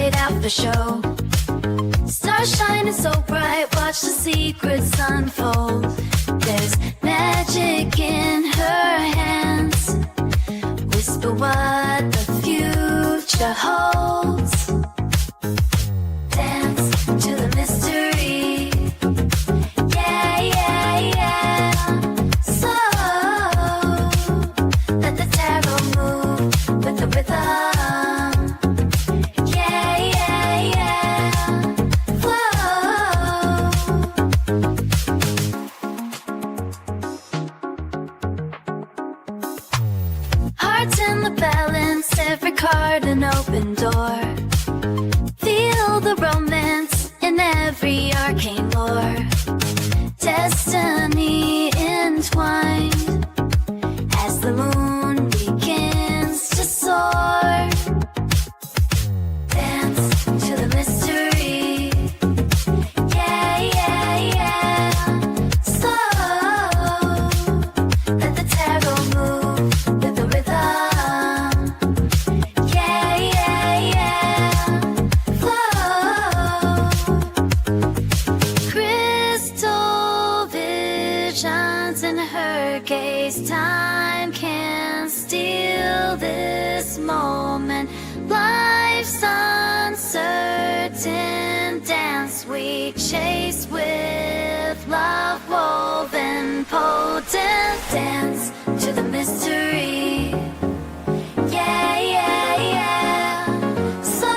played out for show. Stars shining so bright, watch the secrets unfold. There's magic in her hands. Whisper what the future holds. Dance to the mystery. Yeah, yeah, yeah. So let the tarot move with the rhythm. Yeah, yeah, yeah. Whoa. Hearts in the balance, every card an open door. Feel the romance in every arcane lore. Destiny entwined as the moon begins to soar. Dance to the mystery. Yeah, yeah, yeah. So let the tarot move with the rhythm. Yeah, yeah, yeah. Flow. Crystal visions in her gaze. Time can't steal this moment. Life's uncertain dance we chase with love woven potent. Dance to the mystery. Yeah, yeah, yeah. So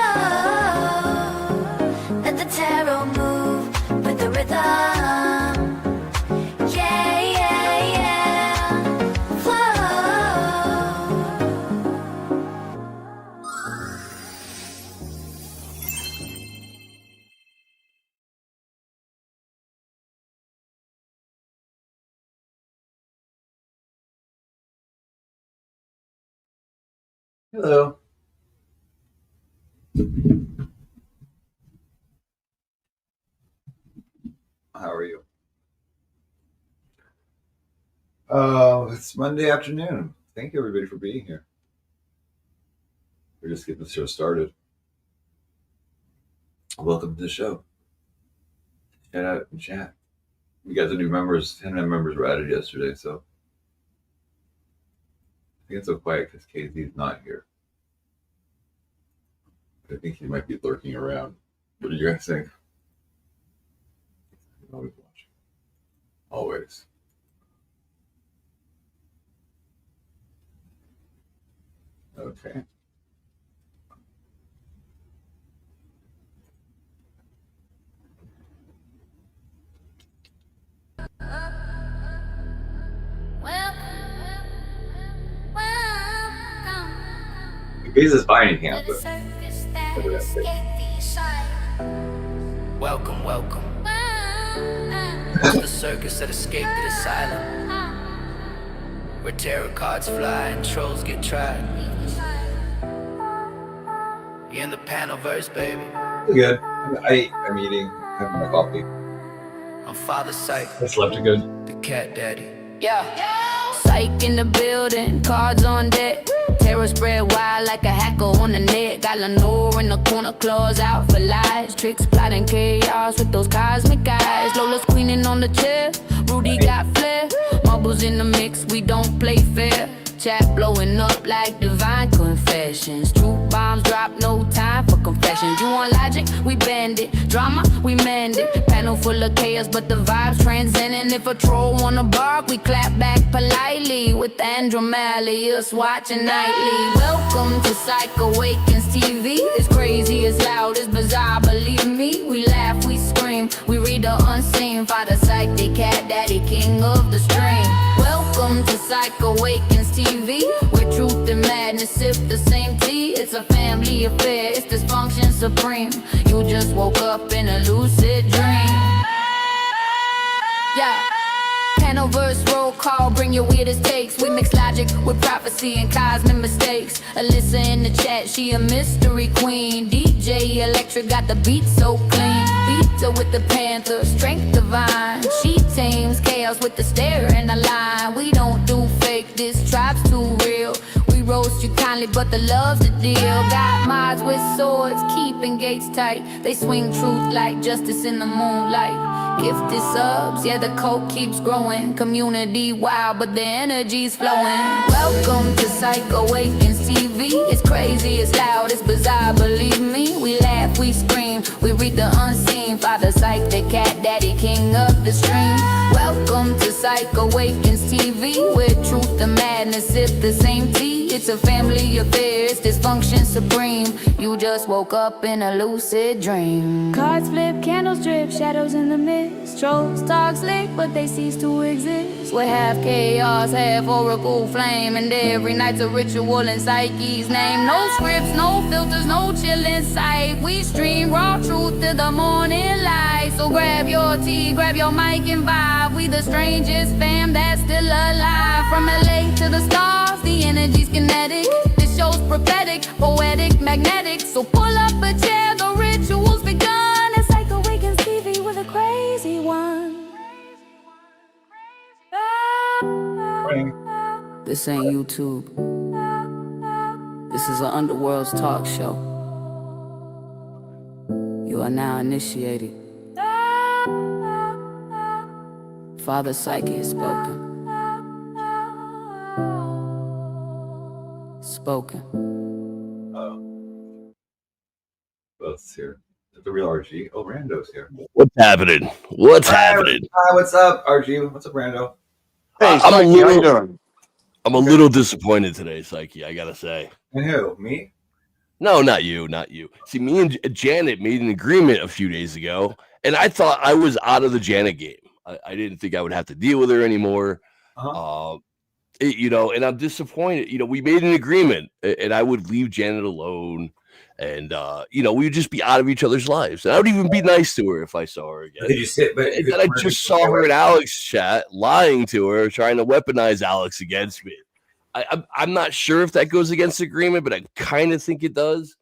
let the tarot move with the rhythm. Yeah, yeah, yeah. Flow. Hello. How are you? It's Monday afternoon. Thank you, everybody, for being here. We're just getting the show started. Welcome to the show. Shout out and chat. We got the new members. 10 new members were added yesterday, so I think it's so quiet because KZ's not here. I think he might be lurking around. What do you guys think? Always watching. Always. Okay. KZ is fine, he can't, but Welcome, welcome to the circus that escaped the asylum, where tarot cards fly and trolls get tried. You're in the panel verse, baby. good. I'm eating, having my coffee. I'm Father Psych, I slept good. the cat daddy. Yeah. Psych in the building, cards on deck. Terror spread wide like a hacker on the net. Got Lenore in the corner, claws out for lies. Tricks, plotting chaos with those cosmic eyes. Lola's queening on the chair, Rudy got flair. Marbles in the mix, we don't play fair. Chat blowing up like divine confessions. Truth bombs drop, no time for confessions. You want logic? We bend it. Drama? We mend it. Panel full of chaos, but the vibes transcending. If a troll wanna bark, we clap back politely. With Andrew Malley, us watching nightly. Welcome to Psych Awakens TV. It's crazy, it's loud, it's bizarre, believe me. We laugh, we scream, we read the unseen. Father Psych, the cat daddy, king of the stream. Welcome to Psych Awakens TV, where truth and madness sip the same tea. It's a family affair, it's dysfunction supreme. You just woke up in a lucid dream. Yeah. Panel verse roll call, bring your weirdest takes. We mix logic with prophecy and cosmic mistakes. Alyssa in the chat, she a mystery queen. DJ Electric got the beat so clean. Beat her with the panther, strength divine. She tames chaos with the stare and the line. We don't do fake, this tribe's too real. We roast you kindly, but the love's the deal. Got mods with swords, keep keeping gates tight. They swing truth like justice in the moonlight. Gifted subs, yeah, the cult keeps growing. Community wild, but the energy's flowing. Welcome to Psych Awakens TV. It's crazy, it's loud, it's bizarre, believe me. We laugh, we scream, we read the unseen. Father Psych, the cat, daddy, king of the stream. Welcome to Psych Awakens TV, where truth and madness sip the same tea. It's a family affair, it's dysfunction supreme. You just woke up in a lucid dream. Cards flip, candles drip, shadows in the mist. Trolls talk slick, but they cease to exist. We're half chaos, half oracle flame, and every night's a ritual in Psyche's name. No scripts, no filters, no chill in sight. We stream raw truth to the morning light. So grab your tea, grab your mic and vibe. We the strangest fam that's still alive. From LA to the stars, the energy's kinetic. This show's prophetic, poetic, magnetic. So pull up a chair, the ritual's begun. It's like Awakens TV with a crazy one. This ain't YouTube. This is an Underworld's talk show. You are now initiated. Father Psyche has spoken. Spoken. Both's here. The real RG. Oh, Rando's here. What's happening? What's happening? Hi, what's up, RG? What's up, Rando? Hey, I'm Psyche, a how you little- doing? I'm a little disappointed today, Psyche, I gotta say. And who? Me? No, not you, not you. See, me and Janet made an agreement a few days ago, and I thought I was out of the Janet game. I didn't think I would have to deal with her anymore. Uh-huh. And I'm disappointed. We made an agreement, and I would leave Janet alone, and we would just be out of each other's lives. And I would even be nice to her if I saw her again. Did you sit? But And then I just saw her in Alex's chat, lying to her, trying to weaponize Alex against me. I'm not sure if that goes against agreement, but I kind of think it does.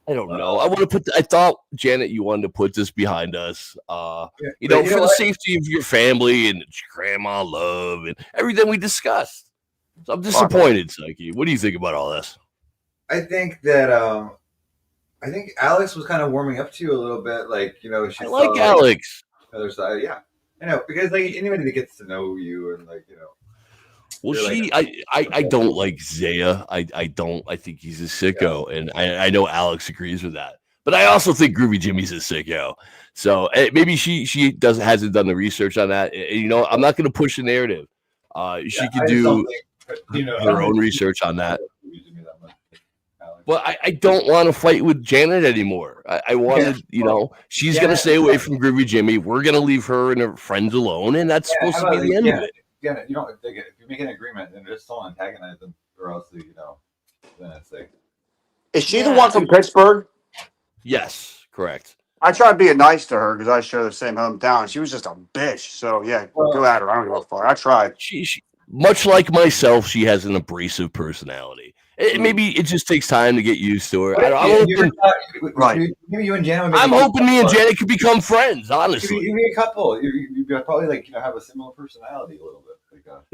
I don't know. I thought, Janet, you wanted to put this behind us. For the safety of your family and grandma love and everything we discussed. So I'm disappointed, Psyche. What do you think about all this? I think that I think Alex was kind of warming up to you a little bit, she I like Alex. The other side, yeah. I know, because anybody that gets to know you and Well, you're I don't like Zaya. I don't. I think he's a sicko, and I know Alex agrees with that. But I also think Groovy Jimmy's a sicko. So maybe she hasn't done the research on that. I'm not going to push the narrative. She could do her own research on that. But I don't want to fight with Janet anymore. I wanted, she's going to stay away from Groovy Jimmy. We're going to leave her and her friends alone, and that's supposed to be the end of it. Yeah, if you make an agreement, then just don't antagonize them, or else then it's like. Is she the one from Pittsburgh? Yes, correct. I tried being nice to her because I share the same hometown. She was just a bitch. So yeah, go at her. I don't give a fuck. I tried. She much like myself, she has an abrasive personality. Maybe it just takes time to get used to her. Maybe you and Janet. I'm hoping me and Janet could become friends. Honestly, you'd be a couple. You'd probably have a similar personality a little bit.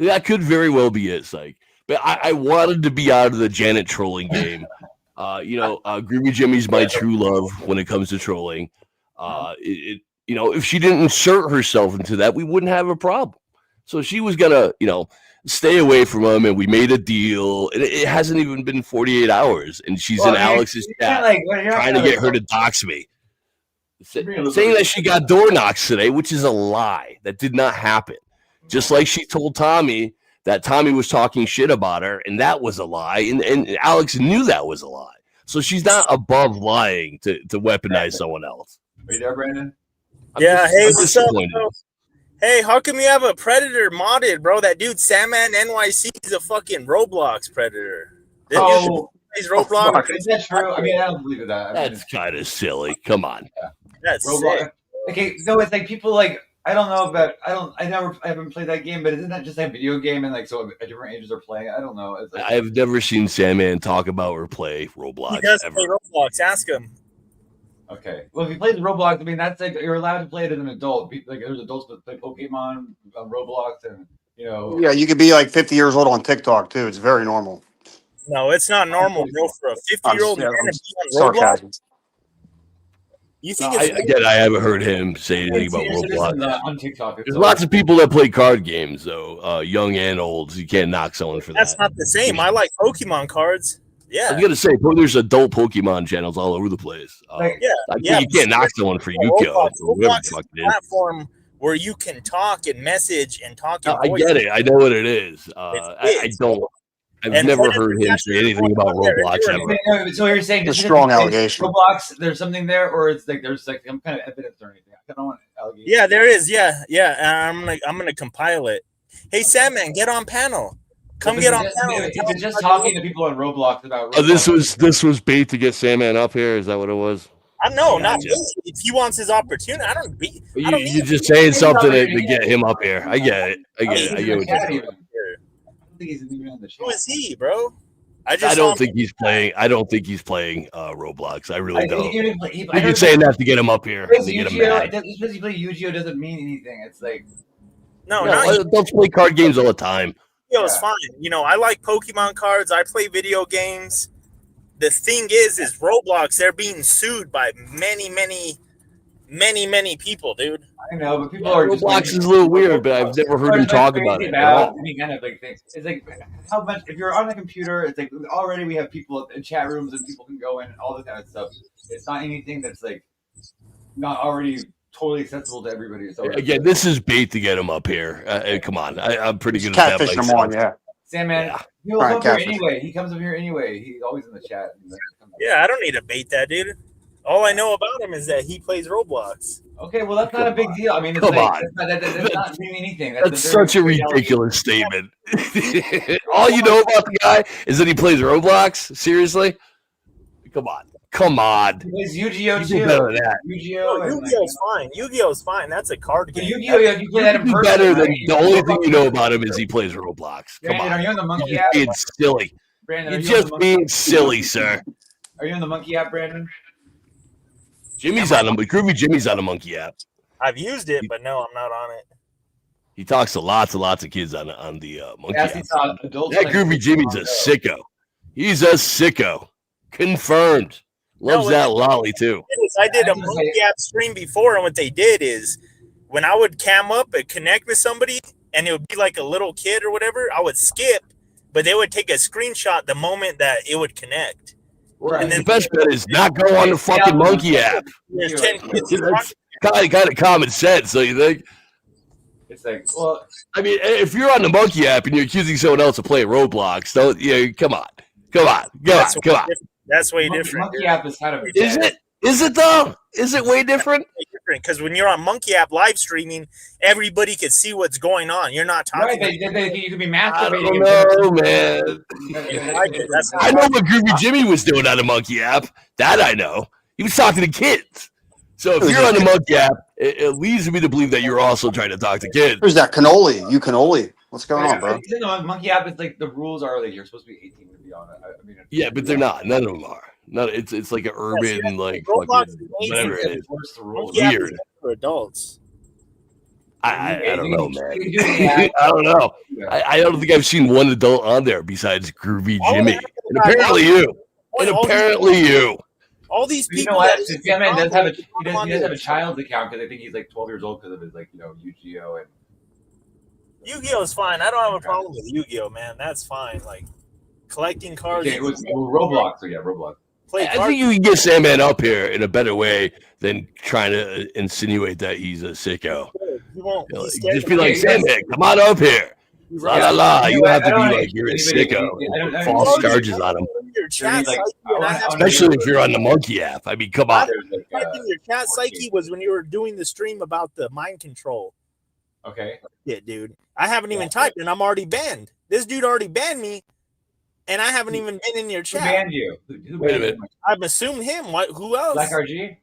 That could very well be it, Psych. But I wanted to be out of the Janet trolling game. Groovy Jimmy's my true love when it comes to trolling. If she didn't insert herself into that, we wouldn't have a problem. So she was gonna, stay away from him, and we made a deal. And it hasn't even been 48 hours, and she's in Alex's chat trying to get her to dox me. Saying that she got door knocks today, which is a lie. That did not happen. Just like she told Tommy that Tommy was talking shit about her, and that was a lie, and Alex knew that was a lie. So she's not above lying to weaponize someone else. Are you there, Brandon? Hey, what's up, bro? Hey, how come you have a Predator modded, bro? That dude, Sandman NYC, is a fucking Roblox Predator. He's Roblox. Is that true? I mean, I don't believe that. That's kind of silly. Come on. That's Roblox. sick. Okay, so it's like people I don't know about. I haven't played that game, but isn't that just a video game and so different ages are playing? I don't know. It's I've never seen Sandman talk about or play Roblox. He does ever. play Roblox. Ask him. Okay. Well, if you play the Roblox, I mean, that's you're allowed to play it as an adult. There's adults that play Pokemon on Roblox, and Yeah, you could be 50 years old on TikTok too. It's very normal. No, it's not normal, bro, for a 50-year-old man to be on Roblox. Sarcasm. You think I haven't heard him say anything about Roblox. On TikTok. There's lots of people that play card games, though, young and old. You can't knock someone for that's that. not the same. I like Pokemon cards. I Yeah. was gonna say, there's adult Pokemon channels all over the place. Yeah. You can't knock someone for Yu-Gi-Oh! Or whatever Roblox the is fuck a it is. platform where you can talk and message and talk. No, and I get it. I know what it is. I've And never Predator heard him Cats say anything about are there, Roblox they're ever. No, so you're saying A this strong isn't allegation. Roblox, there's something there, or it's like there's like some kind of evidence or anything. I don't want allegations. Yeah, there is. Yeah. And I'm gonna compile it. Hey, Sandman, get on panel. Come get on panel. If it's just talking to people on Roblox about. Oh, Roblox, this was bait to get Sandman up here. Is that what it was? I know, not me. If he wants his opportunity, I don't be. I don't You're need just saying something to get him up here. I get it. I get what you're I saying. don't think he's even in the chat. Who is he, bro? I don't think he's playing. I don't think he's playing Roblox. I really don't. You're saying that to get him up here. To get him mad. Just because you play Yu-Gi-Oh doesn't mean anything. It's like No, Yeah, not adults play card games all the time. Yu-Gi-Oh's fine. You know, I like Pokemon cards. I play video games. The thing is Roblox. They're being sued by many people, dude. I know, but people are just Roblox is a little weird, but I've never heard him talk about it. at all. Any kind of like thing. It's like how much if you're on the computer, it's like already we have people in chat rooms and people can go in and all this kind of stuff. It's not anything that's like not already totally accessible to everybody. So Again, this is bait to get him up here. Come on, I'm pretty good at that. Catfishing him on, yeah. Sandman, Yeah. he was Right, up here catfish. anyway. He comes up here anyway. He's always in the chat. Yeah, I don't need to bait that, dude. All I know about him is that he plays Roblox. Okay, well that's not a big deal. I mean, it's Come like, on. That's not meaning anything. That's such a ridiculous statement. All you know about the guy is that he plays Roblox. Seriously? Come on. He plays Yu-Gi-Oh You too. do better than that. Yu-Gi-Oh. and, Yu-Gi-Oh's fine. Yu-Gi-Oh's fine. That's a card But game. Yu-Gi-Oh, you play that in You do person. better than right? the only thing you know about him is he plays Roblox. Come Brandon, are on. you on the Monkey You're app? being silly. Brandon, You're are you on just the Monkey being silly, sir. Are you on the Monkey app, Brandon? Jimmy's on him, but Groovy Jimmy's on a monkey app. I've used it, but no, I'm not on it. He talks to lots and lots of kids on the monkey Yes, app. he saw adults. That like- Groovy Jimmy's a sicko. He's a sicko. Confirmed. Loves No, that lolly too. I did a I was gonna Monkey say- app stream before, and what they did is when I would cam up and connect with somebody, and it would be like a little kid or whatever, I would skip, but they would take a screenshot the moment that it would connect. Right. And The then best bet is not go on the fucking monkey app. there's 10 kids. That's kind of common sense, so you think? It's like, well, I mean, if you're on the monkey app and you're accusing someone else of playing Roblox, don't come on. That's way Monkey different. app is kind of Is it? Is it though? Is it way different? Because when you're on Monkey app live streaming, everybody can see what's going on. You're not right? talking. They think you could be I masturbating. don't know, man. That's I know what Groovy Jimmy was doing on the monkey app. That I know. He was talking to kids. So if you're on the monkey app, it leads me to believe that you're also trying to talk to kids. Who's that? Cannoli. You cannoli. What's going on, bro? You know, Monkey app is like the rules are like you're supposed to be 18 to be on it. I mean, Yeah, but they're not. None of them are. No, it's like an urban like Roblox fucking is whatever it is. enforce the rules. Monkey app Weird. is for adults. I don't know, man. You can do the app. I don't know. I don't think I've seen one adult on there besides Groovy All Jimmy, that- and apparently you, and All these- apparently you. All these You people. know what? that- Sandman does have a he Come on, does have a dude. child's account because I think he's like 12 years old because of his like Yu-Gi-Oh and Yu-Gi-Oh is fine. I don't have a problem with Yu-Gi-Oh, man. That's fine. Like collecting cards. okay, it was Roblox. So yeah, Roblox. Play I cards. think you can get Sandman up here in a better way than trying to insinuate that he's a sicko. He won't. You know, He's scared just of be like, Okay, Sandman, come on up here. He's La right. la la. You You know have what? to I don't be know like you're a anybody- sicko. I don't- False know. charges on him. Your chat Like, psyche, and I have Especially if you're on the monkey app. I mean, come on. There's like, I think your chat psyche was when you were doing the stream about the mind control. okay. Yeah, dude. I haven't even Yeah. typed and I'm already banned. This dude already banned me, and I haven't even been in your Who chat. banned you? Who Wait a banned minute. you? I've assumed him. What? Who else? Black RG?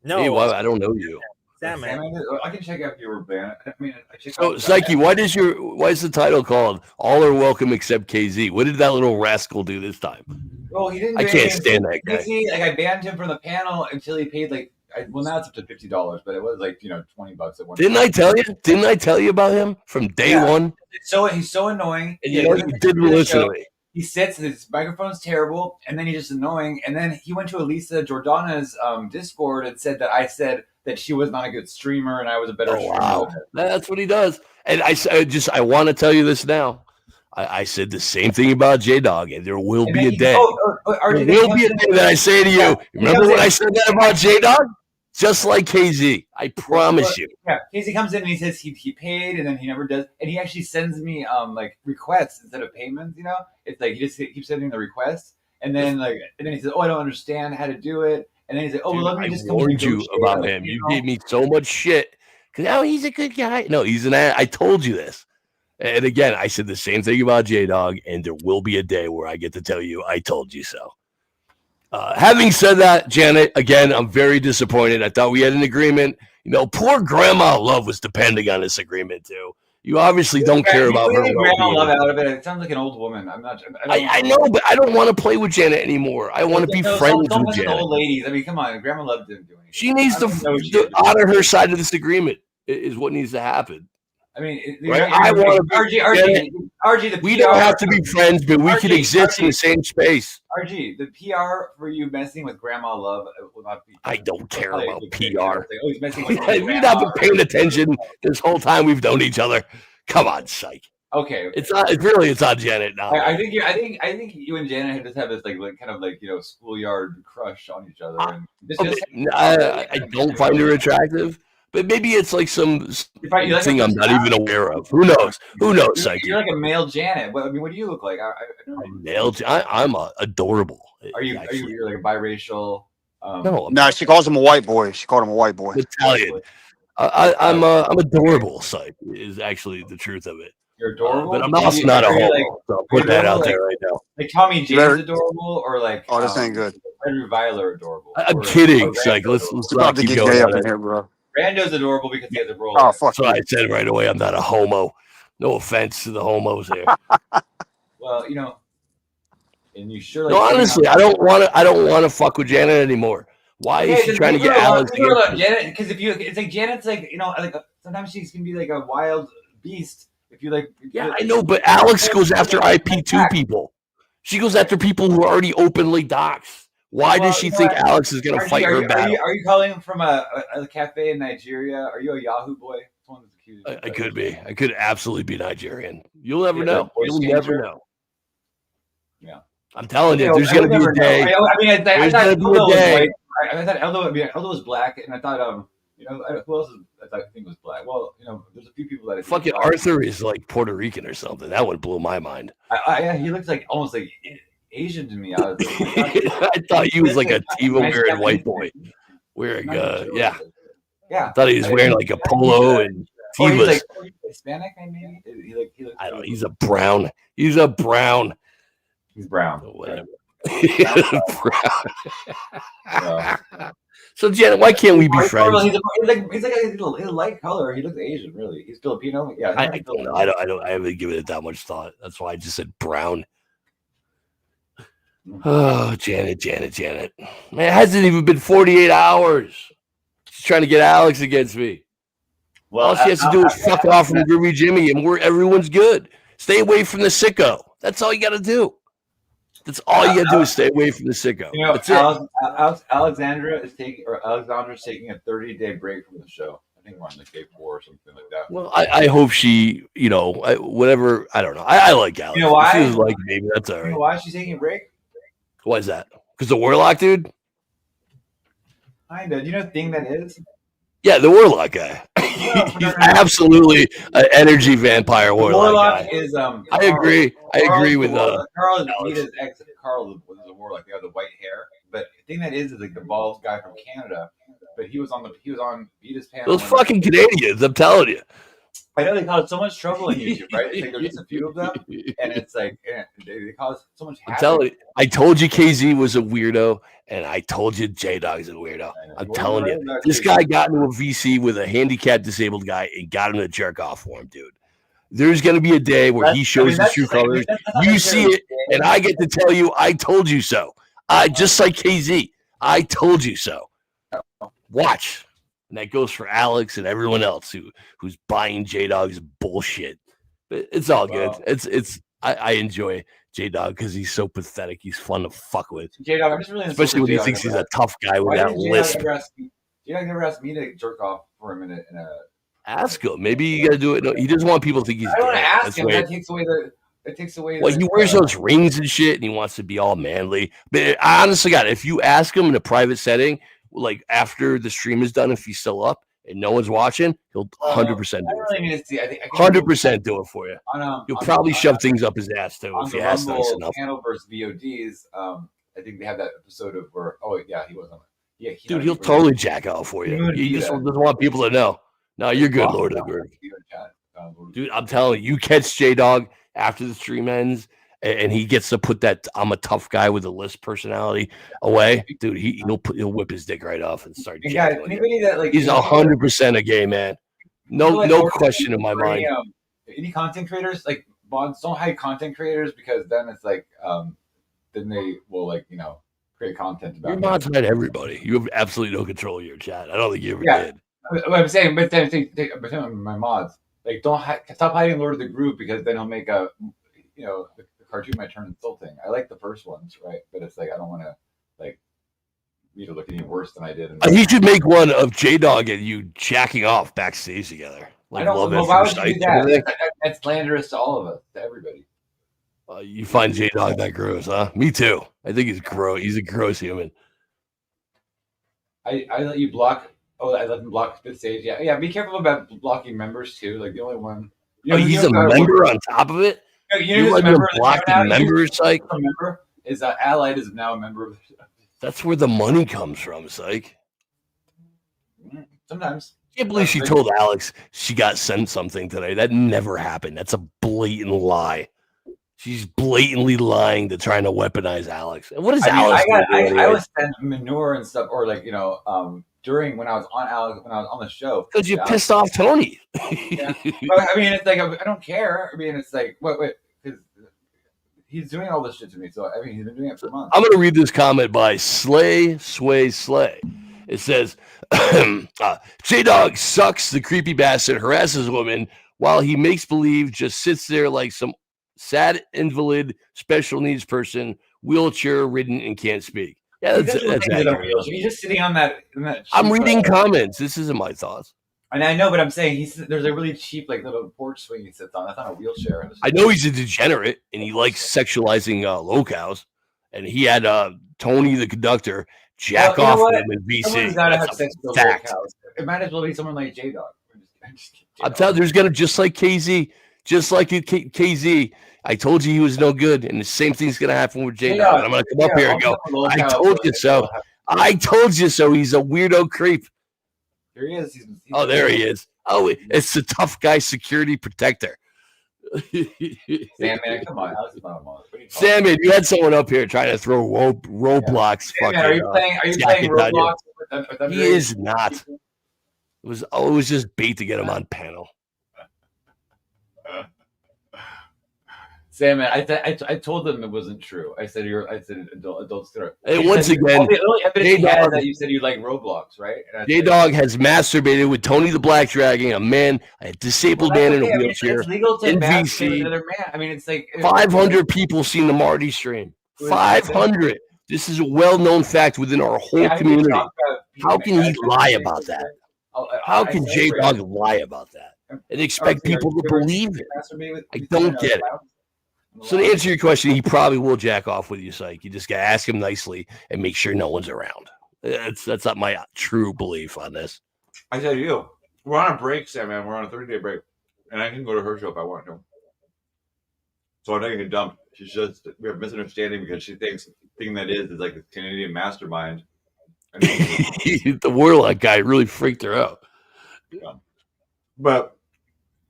No, Hey, well, I don't know you. Sandman. I can check out if you were banned. I mean, I checked So, out- Psyche, why is the title called "All Are Welcome Except KZ"? What did that little rascal do this time? Well, he didn't. I do can't anything. stand that guy. See, like I banned him from the panel until he paid like. Well, now it's up to $50, but it was like $20 at one. Didn't I tell you? Didn't I tell you about him from day Yeah. one? So he's so annoying. And you know, you didn't listen to me. he sits, his microphone's terrible, and then he's just annoying. And then he went to Elisa Jordana's Discord and said that she was not a good streamer and I was a better streamer. Wow. That's what he does. And I want to tell you this now. I said the same thing about J-Dog, and there will be a day. RJ, there will be a day that I say to you, remember when I said that about J-Dog? Just like KZ. I promise you. Yeah, KZ comes in and he says he paid, and then he never does. And he actually sends me like requests instead of payments, you know? It's like he just keeps sending the requests, and then he says, "Oh, I don't understand how to do it." And then he's like, "Oh, well, let me just warned you about him. You gave me so much shit. Because he's a good guy. No, he's an ass. I told you this. And again, I said the same thing about J-Dog, and there will be a day where I get to tell you I told you so. Having said that, Janet, again, I'm very disappointed. I thought we had an agreement. You know, poor Grandma Love was depending on this agreement, too. You obviously don't care about her. Grandma Love out of it. It sounds like an old woman. I know, but I don't want to play with Janet anymore. I want to be friends with Janet. Old ladies. I mean, come on. Grandma Love didn't do anything. She needs to honor her side of this agreement is what needs to happen. I mean, right? I want to RG, we don't have to be friends, but we can exist in the same space. RG, the PR for you messing with Grandma Love will not be. I don't care about PR. He's messing with We've not been paying attention this whole time we've known each other. Come on, psych. Okay, it's not. It's on Janet now. I think you and Janet just have this like kind of like schoolyard crush on each other. And I don't find her attractive. But maybe it's like some thing I'm not even aware of. Who knows? Who knows? Psyche? You're like a male Janet. What do you look like? I'm adorable. Are you like a biracial? No, she calls him a white boy. She called him a white boy. Italian. I'm adorable. Psyche is actually the truth of it. You're adorable, but I'm also not a homo. So I'll put that out there right now. Like Tommy James adorable, or like this ain't good. Henry Viler adorable. I'm kidding. Psyche. Let's not keep going up in here, bro. Rando's adorable because he has a role. Oh, fuck. So I said right away, I'm not a homo. No offense to the homos here. Well, and you sure. No, honestly, I don't want to fuck with Janet anymore. Why is she trying to get Alex? Janet, because it's like Janet's like like sometimes she can be like a wild beast. If you like. I know, but Alex goes after IP2 people. She goes after people who are already openly doxxed. Why does she think Alex is going to fight her battle? Are you calling from a cafe in Nigeria? Are you a Yahoo boy? I could be. I could absolutely be Nigerian. You'll never know. You'll never know. Yeah. I'm telling you, there's going to be a day. I thought Eldo was black, and I thought, who else I think was black? Well, there's a few people that fucking Arthur is like Puerto Rican or something. That would blow my mind. He looks like almost like Asian to me. I thought he was like a Tivo wearing white boy. Wearing yeah. I thought he was wearing like a polo and he was like Hispanic, maybe. I don't know. He's a brown. He's brown. Whatever. Brown. So Janet, why can't we be friends? He's a light color. He looks Asian, really. He's Filipino. Yeah. I don't know. I haven't given it that much thought. That's why I just said brown. Oh, Janet. Man, it hasn't even been 48 hours. She's trying to get Alex against me. Well, all she has to do is fuck off from Groovy Jimmy, and everyone's good. Stay away from the sicko. That's all you got to do. That's all you got to do is stay away from the sicko. That's Alexandra's taking a 30-day break from the show. I think we're on the K4 or something like that. Well, I hope she, whatever. I don't know. I like Alex. You know why? She was like, maybe that's all right. You know why she's taking a break? Why is that? Because the Warlock dude? Kinda. Do you know the thing that is? Yeah, the Warlock guy. He's absolutely an energy vampire Warlock guy. Is I agree. I agree with Carl is Vita's ex. Carl was a Warlock. They have the white hair. But the thing that is like the bald guy from Canada. But he was on Vita's panel. Those fucking Canadians, I'm telling you. I know they cause so much trouble in YouTube, right? It's like there's just a few of them, and it's like they cause so much havoc. I'm telling you, I told you KZ was a weirdo, and I told you J-Dog's a weirdo. I'm telling you, this guy got into a VC with a handicapped disabled guy and got him to jerk off for him, dude. There's going to be a day where he shows his true colors. You see it, and I get to tell you, I told you so. Just like KZ, I told you so. Watch. And that goes for Alex and everyone else who's buying J-Dog's bullshit. But it's all good. I enjoy J Dog because he's so pathetic. He's fun to fuck with, J-Dog, I'm just really especially when he J-Dog thinks he's a about- tough guy with Why that didn't lisp. J-Dog never asked me to jerk off for a minute in a. Ask him. Maybe you got to do it. No, he doesn't want people to think he's I don't want gay. to ask That's him. why- That takes away the. It takes away. Well, the, he wears those rings and shit, and he wants to be all manly. But I honestly, God, if you ask him in a private setting, like after the stream is done, if he's still up and no one's watching, he'll 100% I do don't it. really need to see. I think 100% do it for you. You'll on- probably on- shove things up his ass too on if the you ask nice Rumble enough. Channel versus VODs. I think they have that episode of where. Oh yeah, he was on it. Yeah, Dude, he'll totally jack out for you. He just doesn't want people to know. No, you're good, Lord of the Groove. Dude, I'm telling you, you catch J Dog after the stream ends, and he gets to put that "I'm a tough guy with a list" personality away. Dude, he'll whip his dick right off and start. And guys, jacking you. anybody that like He's 100% a gay man. No question in my mind. Any content creators like mods don't hide content creators because then it's like then they will create content about Your it. mods hide everybody. You have absolutely no control of your chat. I don't think you ever Yeah. did. What I'm saying, but then my mods like stop hiding Lord of the Groove because then he'll make a the cartoon might turn insulting. I like the first ones, right? But it's like I don't want to like me to look any worse than I did. He should make one of J Dog and you jacking off backstage together. I Like don't. love Well, at why would first you do sight. that? That's slanderous to all of us, to everybody. You find J Dog that gross, huh? Me too. I think he's gross. He's a gross human. I let you block. Oh, I let him block the stage. Yeah. Be careful about blocking members too. Like the only one. He's a member on top of it. You let him block the members, like a member is Allied is now a member of. That's where the money comes from, Psych. Sometimes. I can't believe she told Alex she got sent something today. That never happened. That's a blatant lie. She's blatantly lying to trying to weaponize Alex. And what is Alex doing anyway? I was sent manure and stuff, or during when I was on Alex when I was on the show Because you pissed off Tony. Yeah. But, I mean, it's like I don't care. I mean, it's like wait, because he's doing all this shit to me. So I mean, he's been doing it for months. I'm gonna read this comment by Slay. It says, J Dog sucks. The creepy bastard harasses women while he makes believe just sits there like some sad invalid special needs person, wheelchair ridden and can't speak. Yeah, that's accurate. He's just sitting on that. I'm reading comments. This isn't my thoughts. And I know, but I'm saying there's a really cheap little porch swing he sits on. That's not a wheelchair. I know he's a degenerate and he likes sexualizing locals. And he had Tony the conductor jack off him in VC. Someone's gotta have sex with fact. locals. It might as well be someone like J Dog. I'm telling you, there's gonna just like KZ, KZ. I told you he was no good, and the same thing's gonna happen with J Dog. I'm gonna come up here and go, I told you so. I told you so. He's a weirdo creep. Here he is. Oh, there he is. Oh, it's the tough guy security protector. Sandman, come on. Alex is not a mod. What are you talking Sandman, you had someone up here trying to throw roadblocks. about? Sandman, are you playing Roblox with He is not. It was just bait to get him on panel. Sandman, I told them it wasn't true. I said adults gonna. And once again, the only evidence he had J-Dog- that you said you like Roblox, right? J Dog has masturbated with Tony the Black Dragon, a disabled man in a wheelchair. It's legal to in masturbate VC. with another man. I mean, it's like 500 people seen the Marty stream. 500. This is a well-known fact within our whole community. How can he lie about that? How can J Dog lie about that and expect people to believe it? I don't get it. So to answer your question, he probably will jack off with you, Psych. You just gotta ask him nicely and make sure no one's around. That's not my true belief on this. I tell you, we're on a break, Sam, man. We're on a 30-day break. And I can go to her show if I want to. So I'm not getting dumped. She's just, we have misunderstanding because she thinks the thing that is like a Canadian mastermind. The Warlock guy really freaked her out. Yeah. But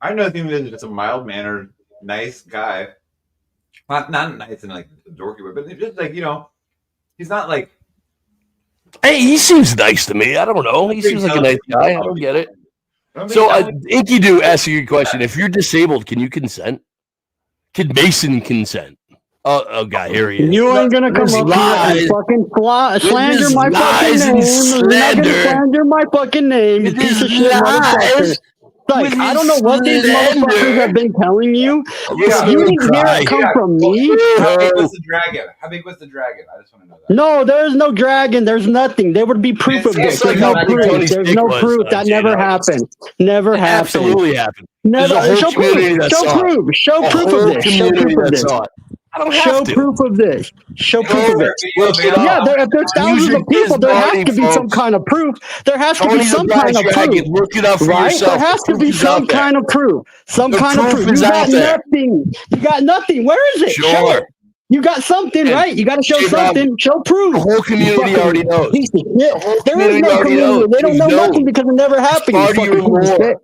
I know the thing is, it's a mild-mannered, nice guy. Not nice and like dorky, but just like, he's not like. Hey, he seems nice to me. I don't know. He seems like a nice guy. I don't get it. So, Inky Do asking you a question. If you're disabled, can you consent? Can Mason consent? Oh God, here he is. You ain't gonna come up here and fucking slander my fucking name. You're not gonna slander my fucking name, you piece of shit motherfucker. Like, I don't know what these motherfuckers have been telling you. Yeah, You didn't hear it come from me. How big was the dragon? How big was the dragon? I just want to know that. No, there's no dragon. There's nothing. There would be proof of this. It's like There's no how proof. Tony's There's dick no was, proof. That never J-Dog. happened. Never happened. Absolutely happened. Never. There's a whole Show community proof. that Show saw it. proof. Show A proof whole of this. Show community proof of that this. saw it. I don't Show have to. proof of this. Show proof of Go this. look it Yeah, up. if there's thousands Use your of people, there has Disney, to be some folks. kind of proof. There has to be Tony the some Black kind of Dragon. proof. Look it up for Right? yourself. There has The to be proof is some out there. kind of proof. Some The kind of proof proof. is You out got there. nothing. You got nothing. Where is it? Show Sure. it. You got something, And right? You got to show J-Dog, something. Show proof. The whole You community fucking already knows. piece of shit. The whole There is community no already knows. community. They don't It's know known. nothing because it never happened. You Part of your fucking piece of lore. shit.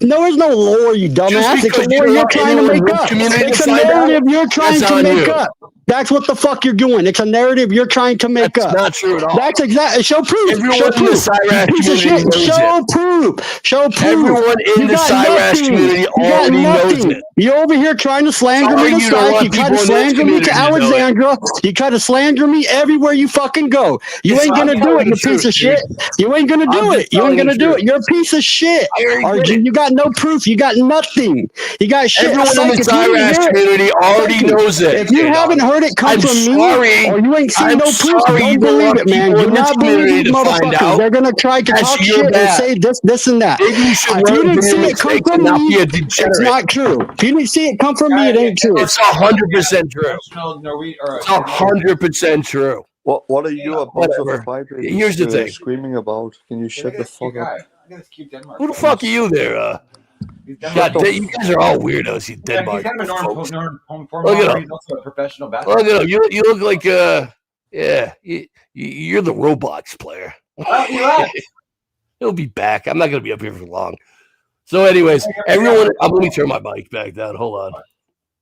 No, there's no lore, you dumbass. Just It's a because you lore don't you're want trying to anyone in make your up. community It's to a find out, narrative you're trying that's to on make you. up. That's what the fuck you're doing. It's a narrative you're trying to make That's up. not true at all. That's exactly. Show proof. Everyone Show in the proof. Cyrax You piece of community shit. knows Show it. proof. Show proof. Everyone in You the got Cyrax nothing. community You got already knows nothing. it. You're over here trying to slander Sorry me to you don't Psych. want You try people to in this slander me community to to know it. Alexandra. You try to slander me everywhere you fucking go. You Yes, ain't I'm gonna do telling it, the you piece truth, of shit. dude. You ain't gonna I'm do just it. You ain't telling the gonna do truth. it. You're a piece of shit. I already did RG, it. you got no proof. You got nothing. You got shit. Everyone in Psych, the if you didn't Cyrax hear it, community already Psych, knows it. if you J-Dog. haven't heard it come I'm from sorry. me, or you ain't seen I'm no proof, sorry you don't don't believe want it, man. people Do in this not believe community these to find motherfuckers. out. They're gonna try to That's talk your shit and bad. say this and that. Maybe you should If you learn didn't from your see it come mistakes and from not be me, a it's degenerate. not true. If you didn't see it come from me, it ain't true. It's 100% true. Professional Norwegian or It's 100% true. What are you a bunch of Whatever. crybabies Here's the thing. screaming about? Can you shut Look the at this cute fuck up? guy. Look at this cute Denmark. Who the fuck are you there? He's God, Denmark. you guys are all weirdos, you Yeah, he's Denmark kind of a folks. home form Look at model. him. He's also a professional basketball. Look at him. You look like yeah, you're the Roblox player. Oh, he left. He'll be back. I'm not gonna be up here for long. So, anyways, everyone. Let me turn my mic back down. Hold on.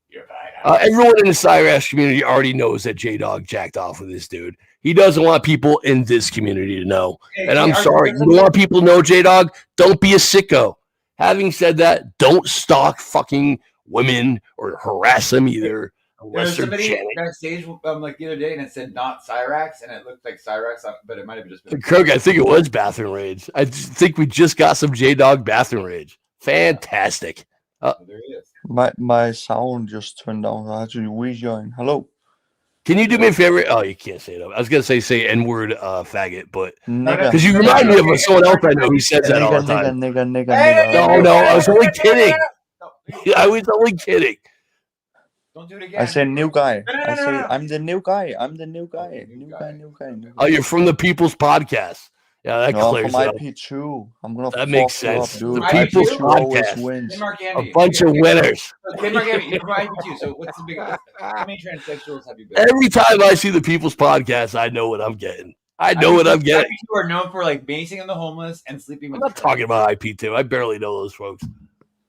You're fine. Everyone in the Cyrax community already knows that J-Dog jacked off with this dude. He doesn't want people in this community to know. And I'm sorry. You don't want people to know, J-Dog? Don't be a sicko. Having said that, don't stalk fucking women or harass them either. There was Unless they're somebody Janet. backstage like the other day, and it said not Cyrax, and it looked like Cyrax, but it might have just been. Kirk, I think it was bathroom rage. I just think we just got some J-Dog bathroom rage. Fantastic. There he is. My sound just turned down. I had to rejoin. Hello. Can you do me a favor? Oh, you can't say it. I was gonna say N-word faggot, but Nigga. because you remind me of someone else I know who says that all the time. Nigga. No, I was only kidding. I was only kidding. Don't do it again. I said new guy. No, no, I no, say no, no. I'm the new guy. I'm the new guy. New guy. Oh, you're from the People's Podcast. Yeah, that No, I'm clears from it up. IP2. I'm gonna That makes fuck you up, sense. dude. The People's IP2 always Podcast. wins. Denmark A Andy. bunch of winners. Denmark Andy, you're from IP2. So what's the biggest? How many transsexuals have you been? Every time I see the People's Podcast, I know what I'm getting. I know what I'm getting. IP2 are known for like basing on the homeless and sleeping I'm with. not talking about IP2. I barely know those folks.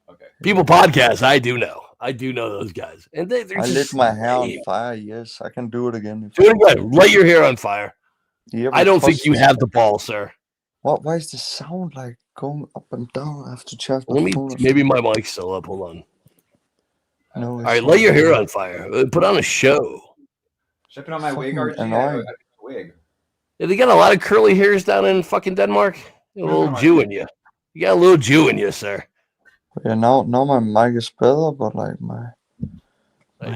Okay. People Podcast, I do know. I do know those guys. And they're I lit just my hair on lame. fire. Yes, I can do it again. Do it again. Light your hair on fire. You ever I don't think touched you it? have the ball, sir. What? Why is the sound like going up and down? I have to charge my Let me. phone. Maybe my mic's still up. Hold on. No, All right, light your hair on fire. Put on a show. Should I put on my wig, Fucking RG? I have annoying. a wig. Yeah, they got a lot of curly hairs down in fucking Denmark. A little Jew in you. You got a little Jew in you, sir. Yeah, now my mic is better, but like my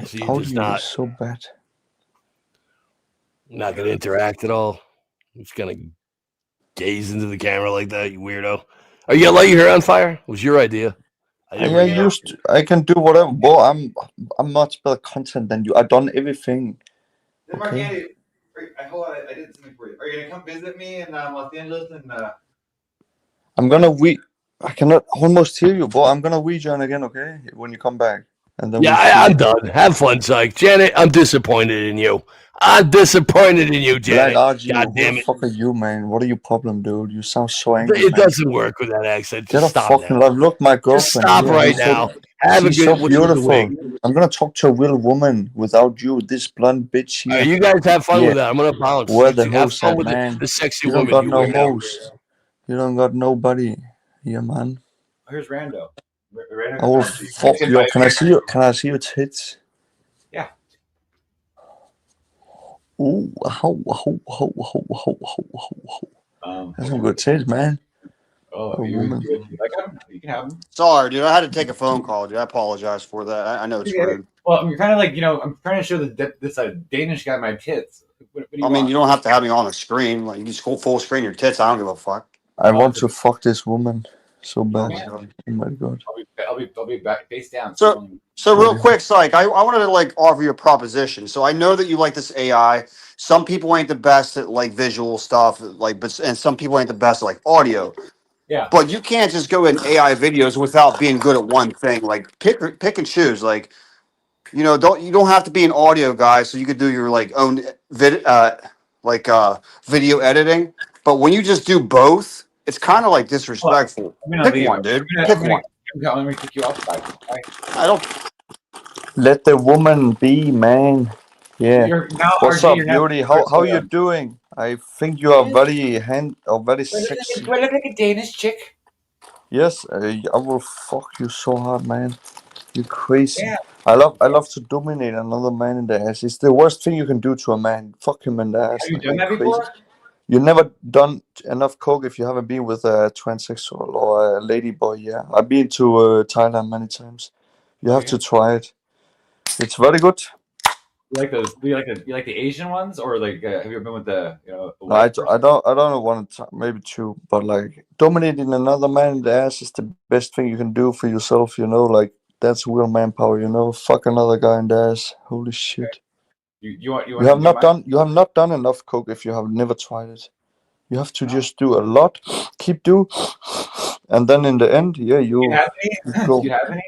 So you're audio just not is so bad. not gonna interact at all. I'm just gonna gaze into the camera like that, you weirdo. Are you gonna light your hair on fire? It was your idea. I can do whatever. Well, I'm much better content than you. I've done everything. Denmark Okay. Andy, hold on, I did something for you. Are you gonna come visit me in Los Angeles? And I'm gonna I cannot almost hear you, but I'm gonna rejoin again, okay? When you come back. And then Yeah, we'll see. I'm done. Have fun, Psych. Janet, I'm disappointed in you. I'm disappointed in you, Black Janet. RG, God who damn the it. fuck are you, man? What are your problem, dude? You sound so angry. It man. doesn't work with that accent. Get Just a stop fucking now. love. Look, my Just girlfriend. stop here, right she's so- now. Have a she's good so what's the beautiful. wig? I'm gonna talk to a real woman without you, this blonde bitch here. You guys have fun Yeah. with that. I'm gonna bounce. Where the have host fun at, with man? the sexy You don't woman. got you no weirdo. host. You don't got nobody here, man. here's Rando. Rando I will fuck you up. Can I see you? Can I see your tits? Yeah. Ooh, That's some good tits, man. Oh, A woman. you like him? You can have him. Sorry, dude. I had to take a phone call, dude. I apologize for that. I know it's rude. Well, I'm kind of like, I'm trying to show this Danish guy my tits. What do you I mean, want? you don't have to have me on the screen. Like, you can just full screen your tits. I don't give a fuck. I want to fuck this woman so Oh bad. my god. Oh my god. I'll be back face down. So real quick, Psych, I wanted to like offer you a proposition. So I know that you like this AI. Some people ain't the best at like visual stuff, and some people ain't the best at like audio. Yeah. But you can't just go in AI videos without being good at one thing. Like pick and choose. Like, you don't have to be an audio guy, so you could do your like own video editing. But when you just do both, it's kind of like disrespectful. Pick one, dude. Pick one. Let me kick you off. I don't. Let the woman be, man. Yeah. What's up, beauty? How you doing? I think you are very very sexy. Do I look like a Danish chick? Yes, I will fuck you so hard, man. You crazy. Yeah. I love to dominate another man in the ass. It's the worst thing you can do to a man. Fuck him in the ass. Have you done that before? You never done enough coke if you haven't been with a transsexual or a lady boy. Yeah, I've been to Thailand many times. You have to try it. It's very good. You like those? Do you like the Asian ones, or like have you ever been with the No, I don't want to. Maybe two, but like dominating another man in the ass is the best thing you can do for yourself. Like that's real manpower. Fuck another guy in the ass. Holy shit. You have not done enough coke if you have never tried it. You have to just do a lot, keep do, and then in the end, yeah, you have any? go. Do you have any?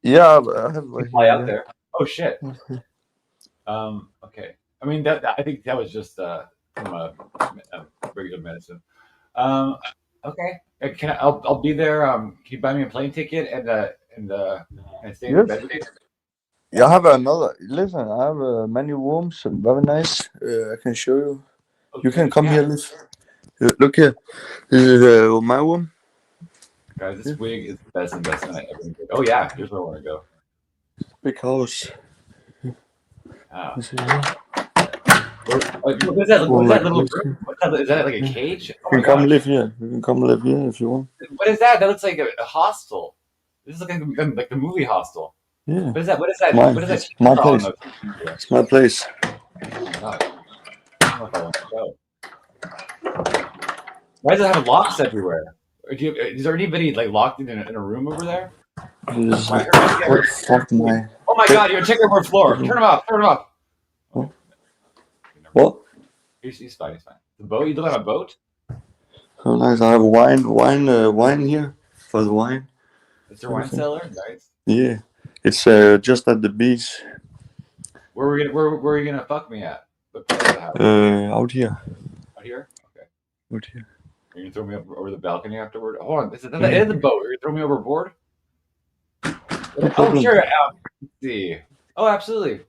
Yeah, I have. Fly out there. Oh shit. Okay. I mean I think that was just from a regular medicine. Okay. I'll be there. Can you buy me a plane ticket and stay in bed with you? Yeah, I have another. Listen, I have many rooms, very nice. I can show you. Okay, you can come here, live. Look here. This is my room. Guys, this wig is the best investment I ever did. Oh yeah, here's where I want to go. Big house. Oh. What is that little room? Is that like a cage? Oh you can come live here. You can come live here if you want. What is that? That looks like a hostel. This is like the movie Hostel. Yeah. What is that? What is that? Mine. What is that? My place. It's my place. Why does it have locks everywhere? Is there anybody like locked in a room over there? Fuck my. Oh my god, you're taking over floor. Turn him off. Turn him off. What? He's fine. He's fine. The boat? You don't have a boat? Oh, nice. I have wine here for the wine. Is there wine cellar? Nice. Yeah, it's just at the beach. Where are you gonna fuck me at? Out here. Out here? Okay. Out here. Are you gonna throw me up over the balcony afterward? Hold on, is it the end of the boat? Are you gonna throw me overboard? Oh sure. Let's see. Oh, absolutely.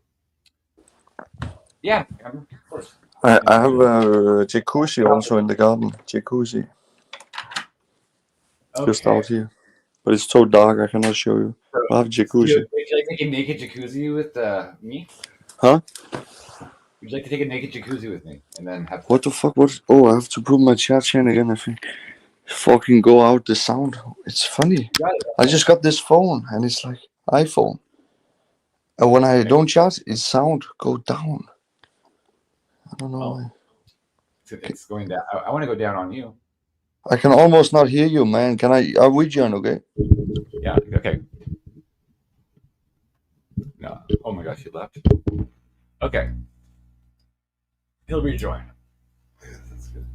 Yeah, of course. I have a jacuzzi also in the garden. Jacuzzi. Okay. Just out here. But it's so dark, I cannot show you. I have jacuzzi. Would you like to take a naked jacuzzi with me? Huh? Would you like to take a naked jacuzzi with me and then have? What the fuck? Oh, I have to put my chat chain again. I think. Fucking go out the sound. It's funny. I just got this phone and it's like iPhone. And when I don't charge, its sound go down. I don't know why. It's going down. I want to go down on you. I can almost not hear you, man. I'll rejoin, okay? Yeah, okay. No. Oh my gosh, he left. Okay. He'll rejoin. That's good.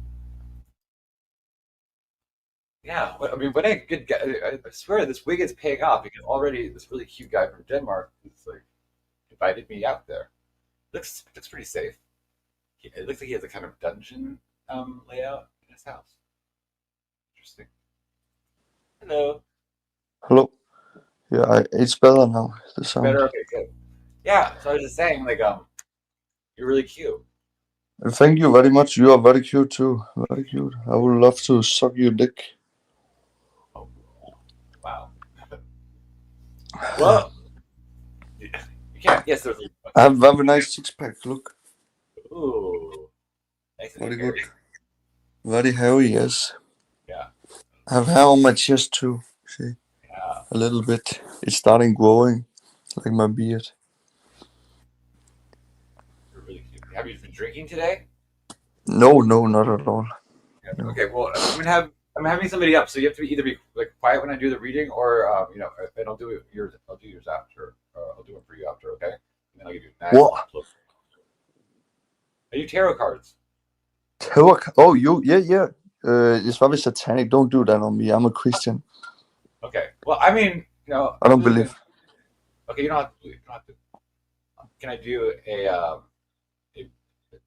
Yeah, I mean, what a good guy. I swear this wig is paying off because already this really cute guy from Denmark is like invited me out there. Looks pretty safe. It looks like he has a kind of dungeon layout in his house. Interesting. Hello. Hello. Yeah, it's better now. The sound. Better. Okay, good. Yeah. So I was just saying, like, you're really cute. Thank you very much. You are very cute too. Very cute. I would love to suck your dick. Oh, wow. Well, you can't. Yes, there's. I have very nice six pack. Look. Ooh. Nice. Very good. Very hairy, yes. Yeah. I have hair on my chest too. See, Yeah. a little bit. It's starting growing, like my beard. You're really cute. Have you been drinking today? No, not at all. Yeah. No. Okay. Well, I'm having somebody up, so you have to either be like quiet when I do the reading, or and I'll do yours. I'll do yours after. I'll do it for you after. Okay. And then I'll give you next. What? Are you tarot cards? Tarot? Oh, yeah. It's probably satanic. Don't do that on me. I'm a Christian. Okay. Well, I mean, I don't believe. Okay, you don't have to. You don't have to. Can I do a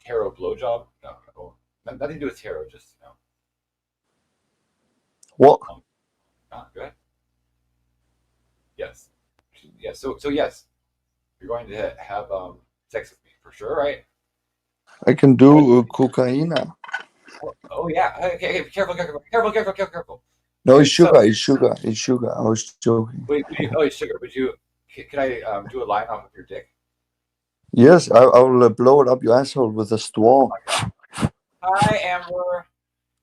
tarot blowjob? No, nothing to do with tarot. Just What? Go ahead. Yes. Yes. So yes, you're going to have sex with me for sure, right? I can do cocaine. Oh yeah. Okay. Careful. No, it's sugar. It's sugar. I was joking. Wait. Oh, it's sugar. But can I do a line off of your dick? Yes, I will blow it up your asshole with a straw. Hi, Amber.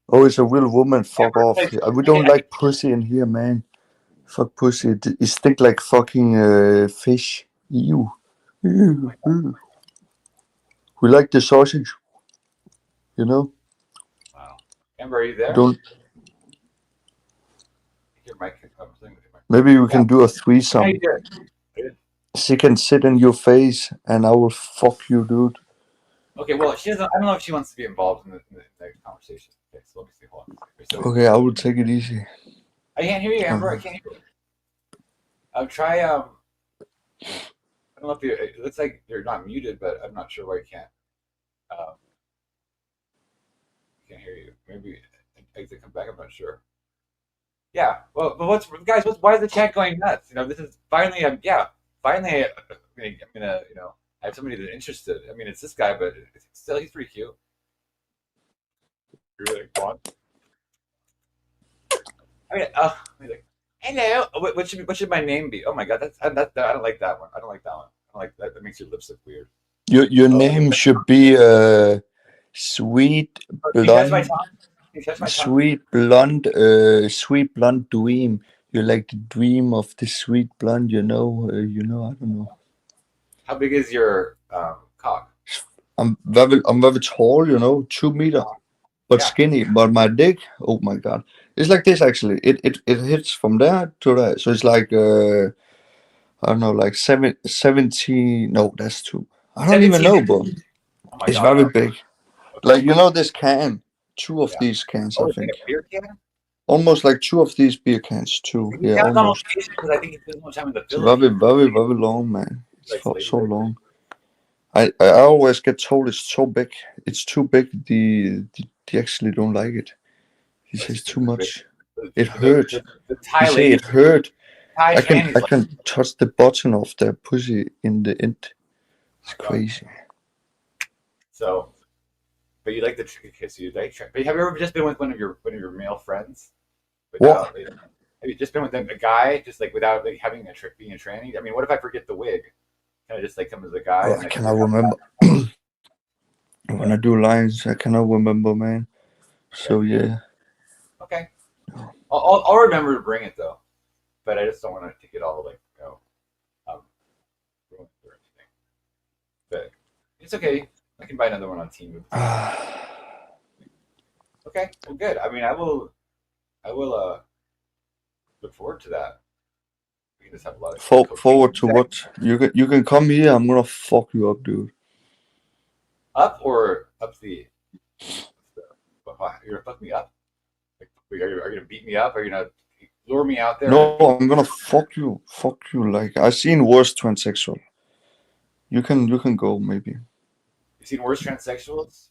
Oh, it's a real woman. Fuck off. We don't like pussy in here, man. Fuck pussy. It stink like fucking fish. Ew. Ew. We like the sausage. You know? Wow. Amber, are you there? Don't. Your mic. Maybe we can do a threesome. How you doing? She can sit in your face and I will fuck you, dude. Okay, well, she doesn't. I don't know if she wants to be involved in the conversation. Okay, so let me see. Hold on. So, Okay, I will take it easy. I can't hear you, Amber. I can't hear you. I'll try. I don't know if you. It looks like you're not muted, but I'm not sure why you can't. Can't hear you. Maybe exit come back. I'm not sure. Yeah. Well, but why is the chat going nuts? This is finally. Finally. I'm gonna. I have somebody that's interested. I mean, it's this guy, but still, he's pretty cute. You're like, come on. I mean, hello. What should my name be? Oh my god, I don't like that one. I don't like that one. I don't like that. That makes your lips look weird. Your name should be sweet blonde. Sweet blonde dream. You're like the dream of the sweet blonde. I don't know. How big is your cock? I'm very tall. 2 meters, but skinny. But my dick, oh my god, it's like this actually. It hits from there to there. So it's like I don't know, like 70. No, that's too. I don't even know, bro. It's very big. Like this can. 2 of these cans, I think. Like a beer can? Almost like 2 of these beer cans too. Yeah, almost. Because I think he spends more time in the It's very long, man. It's so long. I always get told it's so big. It's too big. They actually don't like it. He says too much. It hurt. He say it hurt. I can touch the bottom of their pussy in the end. It's crazy. So, but you like the tricky kiss. You like. But have you ever just been with one of your male friends? What? Have you just been with a guy just like without like having being a tranny? I mean, what if I forget the wig? Can I just like come as a guy? I cannot remember. When I do lines, I cannot remember, man. So yeah. Okay. I'll remember to bring it though, but I just don't want to take it all like ruined or anything. But it's okay. I can buy another one on Team. Okay. Well, good. I mean, I will look forward to that. We can just have a lot of forward to what? You can come here. I'm gonna fuck you up, dude. Up or up the? You're gonna fuck me up? Like, are you gonna beat me up? Are you gonna lure me out there? No, I'm gonna fuck you. Fuck you. Like I've seen worse transsexual. You can go maybe. You've seen worse transsexuals?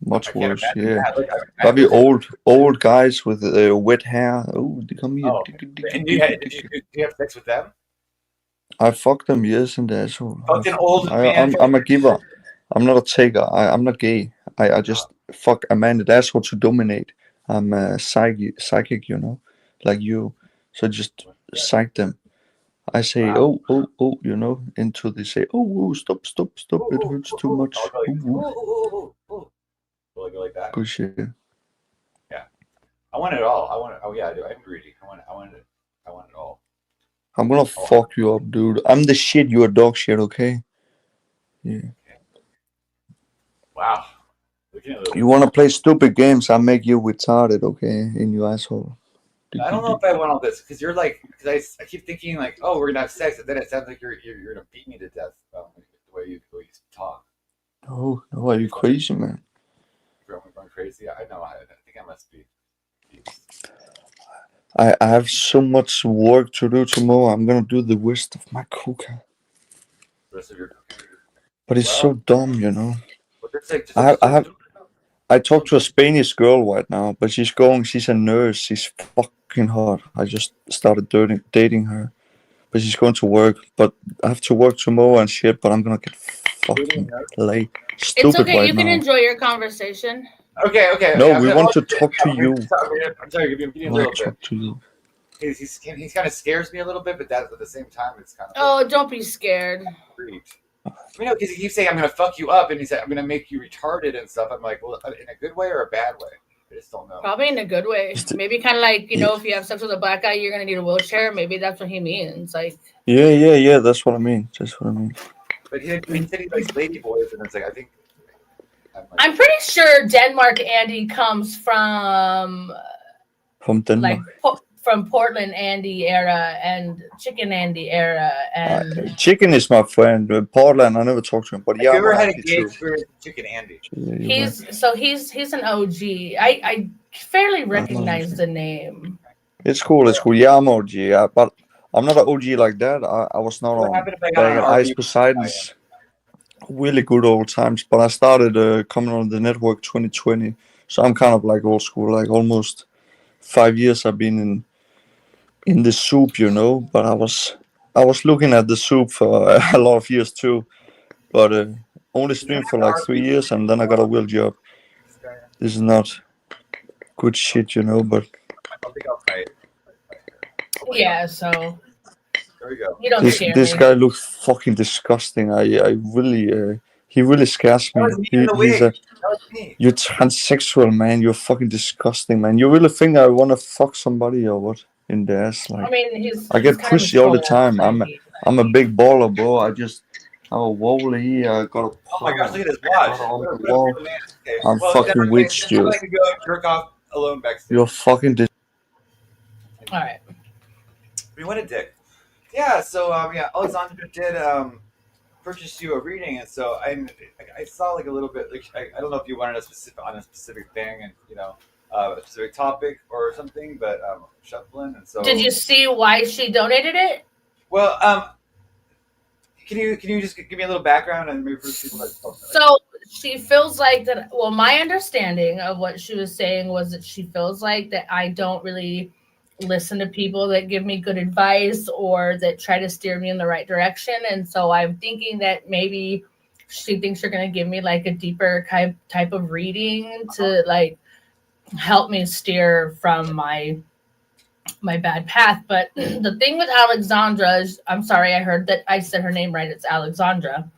Much worse, yeah. Probably old guys with wet hair. Oh, they come here. Oh. And do you have sex with them? I fuck them, yes, in the asshole. Fucking old man. I'm a giver. I'm not a taker. I'm not gay. I just fuck a man in the asshole to dominate. I'm psychic, like you. So just psych them. I say, wow. oh, until they say, oh, stop, it hurts too much. Will I go like that? Good shit. Yeah. I want it all. I want it. Oh yeah, I do. I'm greedy. I want it. I want it all. I'm gonna fuck you up, dude. I'm the shit. You are dog shit. Okay. Yeah. Wow. You wanna play stupid games? I make you retarded. Okay, in your asshole. I don't know if I want all this because you're like, because I keep thinking like, oh, we're gonna have sex, and then it sounds like you're gonna beat me to death the way you talk. No, are you crazy, man? You're going crazy. I know. I think I must be. I have so much work to do tomorrow. I'm gonna do the rest of my cooking. The rest of your cooking. But it's so dumb, you know. But it's like I talked to a Spanish girl right now, but she's a nurse. She's fucking hot. I just started dating her. But she's going to work. But I have to work tomorrow and shit, but I'm gonna get fucking late. Stupid It's okay. right You can now. enjoy your conversation. Okay. No, we want to talk to you. I'm sorry, give me a I little want to bit. talk to you. He kind of scares me a little bit, but that at the same time, it's kind of. Oh, don't be scared. You know, because he keeps saying, I'm going to fuck you up, and he said, I'm going to make you retarded and stuff. I'm like, well, in a good way or a bad way? I just don't know. Probably in a good way. Maybe kind of like, if you have sex with a black guy, you're going to need a wheelchair. Maybe that's what he means. Like, Yeah. That's what I mean. That's what I mean. But he said he likes lady boys, and it's like, I think. I'm pretty sure Denmark Andy comes from Denmark. from Portland Andy era and Chicken Andy era and Chicken is my friend. Portland, I never talked to him, but Have you ever had a Andy gay too. experience with Chicken Andy? he's an OG. I fairly recognize the name. It's cool. Yeah, I'm OG. But I'm not an OG like that. I was not on happened if I got back an at RV? Ice Poseidon's really good old times. But I started coming on the network 2020, so I'm kind of like old school. Like almost 5 years I've been in the soup, you know. But I was looking at the soup for a lot of years too. But only streamed for like 3 years, and then I got a real job. This is not good shit, you know. But I think I'll try it. Yeah, so There we go. you don't scare this me. guy looks fucking disgusting. I really he really scares me. That was me in the wig. That was me. You're transsexual, man. You're fucking disgusting, man. You really think I wanna fuck somebody or what in the ass? Like I mean, I get he's kind of pussy all the tall, time. I'm a big baller, bro. I'm a wally. I got a Oh my gosh, look at this watch. on What a the wall. man. Okay. I'm Well, fucking Denver, witched, I'm dude. going to go jerk off alone backstage. You're fucking All right. We what a dick. Yeah, so Alexandra did purchase you a reading, and so I saw like a little bit. Like I don't know if you wanted a specific thing, and a specific topic or something, but shuffling, and so. Did you see why she donated it? Well, can you just give me a little background and maybe for people that don't know? So she feels like that. Well, my understanding of what she was saying was that she feels like that I don't really listen to people that give me good advice or that try to steer me in the right direction. And so I'm thinking that maybe she thinks you're going to give me like a deeper type of reading to like help me steer from my bad path. But the thing with Alexandra is, I'm sorry, I heard that I said her name right. It's Alexandra.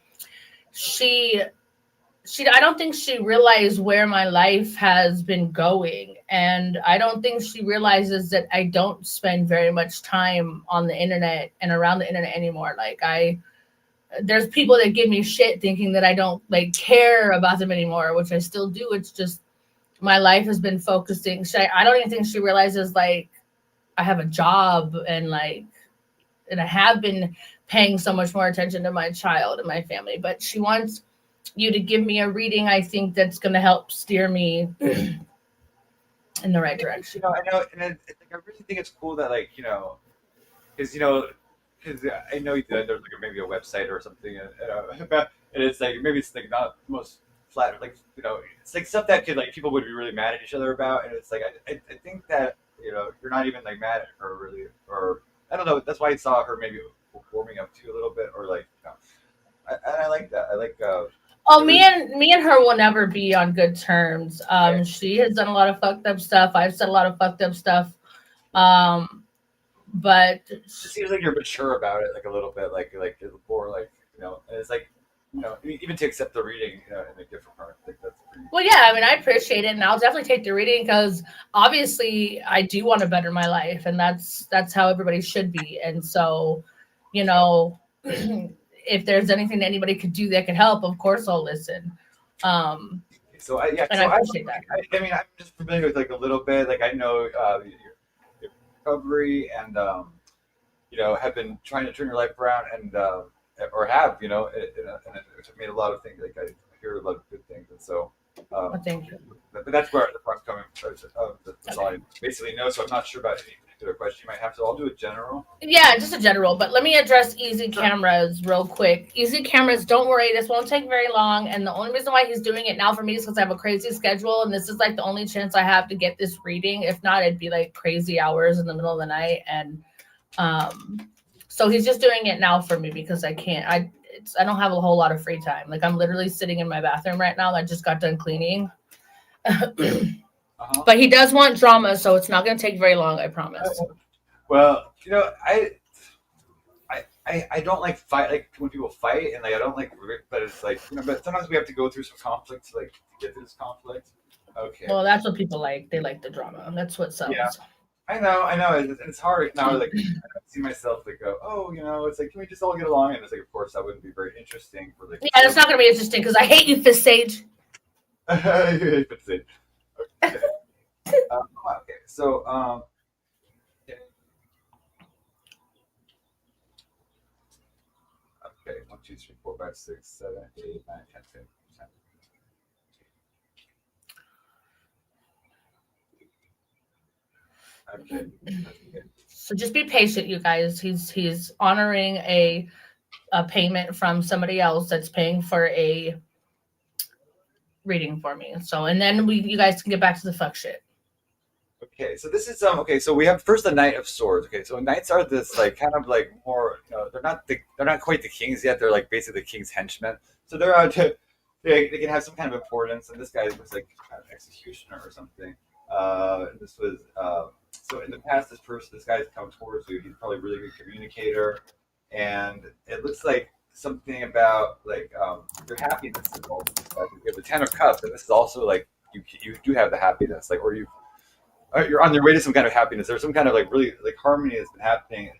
I don't think she realized where my life has been going. And I don't think she realizes that I don't spend very much time on the internet and around the internet anymore. Like there's people that give me shit thinking that I don't like care about them anymore, which I still do. It's just my life has been focusing. I don't even think she realizes like I have a job and I have been paying so much more attention to my child and my family, but she wants you to give me a reading. I think that's going to help steer me in the right direction. I know, and I really think it's cool that because I know that there's like maybe a website or something, and it's like maybe it's like not the most flat, it's like stuff that could people would be really mad at each other about, and it's like I think that you're not even like mad at her really, or I don't know. That's why I saw her maybe warming up to you a little bit, or I like that. I like. Oh, me and her will never be on good terms. She has done a lot of fucked up stuff. I've said a lot of fucked up stuff. But it seems like you're mature about it, a little bit, you're more and it's even to accept the reading, in a different part. I think that's pretty. Well, yeah, I mean, I appreciate it, and I'll definitely take the reading because obviously I do want to better my life, and that's how everybody should be. And so, you know, if there's anything that anybody could do that could help, of course I'll listen. So I appreciate that. I mean, I'm just familiar with like a little bit. Like I know your recovery, and you know, have been trying to turn your life around, and or have, you know, and it's made a lot of things. Like I hear a lot of good things, and so. Thank you. But that's where the part's coming from. That's all I basically know. So I'm not sure about any particular question you might have. So I'll do a general. Yeah, just a general. But let me address Easy Cameras real quick. Easy Cameras, don't worry, this won't take very long. And the only reason why he's doing it now for me is because I have a crazy schedule, and this is like the only chance I have to get this reading. If not, it'd be like crazy hours in the middle of the night. And so he's just doing it now for me because I can't. I don't have a whole lot of free time. Like I'm literally sitting in my bathroom right now. I just got done cleaning. But he does want drama, so it's not going to take very long, I promise. Well, you know, I don't like fight, like when people fight, and like I don't like, but it's like, you know, but sometimes we have to go through some conflict to like get through this conflict. Okay. Well, that's what people like. They like the drama. That's what sells. Yeah. I know. It's hard now. Like, I see myself like go, oh, you know, it's like, can we just all get along? And it's like, of course, that wouldn't be very interesting for like. Yeah, that's not gonna be interesting because I hate you, Fist Sage. Okay. Okay. So okay. Okay. 1, 2, 3, 4, 5, 6, 7, 8, 9, 10, 10. Okay. So just be patient, you guys. He's honoring a payment from somebody else that's paying for a reading for me. So and then you guys can get back to the fuck shit. Okay, so this is okay. So we have first the Knight of Swords. Okay, so knights are this like kind of like more. You know, they're not quite the kings yet. They're like basically the king's henchmen. So they're out to they can have some kind of importance. And this guy was like kind of executioner or something. This was so in the past, this guy's come towards you. He's probably a really good communicator, and it looks like something about like your happiness is also like, you have the Ten of Cups, and this is also like you do have the happiness, like or you're on your way to some kind of happiness. There's some kind of like really like harmony that's been happening.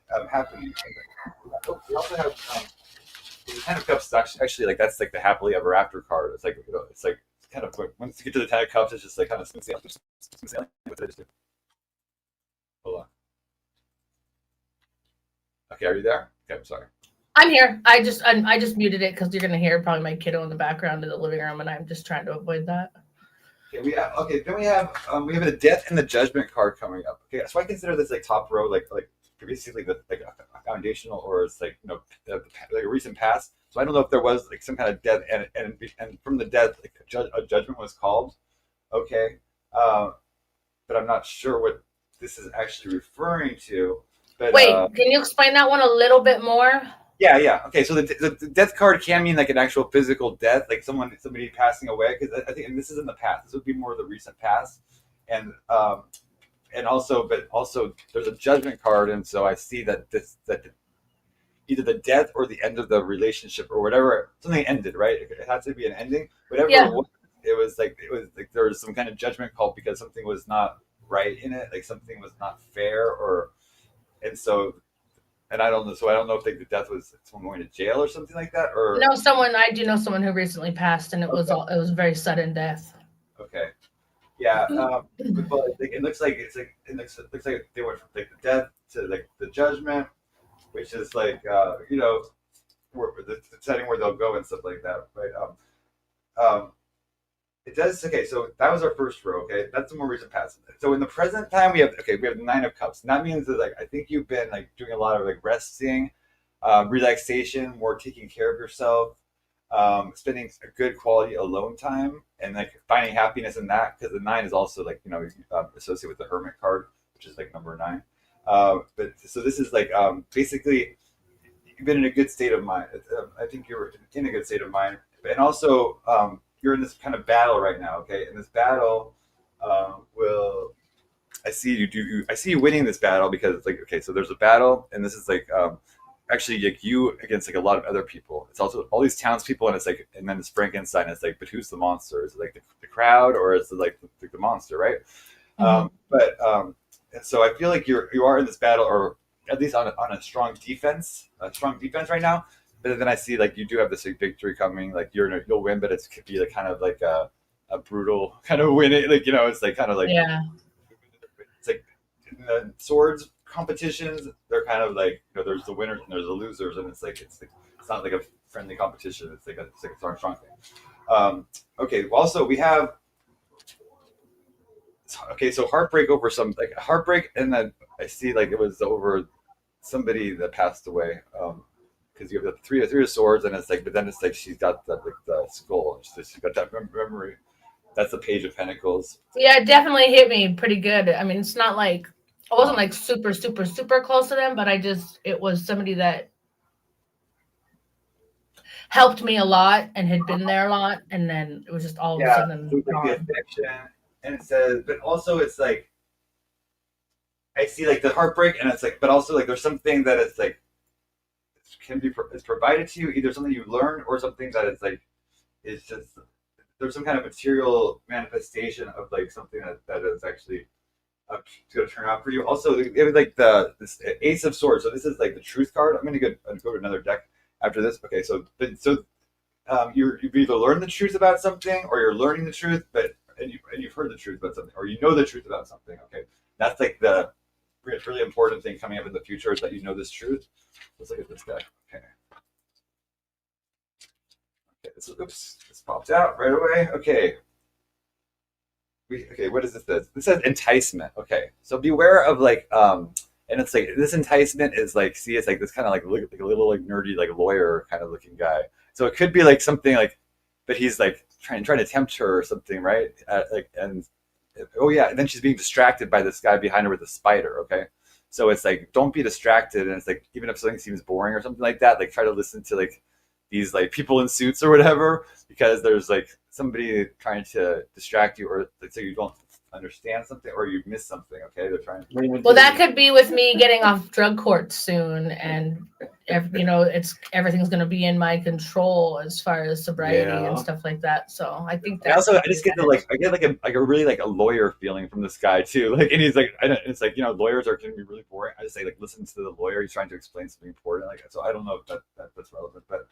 We also have the Ten of Cups. Is actually like that's like the happily ever after card. It's like, you know, it's like kind of like, once you get to the Ten of Cups, it's just like kind of smooth sailing. Hold on. Okay, are you there? Okay, I'm sorry. I'm here. I just muted it because you're gonna hear probably my kiddo in the background in the living room, and I'm just trying to avoid that. Okay, then we have the Death and the Judgment card coming up. Okay, so I consider this like top row, like basically like a foundational, or it's like, you know, like a recent past. So I don't know if there was like some kind of death, and from the death like a judgment was called. Okay, but I'm not sure what this is actually referring to. But wait, can you explain that one a little bit more? Yeah. Okay, so the death card can mean like an actual physical death, like somebody passing away. Because I think, and this is in the past. This would be more of the recent past, and also there's a judgment card, and so I see that either the death or the end of the relationship or whatever, something ended, right? It has to be an ending. Whatever it was like there was some kind of judgment called because something was not right in it, like something was not fair, and I don't know. So I don't know if the death was someone going to jail or something like that, or No, I do know someone who recently passed, and it was a very sudden death. Okay, yeah, but it looks like they went from like the death to like the judgment, which is like you know, the setting where they'll go and stuff like that, right? It does. Okay, so that was our first row. Okay, that's the more recent past. So in the present time, we have the Nine of Cups. And that means that like I think you've been like doing a lot of like resting, relaxation, more taking care of yourself, spending a good quality alone time, and like finding happiness in that, because the 9 is also like, you know, associated with the Hermit card, which is like number 9. But so this is like basically you've been in a good state of mind. I think you're in a good state of mind, and also you're in this kind of battle right now, okay? And this battle I see you winning this battle, because it's like, okay, so there's a battle, and this is like actually like you against like a lot of other people. It's also all these townspeople, and it's like, and then it's Frankenstein. It's like, but who's the monster? Is it like the crowd, or is it like the monster, right? And so I feel like you are in this battle, or at least on a strong defense right now. But then I see like you do have this like, victory coming. Like you'll win, but it could be like kind of like a brutal kind of win. Like it's like kind of like it's like in the swords competitions. They're kind of like there's the winners and there's the losers, and it's not like a friendly competition. It's like a strong thing. Okay. Also, we have. Okay, so heartbreak over heartbreak, and then I see like it was over somebody that passed away. Because you have the three of swords, and it's like, but then it's like she's got the skull. She's got that memory. That's the Page of Pentacles. Yeah, it definitely hit me pretty good. I mean, it's not like I wasn't like super, super, super close to them, but it was somebody that helped me a lot and had been there a lot, and then it was just all of a sudden gone. The addiction. And it says, but also it's like, I see like the heartbreak, and it's like, but also like there's something that it's like, is provided to you, either something you learn or something that it's like, it's just, there's some kind of material manifestation of like something that is actually going to turn out for you. Also, it was like this Ace of Swords. So this is like the Truth card. I'm going to go to another deck after this. Okay, so you've either learned the truth about something, or you're learning the truth, and you've heard the truth about something, or you know the truth about something. Okay, that's like the really important thing coming up in the future, is that you know this truth. Let's look at this guy. Okay. This popped out right away. Okay. What is this? This says enticement. Okay, so beware of like and it's like this enticement is like, see, it's like this kind of like a little like nerdy like lawyer kind of looking guy. So it could be like something like, but he's like trying to tempt her or something, right? And then she's being distracted by this guy behind her with a spider. Okay, so it's like, don't be distracted, and it's like, even if something seems boring or something like that, like try to listen to like these like people in suits or whatever, because there's like somebody trying to distract you, or like, so you don't understand something or you miss something. Okay, they're trying. Well, that could be with me getting off drug court soon, and everything's going to be in my control as far as sobriety and stuff like that. So I think that. I just get a really like a lawyer feeling from this guy too. Like, and he's like, it's like, lawyers are going to be really boring. I just say like, listen to the lawyer. He's trying to explain something important. Like, so I don't know if that's relevant, but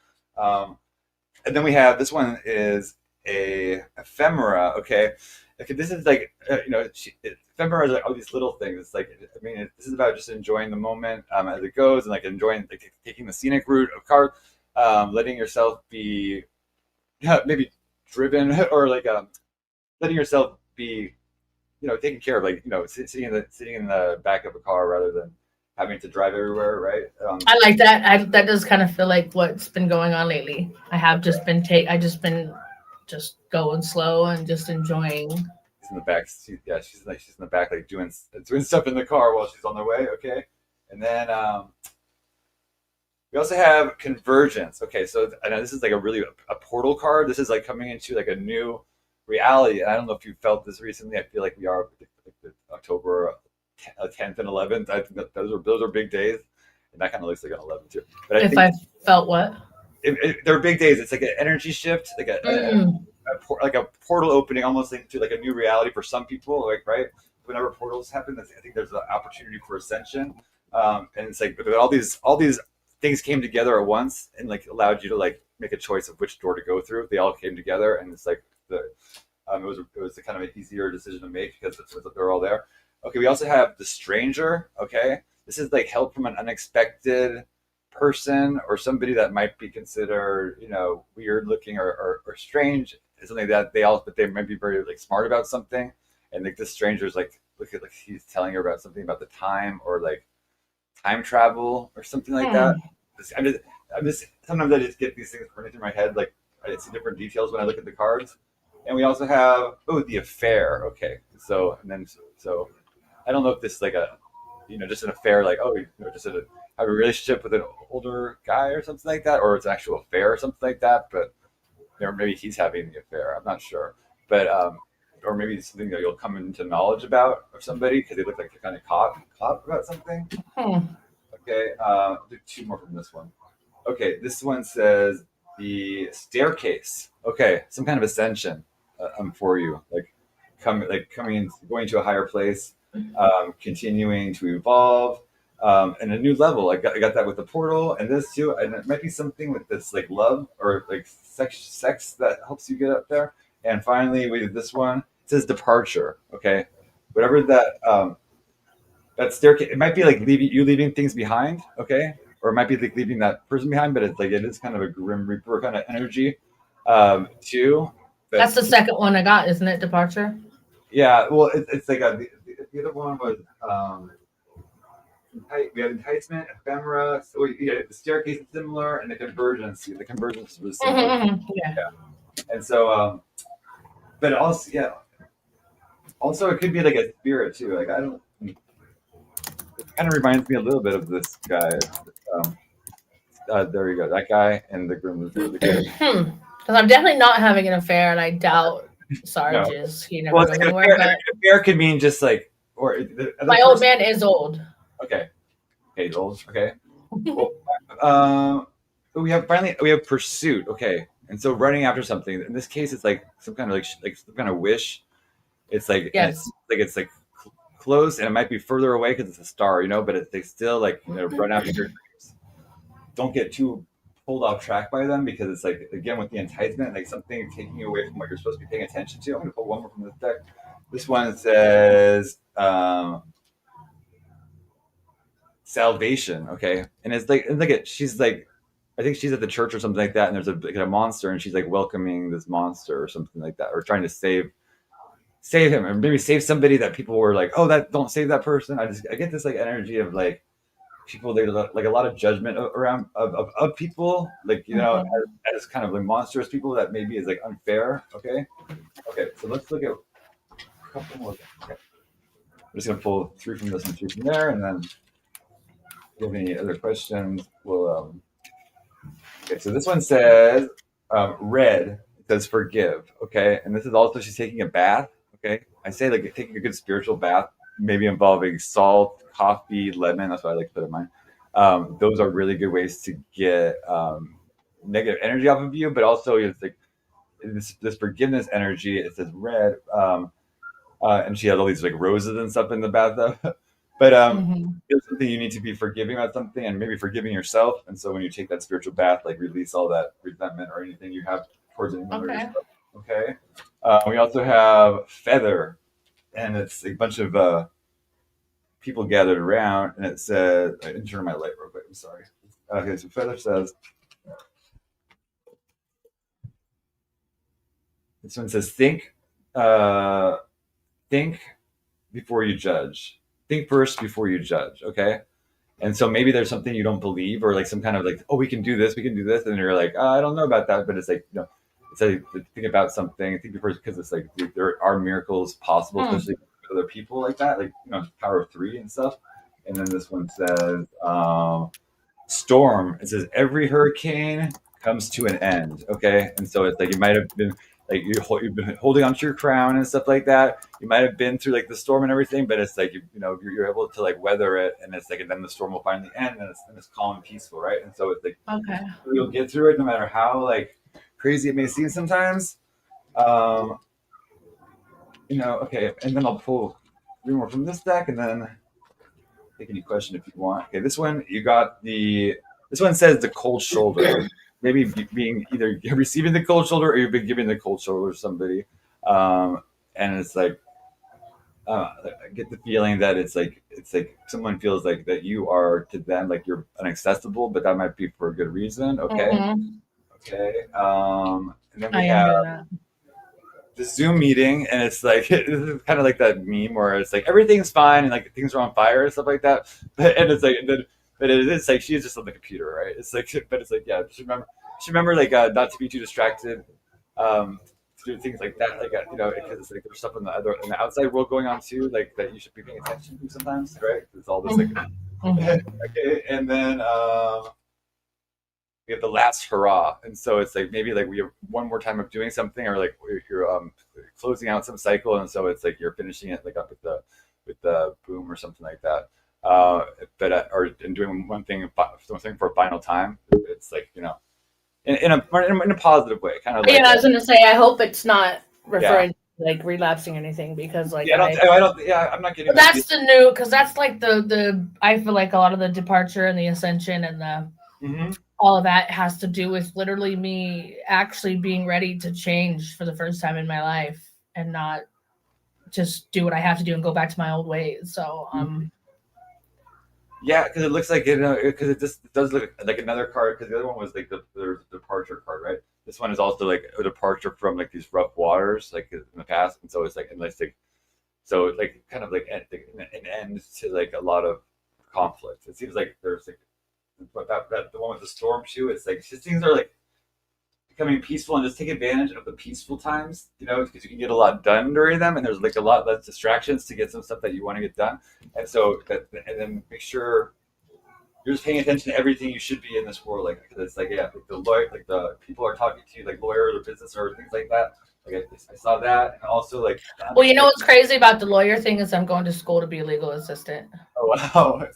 and then we have this one is a ephemera. Okay, this is like ephemera is like all these little things. It's like, I mean, this is about just enjoying the moment as it goes, and like enjoying, like taking the scenic route of cars, letting yourself be maybe driven, or like letting yourself be taken care of, like sitting in the back of a car rather than having to drive everywhere, right? I like that. That does kind of feel like what's been going on lately. I have just been just going slow and just enjoying. She's in the back. She's in the back, like doing stuff in the car while she's on the way. Okay, and then we also have convergence. Okay, so I know this is like a portal card. This is like coming into like a new reality, and I don't know if you felt this recently. I feel like we are like October 10th and 11th. I think that those are big days, and that kind of looks like an 11 too. But I felt what? They're big days. It's like an energy shift, like a portal opening, almost into like a new reality for some people. Like, right, whenever portals happen, I think there's an opportunity for ascension. And it's like all these things came together at once and like allowed you to like make a choice of which door to go through. They all came together, and it's like it was a kind of an easier decision to make because they're all there. Okay, we also have the stranger. Okay, this is like help from an unexpected person, or somebody that might be considered, weird looking or strange. It's something that but they might be very like smart about something, and like this stranger's like, look at, like he's telling her about something about the time, or like time travel or something like that. I'm just sometimes I just get these things running through my head. Like, I see different details when I look at the cards. And we also have the affair. Okay, so I don't know if this is like a just an affair, like just have a relationship with an older guy or something like that, or it's an actual affair or something like that. But maybe he's having the affair. I'm not sure, but or maybe it's something that you'll come into knowledge about of somebody because they look like they're kind of caught about something. Okay, Okay, I'll do two more from this one. Okay, this one says the staircase. Okay, some kind of ascension for you, like coming, going to a higher place, continuing to evolve, and a new level. I got that with the portal, and this too, and it might be something with this like love or like sex that helps you get up there. And finally, with this one, it says departure. Okay, whatever that that staircase, it might be like leaving things behind. Okay, or it might be like leaving that person behind, but it's like it is kind of a grim reaper kind of energy too. That's the second one I got, isn't it? Departure. Yeah, well, it's like the other one was we have enticement, ephemera. So the staircase is similar, and the convergence. The convergence was similar. Yeah. And so, but also, yeah, also it could be like a spirit too. Like I don't. It kind of reminds me a little bit of this guy. There you go, that guy and the Grim Reaper. Because I'm definitely not having an affair, and I doubt Sarge is. You never go anywhere. But affair could mean just like, or my old man is old. Okay, he's old. Okay. We have pursuit. Okay, and so running after something. In this case, it's like some kind of like some kind of wish. It's like yes, it's like close, and it might be further away because it's a star, but they still like run after your dreams. Don't get too pulled off track by them because it's like, again, with the enticement, like something taking you away from what you're supposed to be paying attention to. I'm going to pull one more from this deck. This one says salvation. Okay, and it's like she's like, I think she's at the church or something like that, and there's a monster, and she's like welcoming this monster or something like that, or trying to save him, or maybe save somebody that people were like, oh, that don't save that person. I get this like energy of like people, they like a lot of judgment around of people, like as kind of like monstrous people that maybe is like unfair. Okay, so let's look at a couple more. Okay, I'm just gonna pull 3 from this and 3 from there, and then if you have any other questions, we'll okay, so this one says red. It says forgive. Okay, and this is also she's taking a bath. Okay, I say like taking a good spiritual bath, maybe involving salt, coffee, lemon. That's what I like to put in mine. Those are really good ways to get negative energy off of you, but also it's like this forgiveness energy. It says red, and she had all these like roses and stuff in the bathtub. But it's something you need to be forgiving about something, and maybe forgiving yourself. And so when you take that spiritual bath, like release all that resentment or anything you have towards anyone. Okay. We also have feather, and it's a bunch of people gathered around, and it says, I didn't turn my light real quick. I'm sorry. Okay, so feather says, this one says, think before you judge. Think first before you judge. Okay. And so maybe there's something you don't believe, or like some kind of like, oh, we can do this, and you're like, oh, I don't know about that, but it's like, it's like think about something, think first, because it's like there are miracles possible, especially with other people like that, like power of 3 and stuff. And then this one says storm. It says every hurricane comes to an end. Okay, and so it's like you might have been like you've been holding onto your crown and stuff like that. You might have been through like the storm and everything, but it's like you're able to like weather it, and it's like, and then the storm will finally end, and it's calm and peaceful, right? And so it's like you'll get through it no matter how like crazy it may seem sometimes. Okay, and then I'll pull 3 more from this deck, and then take any question if you want. Okay, this one this one says the cold shoulder. Maybe being either receiving the cold shoulder or you've been giving the cold shoulder to somebody. And it's like I get the feeling that it's like someone feels like that you are to them like you're inaccessible, but that might be for a good reason. Okay. Okay. And then we have the Zoom meeting, and it's like this is kind of like that meme where it's like everything's fine and like things are on fire and stuff like that. But it's like she's just on the computer, right? It's like, but it's like, yeah, just remember like not to be too distracted, to do things like that, like because it's like there's stuff in the outside world going on too, like that you should be paying attention to sometimes, right? It's all this like okay, and then we have the last hurrah, and so it's like maybe like we have one more time of doing something, or like you're closing out some cycle, and so it's like you're finishing it like up with the boom or something like that. but or in doing one thing for a final time, it's like, you know, in a positive way, kind of like. Yeah, I was gonna say, I hope it's not referring to like relapsing or anything, because like I don't. Yeah, I'm not getting. But that's the new, because that's like the I feel like a lot of the departure and the ascension and the all of that has to do with literally me actually being ready to change for the first time in my life and not just do what I have to do and go back to my old ways. So yeah, because it looks like, you know, because it does look like another card, because the other one was like the departure card, right? This one is also like a departure from like these rough waters, like in the past, and so it's like, unless like, so it's like kind of like an end to like a lot of conflict. It seems like there's like, but that the one with the storm too. It's like just things are like becoming peaceful, and just take advantage of the peaceful times, you know, because you can get a lot done during them, and there's like a lot less distractions to get some stuff that you want to get done, and so that, and then make sure you're just paying attention to everything you should be in this world, like, because it's like, yeah, like the lawyer, like the people are talking to you, like lawyers or business or things like that. Like I saw that, and also like. Well, you know what's crazy about the lawyer thing is I'm going to school to be a legal assistant. Oh wow!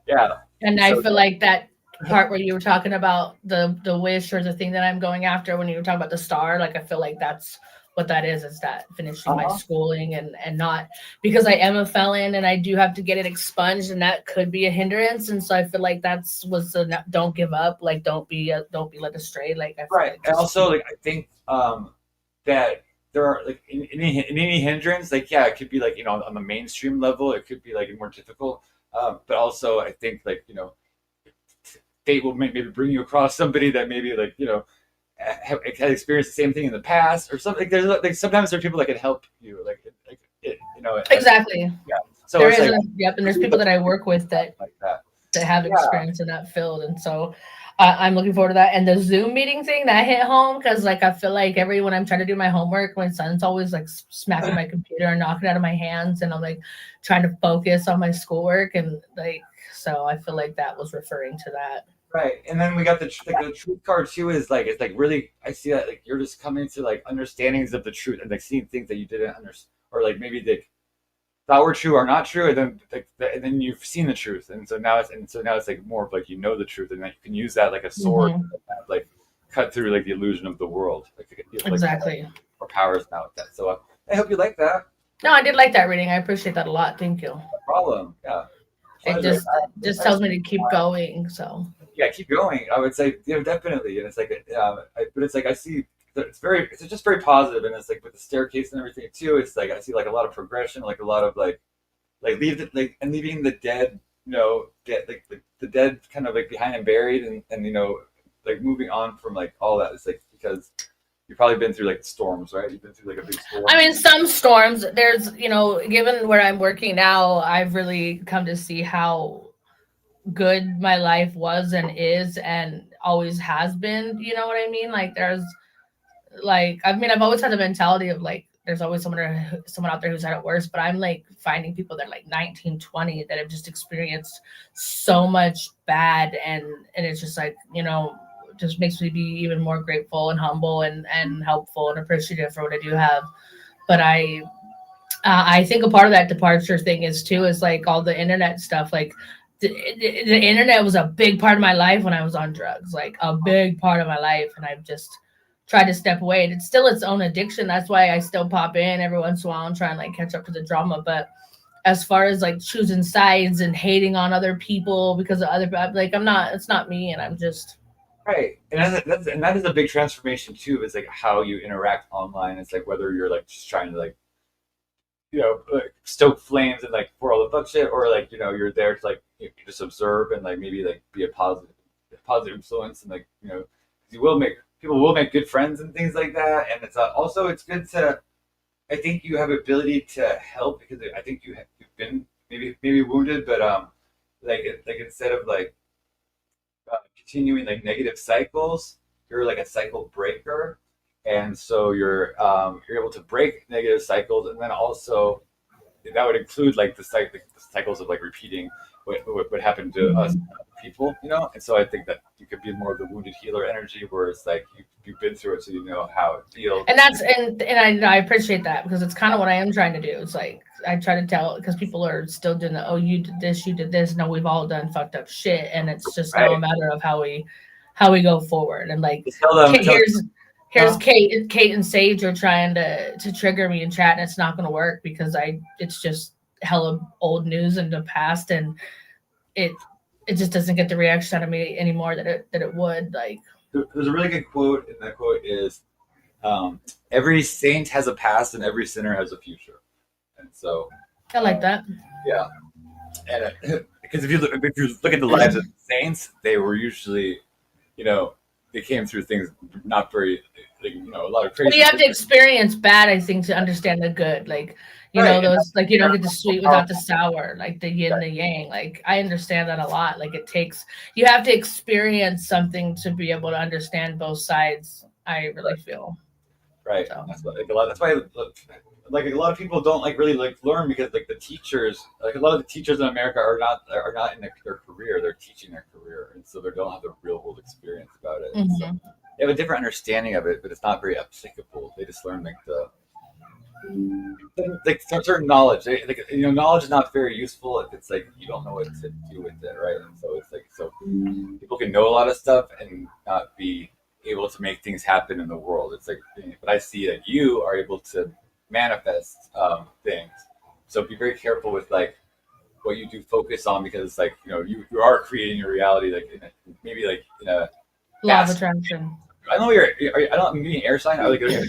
Yeah. And I feel like that part where you were talking about the wish or the thing that I'm going after when you were talking about the star, like I feel like that's what that is that finishing my schooling and not, because I am a felon and I do have to get it expunged, and that could be a hindrance. And so I feel like was the don't give up, like don't be led astray. Like I feel like and also like I think that there are like in any hindrance, like yeah, it could be like, you know, on the mainstream level, it could be like more difficult. But also I think like, you know, fate will maybe bring you across somebody that maybe like, you know, had experienced the same thing in the past or something. There's like sometimes there are people that can help you, like you know. Exactly. Yeah. So there it's is like, and there's people that I work with that like that have experience in that field, and so I'm looking forward to that. And the Zoom meeting thing that hit home, because like I feel like when I'm trying to do my homework, my son's always like smacking my computer and knocking it out of my hands, and I'm like trying to focus on my schoolwork, and like so I feel like that was referring to that. Right, and then we got the truth card too. Is like, it's like really, I see that like you're just coming to like understandings of the truth, and like seeing things that you didn't understand, or like maybe they thought were true or not true, and then like and then you've seen the truth, and so now it's like more of like, you know, the truth, and then you can use that like a sword, like cut through like the illusion of the world, like exactly, or powers now with that. So I hope you like that. No, I did like that reading. I appreciate that a lot. Thank you. No problem. Yeah. It just tells me to keep going. So yeah, keep going. I would say, you know, definitely. And it's like, but it's like I see that it's just very positive, and it's like with the staircase and everything too. It's like I see like a lot of progression, like a lot of like leaving the dead, you know, get like the dead kind of like behind and buried, and you know, like moving on from like all that. It's like because you've probably been through like storms, right? You've been through like a big storm. I mean, some storms. There's, you know, given where I'm working now, I've really come to see how good my life was and is and always has been. You know what I mean? Like there's like, I mean, I've always had the mentality of like, there's always someone out there who's had it worse, but I'm like finding people that are like 19, 20 that have just experienced so much bad, and it's just like, you know, just makes me be even more grateful and humble and helpful and appreciative for what I do have. But I think a part of that departure thing is like all the internet stuff. Like the internet was a big part of my life when I was on drugs, like a big part of my life, and I've just tried to step away. And it's still its own addiction. That's why I still pop in every once in a while and try and like catch up to the drama. But as far as like choosing sides and hating on other people because of other, like it's not me, and I'm just. Right, and that is a big transformation too. Is like how you interact online. It's like whether you're like just trying to like, you know, like stoke flames and like pour all the fuck shit, or like, you know, you're there to like, you just observe and like maybe like be a positive influence, and like, you know, people will make good friends and things like that. And it's also it's good to, I think you have ability to help, because I think you've been maybe wounded, but like instead of like continuing like negative cycles, you're like a cycle breaker, and so you're able to break negative cycles, and then also that would include like the cycles of like repeating what happened to us people, you know. And so I think that you could be more of the wounded healer energy, where it's like you've been through it, so you know how it feels. And that's and I appreciate that, because it's kind of what I am trying to do. It's like I try to tell, because people are still doing the, oh, you did this. No, we've all done fucked up shit, and it's just now a matter of how we go forward. And like, here's Kate and Sage are trying to trigger me in chat, and it's not going to work because it's just hella old news in the past, and it just doesn't get the reaction out of me anymore that it would. Like, there's a really good quote, and that quote is, every saint has a past and every sinner has a future. And so I like that. Yeah. And because if you look at the lives of the saints, they were usually, you know, they came through things not very, like, you know, a lot of crazy. Well, you have to experience bad, I think, to understand the good. Like, you know, those, like, you don't get the sweet without the sour, like the yin and the yang. Like, I understand that a lot. Like, you have to experience something to be able to understand both sides, I really feel. Right. So. That's why like a lot of people don't really learn, because like the teachers, like a lot of the teachers in America are not in their career. They're teaching their career, and so they don't have the real world experience about it. Mm-hmm. So they have a different understanding of it, but it's not very applicable. They just learn certain knowledge. Knowledge is not very useful if it's like you don't know what to do with it, right? And so it's like, so people can know a lot of stuff and not be able to make things happen in the world. It's like, but I see that you are able to manifest things. So be very careful with like what you do focus on, because it's like, you know, you are creating your reality, like maybe like in a law of attraction. I know I don't mean air sign. I like an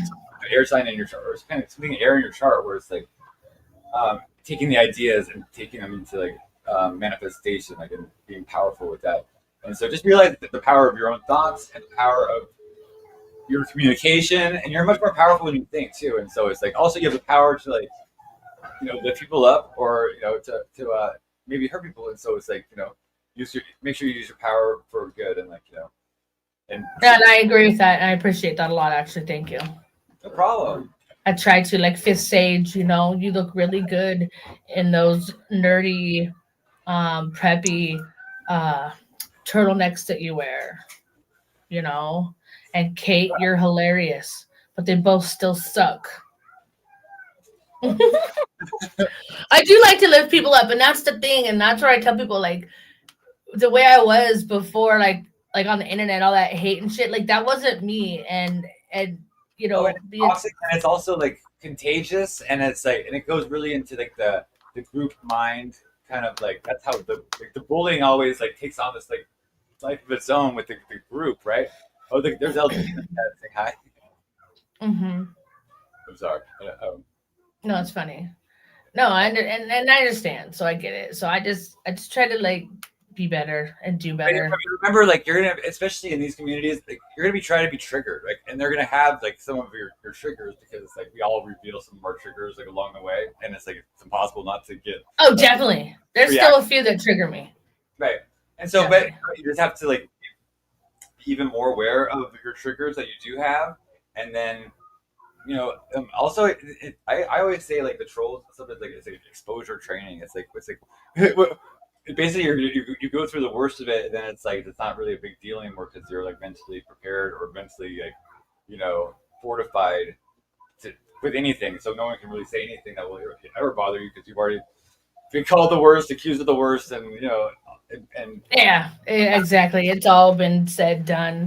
air sign in your chart, or it's kind of something air in your chart, where it's like taking the ideas and taking them into like manifestation, like, and being powerful with that. And so just realize that the power of your own thoughts and the power of your communication, and you're much more powerful than you think too. And so it's like, also you have the power to, like, you know, lift people up, or, you know, to maybe hurt people. And so it's like, you know, make sure you use your power for good, and like, you know, and I agree with that, and I appreciate that a lot, actually. Thank you. No problem. I try to, like, Fifth Sage, you know, you look really good in those nerdy, preppy turtlenecks that you wear, you know. And Kate, you're hilarious, but they both still suck. I do like to lift people up, and that's the thing, and that's where I tell people, like, the way I was before, like on the internet, all that hate and shit, like, that wasn't me. And you know, it's toxic, and it's also like contagious, and it's like, and it goes really into like the group mind, kind of like, that's how the bullying always like takes on this like life of its own with the group, right? Oh, there's LG saying hi. Mm-hmm. I'm sorry. No, it's funny. No, I understand, so I get it. So I just try to like be better and do better. Remember, like, you're gonna, especially in these communities, like, you're gonna be trying to be triggered, like, and they're gonna have like some of your triggers, because it's like we all reveal some of our triggers like along the way, and it's like it's impossible not to get. Oh, definitely. There's still a few that trigger me. Right, and so, but you just have to like be even more aware of your triggers that you do have, and then, you know, also I always say, like, the trolls and stuff is like, it's like exposure training. It's like basically you go through the worst of it, and then it's like it's not really a big deal anymore, because you're like mentally prepared, or mentally, like, you know, fortified with anything. So no one can really say anything that will ever bother you, because you've already been called the worst, accused of the worst, and, you know, and yeah, exactly. It's all been said, done,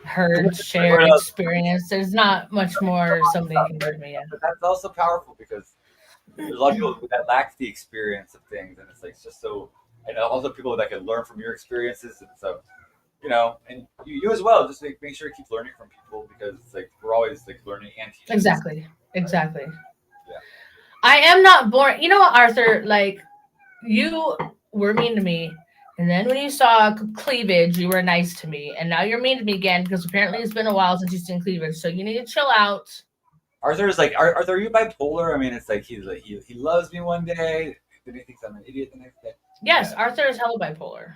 heard, shared, experienced. There's not much more somebody can do to me. Yeah. But that's also powerful, because there's a lot of people that lack the experience of things, and it's like just so, and also people that can learn from your experiences, and so, you know, and you as well, just make sure you keep learning from people, because it's like we're always like learning and teaching. Exactly. Yeah. I am not born. You know what, Arthur? Like, you were mean to me, and then when you saw cleavage, you were nice to me, and now you're mean to me again, because apparently it's been a while since you've seen cleavage. So you need to chill out. Arthur is like, Arthur, are you bipolar? I mean, it's like he's like he loves me one day, then he thinks I'm an idiot the next day. Yes, Arthur is hella bipolar.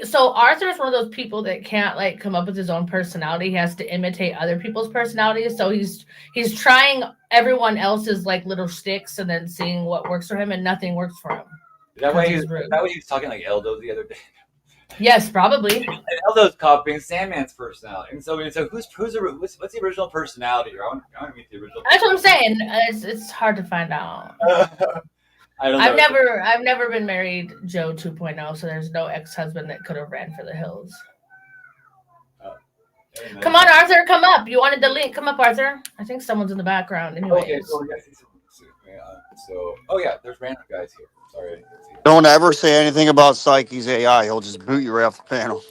So Arthur is one of those people that can't like come up with his own personality. He has to imitate other people's personalities. So he's trying everyone else's like little sticks, and then seeing what works for him, and nothing works for him. Is that why he He's rude. was talking like Eldo the other day? Yes, probably. And Eldo's copying Sandman's personality. And so what's the original personality? I want to meet the original. That's what I'm saying. It's hard to find out. I don't know. I've never been married Joe 2.0, so there's no ex-husband that could have ran for the hills. Come on, Arthur, come up. You wanted the link. Come up, Arthur. I think someone's in the background. Anyways. Okay, oh yeah, there's random guys here. Sorry. Don't ever say anything about Psyche's AI. He'll just boot you right off the panel.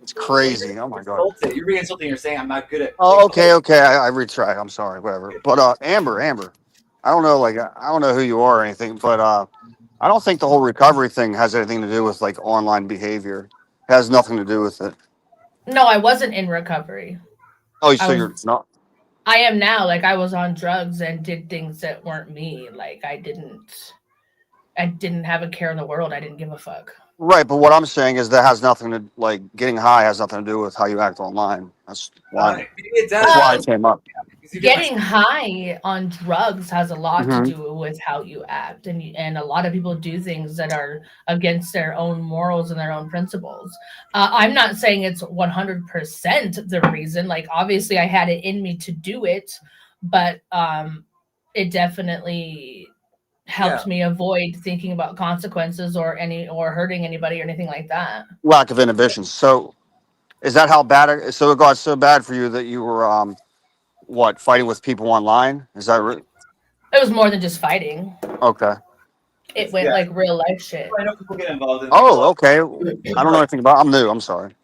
It's crazy. Oh my god. You're being insulting. You're saying I'm not good at. Oh, okay. I retried. I'm sorry. Whatever. But Amber. I don't know. Like I don't know who you are or anything, but I don't think the whole recovery thing has anything to do with like online behavior. It has nothing to do with it. No, I wasn't in recovery. Oh, so you're not. I am now. Like I was on drugs and did things that weren't me. Like I didn't have a care in the world. I didn't give a fuck. Right, but what I'm saying is that has nothing to like getting high has nothing to do with how you act online. That's why. That's why it came up. Getting high on drugs has a lot Mhm. to do with how you act, and a lot of people do things that are against their own morals and their own principles. I'm not saying it's 100% the reason. Like obviously, I had it in me to do it, but it definitely helped me avoid thinking about consequences or hurting anybody or anything like that. Lack of inhibition. So, is that how bad it? So it got so bad for you that you were fighting with people online? Is that right? It was more than just fighting. Okay. It went like real life shit. I know people get involved in. Oh, okay. I don't know anything about. I'm new. I'm sorry.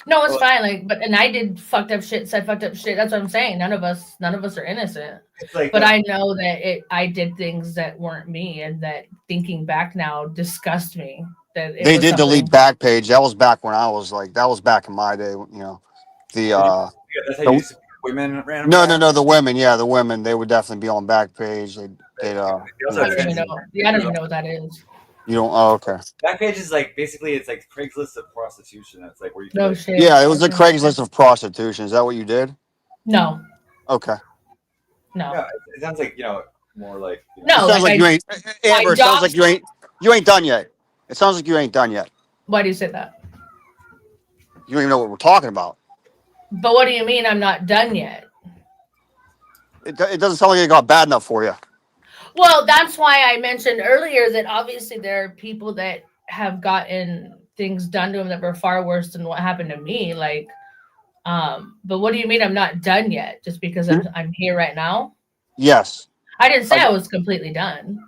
No, it's fine. And I did fucked up shit, said fucked up shit. That's what I'm saying. None of us are innocent. But I know that I did things that weren't me, and that thinking back now disgust me. That They did delete Backpage. That was back when I was like. That was back in my day. You know, That's how you used to be women ran. No. The women. Yeah, the women. They would definitely be on Backpage. They'd I don't even know what that is. You don't. Oh, okay. Backpage is like basically it's like Craigslist of prostitution. That's like where you. No shit. Yeah, it was a Craigslist of prostitution. Is that what you did? No. Okay. No. Yeah, it sounds like more like. No. It sounds like you ain't. Amber, it sounds like you ain't done yet. It sounds like you ain't done yet. Why do you say that? You don't even know what we're talking about. But what do you mean I'm not done yet? It doesn't sound like it got bad enough for you. Well, that's why I mentioned earlier that obviously there are people that have gotten things done to them that were far worse than what happened to me. Like, but what do you mean I'm not done yet? Just because I'm here right now? Yes. I didn't say I was completely done.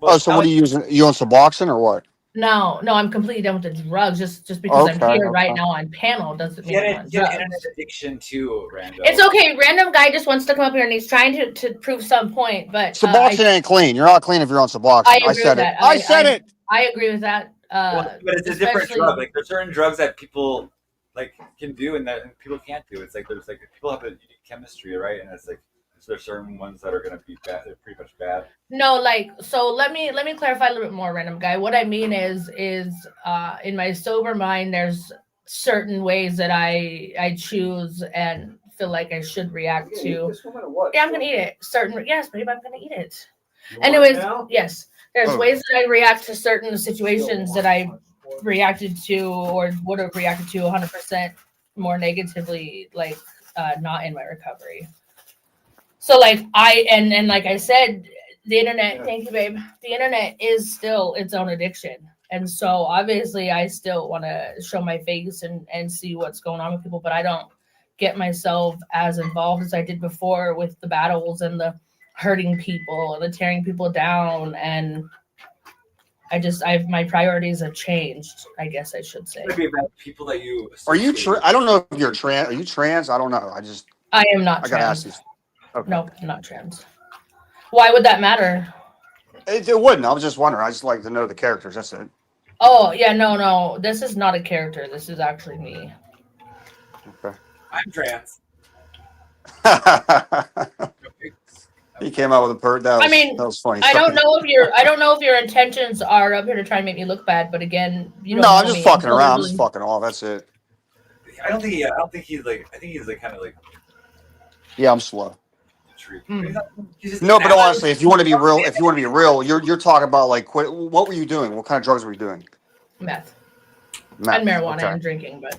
Oh, so what are you using? You on Suboxone or what? No, I'm completely done with the drugs. Just because I'm here right now on panel doesn't mean I'm on drugs. Internet addiction too, Rando. It's okay. Random guy just wants to come up here and he's trying to prove some point, but Suboxone ain't clean. You're not clean if you're on Suboxone. I said it. I said it. I agree with that. But it's a different drug. Like there's certain drugs that people like can do and that people can't do. It's like there's like people have a unique chemistry, right? And it's like there's certain ones that are gonna be bad. They're pretty much bad. No, so let me clarify a little bit more, Random guy. What I mean is in my sober mind, there's certain ways that I choose and feel like I should react to. Yeah, I'm gonna eat it. Yes, babe, I'm gonna eat it. Anyways, yes, there's ways that I react to certain situations that I reacted to or would have reacted to 100% more negatively, like not in my recovery. So like and like I said, the internet, thank you, babe. The internet is still its own addiction. And so obviously I still want to show my face and see what's going on with people, but I don't get myself as involved as I did before with the battles and the hurting people and the tearing people down. And my priorities have changed, I guess I should say. Maybe about people that you Are you I don't know if you're trans. Are you trans? I don't know. I am not I trans. gotta ask you. Okay. Nope, I'm not trans. Why would that matter? It wouldn't. I was just wondering. I just like to know the characters. That's it. Oh, yeah, no. This is not a character. This is actually me. Okay. I'm trans. He came out with a bird. That was funny. I don't know if your intentions are up here to try and make me look bad, but again, you don't know I'm just me. fucking around. I'm just fucking off. That's it. I think he's like kind of like. Yeah, I'm slow. No, but honestly, if you want to be real, you're talking about like what were you doing? What kind of drugs were you doing? Meth. Meth. And marijuana Okay. and drinking, but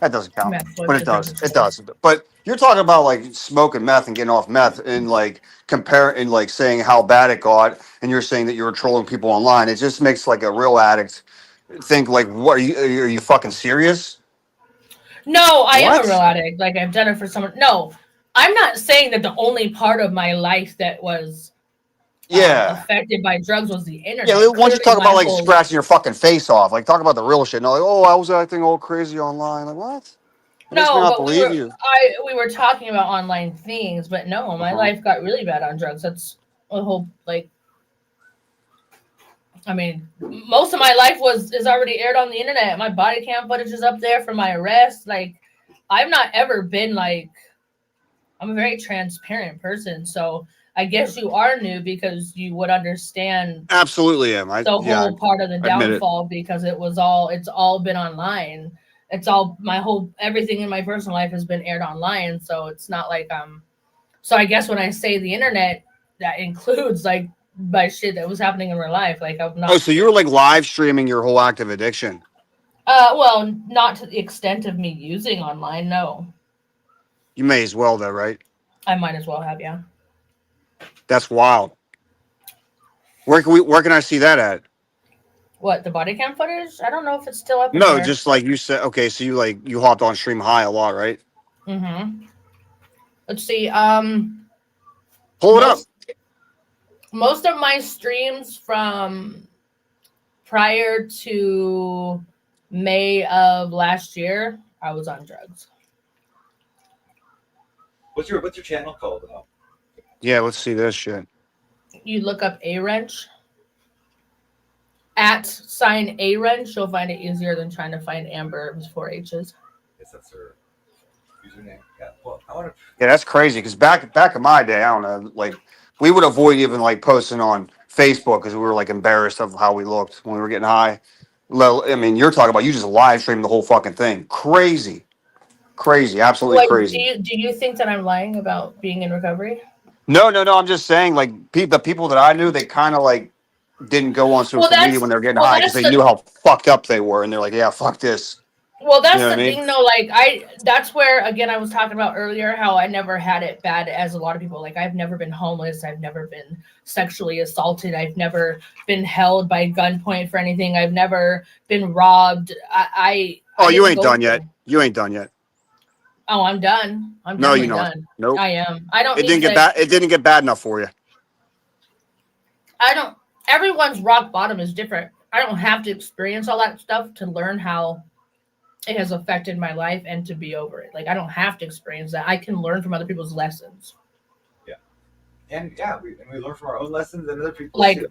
That doesn't count. meth was But it the does. biggest It does. But you're talking about like smoking meth and getting off meth and like comparing, like saying how bad it got, and you're saying that you were trolling people online. It just makes like a real addict think like, what are you fucking serious? No, I am What? a real addict. Like I've done it for someone. No, I'm not saying that the only part of my life that was affected by drugs was the internet. Yeah, once you talk Clearly about my like whole- scratching your fucking face off, like talk about the real shit. Not like, oh, I was acting all crazy online. Like what? It makes me No, not but believe you. we were talking about online things, but no, my life got really bad on drugs. That's a whole like. I mean, most of my life is already aired on the internet. My body cam footage is up there for my arrest. Like, I've not ever been like. I'm a very transparent person, so I guess you are new because you would understand. Absolutely am. The whole part of the I admit it. downfall because it's all been online. It's all everything in my personal life has been aired online, so it's not like so I guess when I say the internet, that includes like my shit that was happening in real life. Like I'm not. Oh, so you were like live streaming your whole active addiction. Well, not to the extent of me using online. No, You may as well though, right? I might as well have. Yeah. That's wild. Where can I see that at? What, the body cam footage? I don't know if it's still up. No, there. just like you said. Okay, so you hopped on Stream High a lot, right? Mm-hmm. Let's see. Pull it up. Most of my streams from prior to May of last year, I was on drugs. What's your channel called though? Yeah, let's see this shit. You look up A Wrench. @ A Wrench, you'll find it easier than trying to find Amber with 4 H's. Yes, that's her username. Yeah. Well, I want to. Yeah, that's crazy. Because back in my day, I don't know, like we would avoid even like posting on Facebook because we were like embarrassed of how we looked when we were getting high. I mean, you're talking about you just live streamed the whole fucking thing. Crazy, absolutely crazy. Do you think that I'm lying about being in recovery? No. I'm just saying, like the people that I knew, they kind of like didn't go on social media when they're getting high because they knew how fucked up they were, and they're like, yeah, fuck this. Well, that's You know the what I mean? thing, though. Like, that's where, again, I was talking about earlier how I never had it bad as a lot of people. Like, I've never been homeless. I've never been sexually assaulted. I've never been held by gunpoint for anything. I've never been robbed. Oh, you ain't done yet. You ain't done yet. Oh, I'm done. I'm No, you're definitely not. done. Nope. I am. I don't. It didn't get bad. It didn't get bad enough for you. I don't. Everyone's rock bottom is different. I don't have to experience all that stuff to learn how it has affected my life and to be over it. Like, I don't have to experience that. I can learn from other people's lessons. Yeah, and we learn from our own lessons and other people's. Like, too.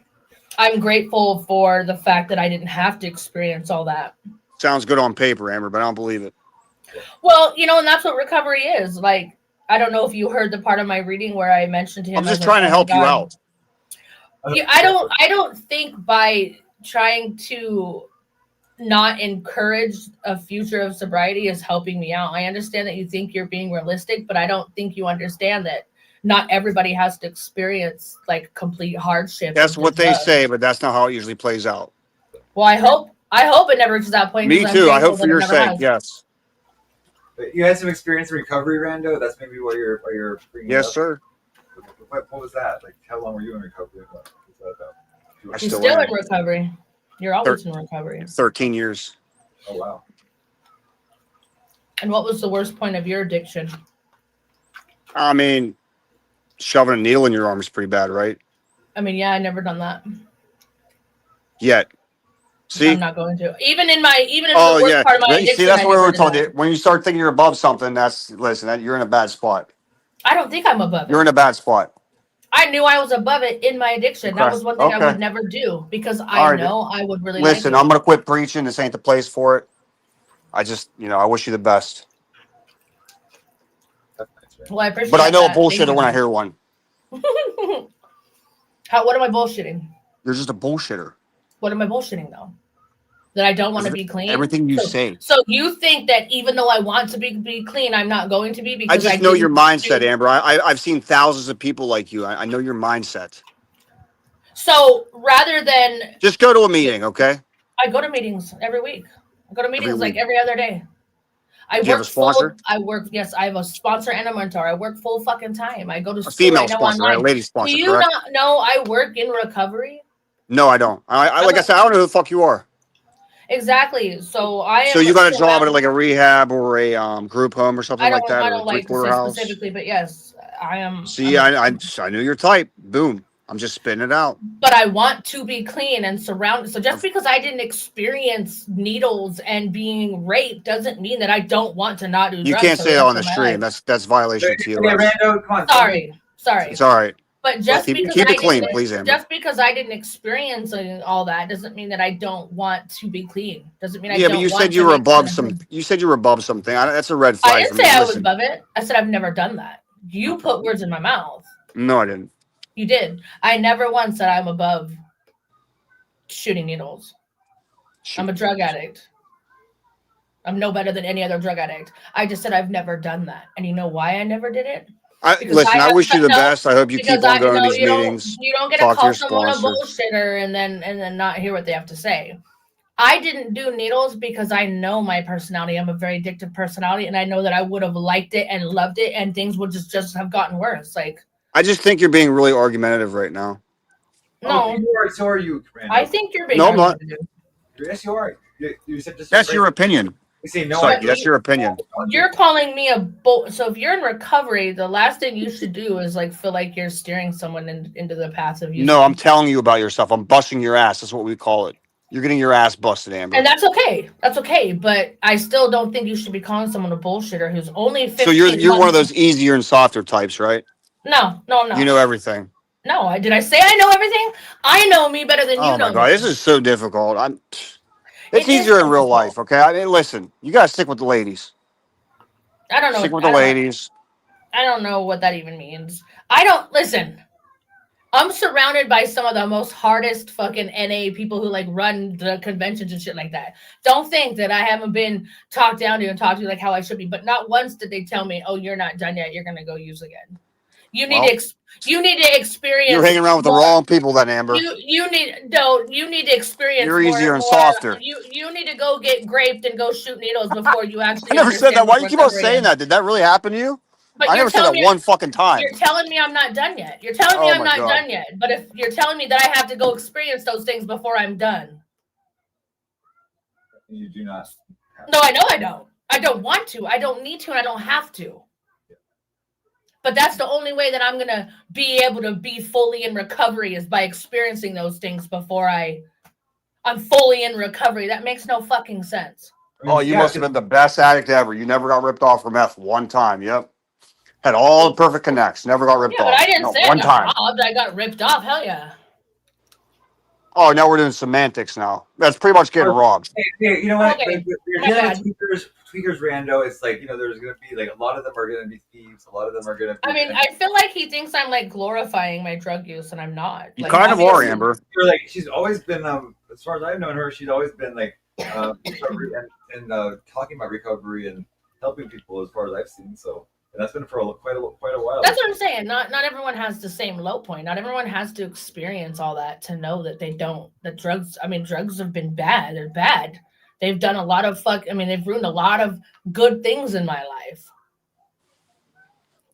I'm grateful for the fact that I didn't have to experience all that. Sounds good on paper, Amber, but I don't believe it. Well, and that's what recovery is. Like, I don't know if you heard the part of my reading where I mentioned to him. I'm just trying to help you out. Yeah, I don't think by trying to not encourage a future of sobriety is helping me out. I understand that you think you're being realistic, but I don't think you understand that not everybody has to experience like complete hardship. That's what they say, but that's not how it usually plays out. Well, I hope it never reaches that point. Me too. I hope for your sake. Yes. But you had some experience in recovery, Rando. That's maybe why you're bringing. Yes, it up. sir. What was that? Like, how long were you in recovery? What was that about? You're still in recovery. You're always in recovery. 13 years. Oh wow. And what was the worst point of your addiction? I mean, shoving a needle in your arm is pretty bad, right? I mean, yeah, I never done that. Yet. See? I'm not going to. Even in the worst part of my addiction. See, that's I where never we're did told that. it. When you start thinking you're above something, you're in a bad spot. I don't think I'm above it. You're in a bad spot. I knew I was above it in my addiction. That Okay. was one thing I Okay. would never do because All I right. know I would really Listen, like I'm going to quit preaching. This ain't the place for it. I just, I wish you the best. Well, I appreciate But I know a that. bullshitter Thank when I you. hear one. What am I bullshitting? You're just a bullshitter. What am I bullshitting though? that I don't want to be clean? Everything you say. So you think that even though I want to be clean, I'm not going to be? Because I just know your didn't mindset, do- Amber. I've seen thousands of people like you. I know your mindset. So rather than Just go to a meeting, okay? I go to meetings every week. I go to meetings like week. every other day. Do you have a sponsor? Yes, I have a sponsor and a mentor. I work full fucking time. I go to A school female right now sponsor, right? A online. lady sponsor, Do you correct? not know I work in recovery? No, I don't. I like I said, I don't know who the fuck you are. Exactly. So I am. So you got a job surrounded- at like a rehab or a group home or something I don't. like that, I or a don't like to three-quarter say house? specifically, but yes, I am. See, I knew your type. Boom. I'm just spitting it out. But I want to be clean and surrounded. So just because I didn't experience needles and being raped doesn't mean that I don't want to not do drugs. You can't for say the that on rest the of my stream. life. That's violation to you. Okay, Rando, come on. Sorry. It's all right. But just Keep because it I clean, didn't, please, Amber. just because I didn't experience all that doesn't mean that I don't want to be clean. Doesn't mean I Yeah, don't but you want said to you were make above something. some. You said you were above something. That's a red I flag. didn't for say me. I was Listen. above it. I said I've never done that. You put words in my mouth. No, I didn't. You did. I never once said I'm above shooting needles. I'm a drug addict. I'm no better than any other drug addict. I just said I've never done that. And you know why I never did it? Listen, I wish you the best. I hope you keep on going to these you meetings. You don't get to talk to call your someone a sponsor. bullshitter and then not hear what they have to say. I didn't do needles because I know my personality. I'm a very addictive personality, and I know that I would have liked it and loved it, and things would just have gotten worse. Like, I just think you're being really argumentative right now. no, So are you, Rando. I think you're being. No, I'm not. argumentative. Yes, you are. You said just. That's your opinion. You say no. Psyche, that's your opinion. You're calling me a bull. So if you're in recovery, the last thing you should do is like feel like you're steering someone into the path of you. No, I'm telling you about yourself. I'm busting your ass. That's what we call it. You're getting your ass busted, Amber. And that's okay. That's okay. But I still don't think you should be calling someone a bullshitter who's only 15 So you're one of months- those easier and softer types, right? No, I'm not. You know everything. No, did I say I know everything? I know me better than you Oh know. my god, me. this is so difficult. It's It is easier in real difficult. life, okay? I mean, listen, you gotta stick with the ladies. I don't know. Stick with the ladies. I don't know what that even means. I don't listen. I'm surrounded by some of the most hardest fucking NA people who like run the conventions and shit like that. Don't think that I haven't been talked down to and talked to like how I should be, but not once did they tell me, "Oh, you're not done yet. You're gonna go use again." You need you need to experience. You're hanging around with the wrong people, then, Amber. You need to experience. You're more easier and more. softer. You need to go get graped and go shoot needles before you actually. I never said understand that. Why what do you keep on recovery saying is. that? Did that really happen to you? But I you're never said telling that me- one fucking time. You're telling me I'm not done yet. You're telling me Oh I'm my not God. done yet. But if you're telling me that I have to go experience those things before I'm done. You do not. No, I know I don't. I don't want to. I don't need to, and I don't have to. But that's the only way that I'm gonna be able to be fully in recovery is by experiencing those things before I'm fully in recovery. That makes no fucking sense. Oh, you must have been the best addict ever. You never got ripped off for meth one time. Yep. Had all the perfect connects. Never got ripped Yeah, off. but I didn't Not say I one got time. robbed. I got ripped off. Hell yeah. Oh, now we're doing semantics now. That's pretty much getting robbed. Hey, you know what? Okay, Like, you're my dealing bad. with tweakers, Rando. It's like, there's going to be like a lot of them are going to be thieves. A lot of them are going to be. I mean, I feel like he thinks I'm like glorifying my drug use, and I'm not. You Like, kind of are, obviously- Amber. You're like, she's always been, as far as I've known her, she's always been like recovery and talking about recovery and helping people as far as I've seen. So, and that's been for quite a while. That's what I'm saying. Not everyone has the same low point. Not everyone has to experience all that to know that they don't. That drugs. I mean, drugs have been bad. They're bad. They've done a lot of they've ruined a lot of good things in my life.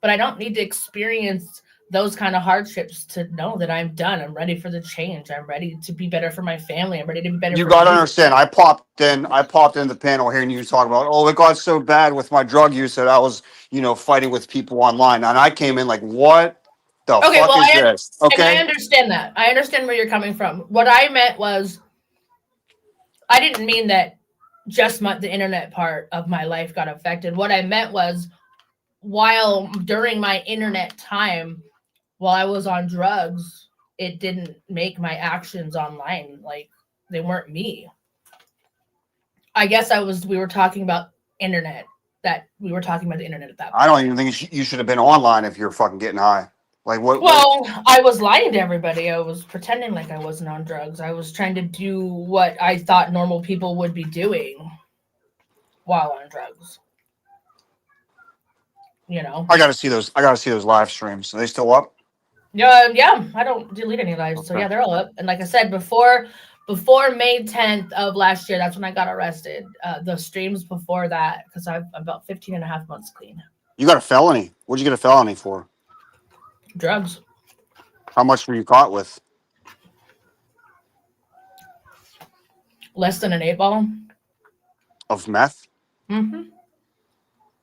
But I don't need to experience those kind of hardships to know that I'm done. I'm ready for the change. I'm ready to be better for my family. I'm ready to be better. You for got to you. understand. I popped in the panel hearing you talk about, oh, it got so bad with my drug use that I was, fighting with people online, and I came in like, what the Okay, fuck well, is this? And I Okay. understand that. I understand where you're coming from. What I meant was, I didn't mean that just the internet part of my life got affected. What I meant was, during my internet time, while I was on drugs, it didn't make my actions online like they weren't me. I guess we were talking about internet. We were talking about the internet at that point. I don't even think you should have been online if you're fucking getting high. Like what? Well, I was lying to everybody. I was pretending like I wasn't on drugs. I was trying to do what I thought normal people would be doing while on drugs. You know. I gotta see those. I gotta see those live streams. Are they still up? Yeah. I don't delete any lives, so Okay. yeah, they're all up. And like I said before May 10th of last year, that's when I got arrested. The streams before that, because I'm about 15 and a half months clean. You got a felony. What'd you get a felony for? Drugs. How much were you caught with? Less than an 8-ball. Of meth? Mm-hmm.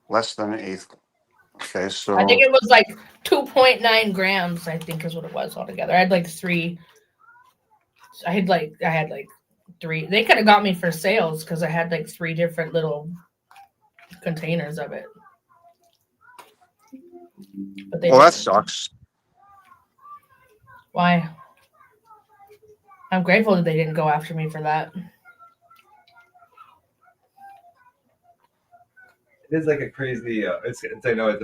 Less than an eighth. Okay, so I think it was like 2.9 grams, I think is what it was altogether. I had like 3. I had like 3. They could have got me for sales because I had like 3 different little containers of it. But they well, that didn't. sucks. Why? I'm grateful that they didn't go after me for that. It is like a crazy. It's I know it's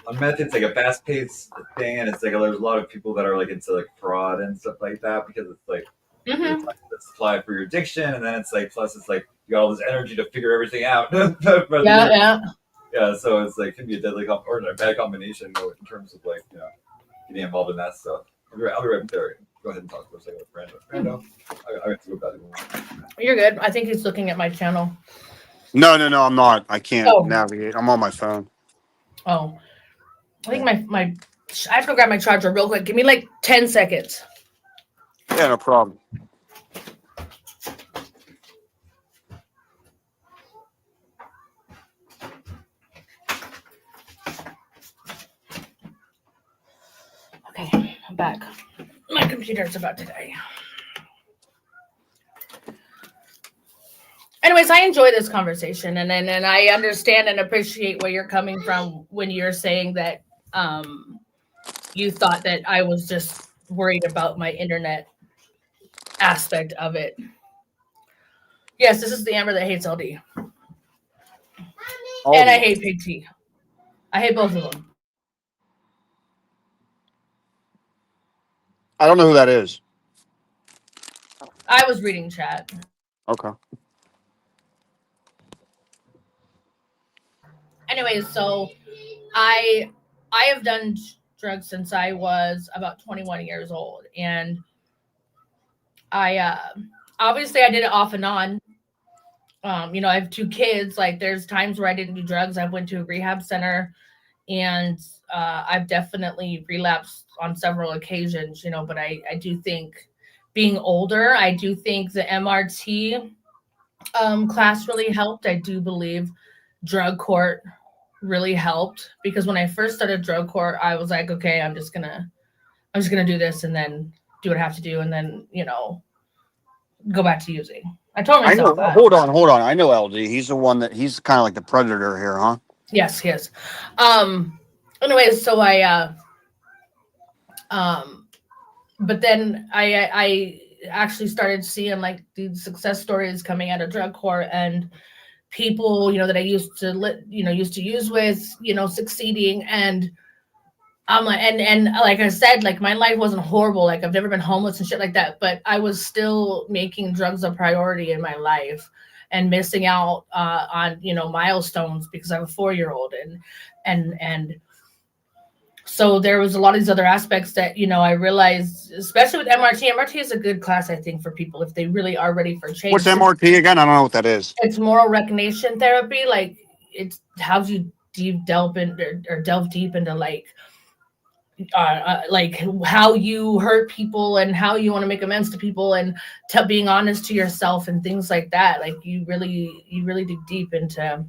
on meth. It's like a fast-paced thing, and it's like there's a lot of people that are like into like fraud and stuff like that because it's like Mm-hmm. the supply for your addiction, and then it's like plus it's like you got all this energy to figure everything out. Yeah. So it's like can be a deadly or a bad combination in terms of like getting involved in that stuff. I'll be right there. Go ahead and talk for a second with Brando. I have to go back. You're good. I think he's looking at my channel. No, I'm not. I can't Oh. navigate. I'm on my phone. Oh, I think my I have to go grab my charger real quick. Give me like 10 seconds. Yeah, no problem. Okay, I'm back. My computer's about to die. Anyways, I enjoy this conversation, and I understand and appreciate where you're coming from when you're saying that you thought that I was just worried about my internet aspect of it. Yes, this is the Amber that hates LD. And I hate Big T. I hate both of them. I don't know who that is. I was reading chat. Okay. Anyways, so I have done drugs since I was about 21 years old, and I obviously I did it off and on. I have 2 kids. Like there's times where I didn't do drugs. I went to a rehab center, and I've definitely relapsed on several occasions, but I do think being older, I do think the MRT class really helped. I do believe drug court really helped because when I first started drug court, I was like, okay, I'm just gonna do this and then do what I have to do and then, go back to using. I told myself that. Hold on. I know LD. He's the one he's kind of like the predator here, huh? Yes, he is. Anyways, so I but then I actually started seeing like these success stories coming out of drug court and people, that I used to use with, succeeding. And I'm like, and like I said, like my life wasn't horrible. Like I've never been homeless and shit like that, but I was still making drugs a priority in my life and missing out on, milestones because I have a 4-year-old and so there was a lot of these other aspects that, I realized, especially with MRT. MRT is a good class, I think, for people if they really are ready for change. What's MRT again? I don't know what that is. It's moral recognition therapy. Like it's how you delve deep into like how you hurt people and how you want to make amends to people and being honest to yourself and things like that. Like you really dig deep into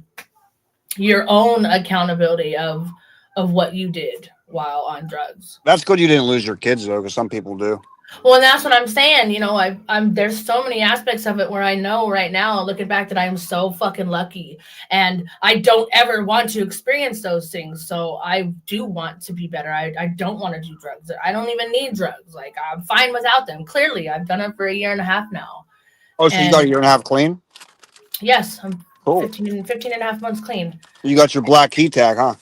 your own accountability of what you did while on drugs. That's good you didn't lose your kids though, because some people do. Well, and that's what I'm saying. I'm there's so many aspects of it where I know right now, looking back, that I am so fucking lucky, and I don't ever want to experience those things. So I do want to be better. I don't want to do drugs. I don't even need drugs. Like I'm fine without them. Clearly, I've done it for 1.5 years now. Oh, so you got 1.5 years clean? Yes, I'm cool. 15 and a half months clean. You got your black key tag, huh?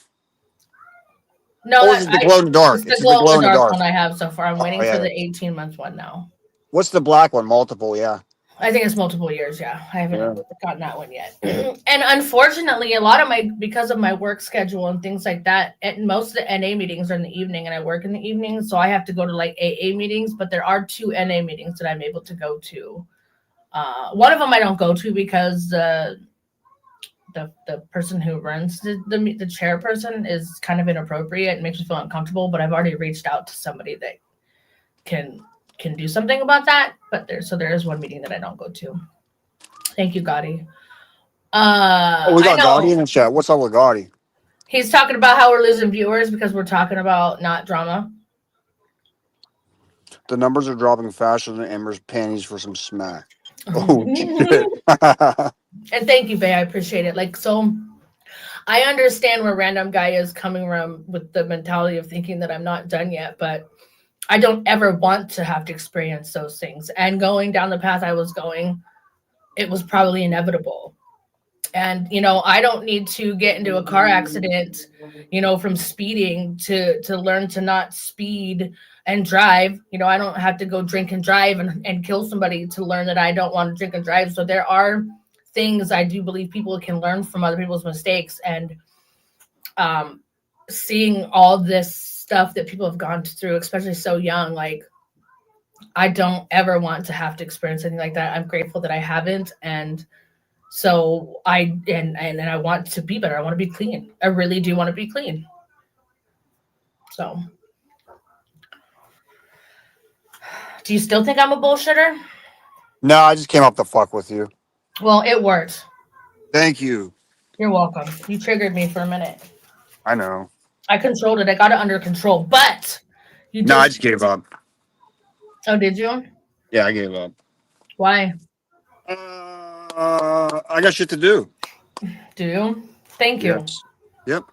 No, Or is it the glow in the dark? It's the glow in the dark one I have so far. I'm Oh, waiting yeah. for the 18-month one now. What's the black one? Multiple, yeah. I think it's multiple years. Yeah, I haven't gotten that one yet. And unfortunately, a lot of because of my work schedule and things like that, and most of the NA meetings are in the evening, and I work in the evening, so I have to go to like AA meetings. But there are 2 NA meetings that I'm able to go to. One of them I don't go to because the person who runs the chairperson is kind of inappropriate. It makes me feel uncomfortable. But I've already reached out to somebody that can do something about that, but there is one meeting that I don't go to. Thank you, Gotti. We got Gotti in the chat. What's up with Gotti? He's talking about how we're losing viewers because we're talking about not drama. The numbers are dropping faster than Amber's panties for some smack. Oh shit. And thank you, Faye. I appreciate it. Like, so I understand where Random Guy is coming from with the mentality of thinking that I'm not done yet, but I don't ever want to have to experience those things. And going down the path I was going, it was probably inevitable. And, I don't need to get into a car accident, from speeding to learn to not speed and drive. I don't have to go drink and drive and kill somebody to learn that I don't want to drink and drive. So there are things I do believe people can learn from other people's mistakes. And seeing all this stuff that people have gone through, especially so young, like I don't ever want to have to experience anything like that. I'm grateful that I haven't, and so I want to be better. I want to be clean. I really do want to be clean. So, do you still think I'm a bullshitter? No, I just came up to fuck with you. Well, it worked. Thank you. You're welcome. You triggered me for a minute. I know. I controlled it. I got it under control, but you did. No, I just gave up. Oh, did you? Yeah, I gave up. Why? I got shit to do. Do you? Thank you. Yes. Yep.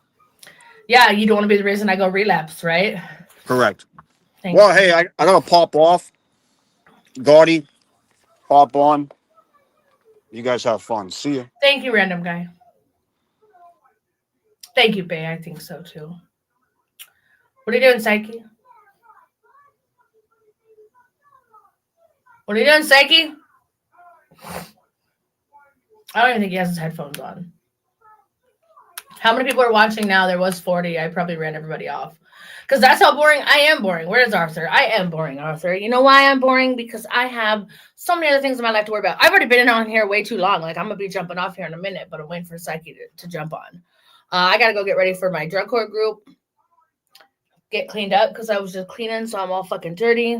Yeah, you don't want to be the reason I go relapse, right? Correct. Thank Well, you. hey, I gotta pop off. Gaudy, pop on. You guys have fun. See ya. Thank you, Random Guy. Thank you, Bay. I think so too. What are you doing, Psyche? What are you doing, Psyche? I don't even think he has his headphones on. How many people are watching now? There was 40. I probably ran everybody off. Because that's how boring I am boring. Where's Arthur? I am boring, Arthur. You know why I'm boring? Because I have so many other things in my life to worry about. I've already been on here way too long. Like, I'm going to be jumping off here in a minute, but I'm waiting for Psyche to jump on. I got to go get ready for my drug court group. Get cleaned up because I was just cleaning, so I'm all fucking dirty.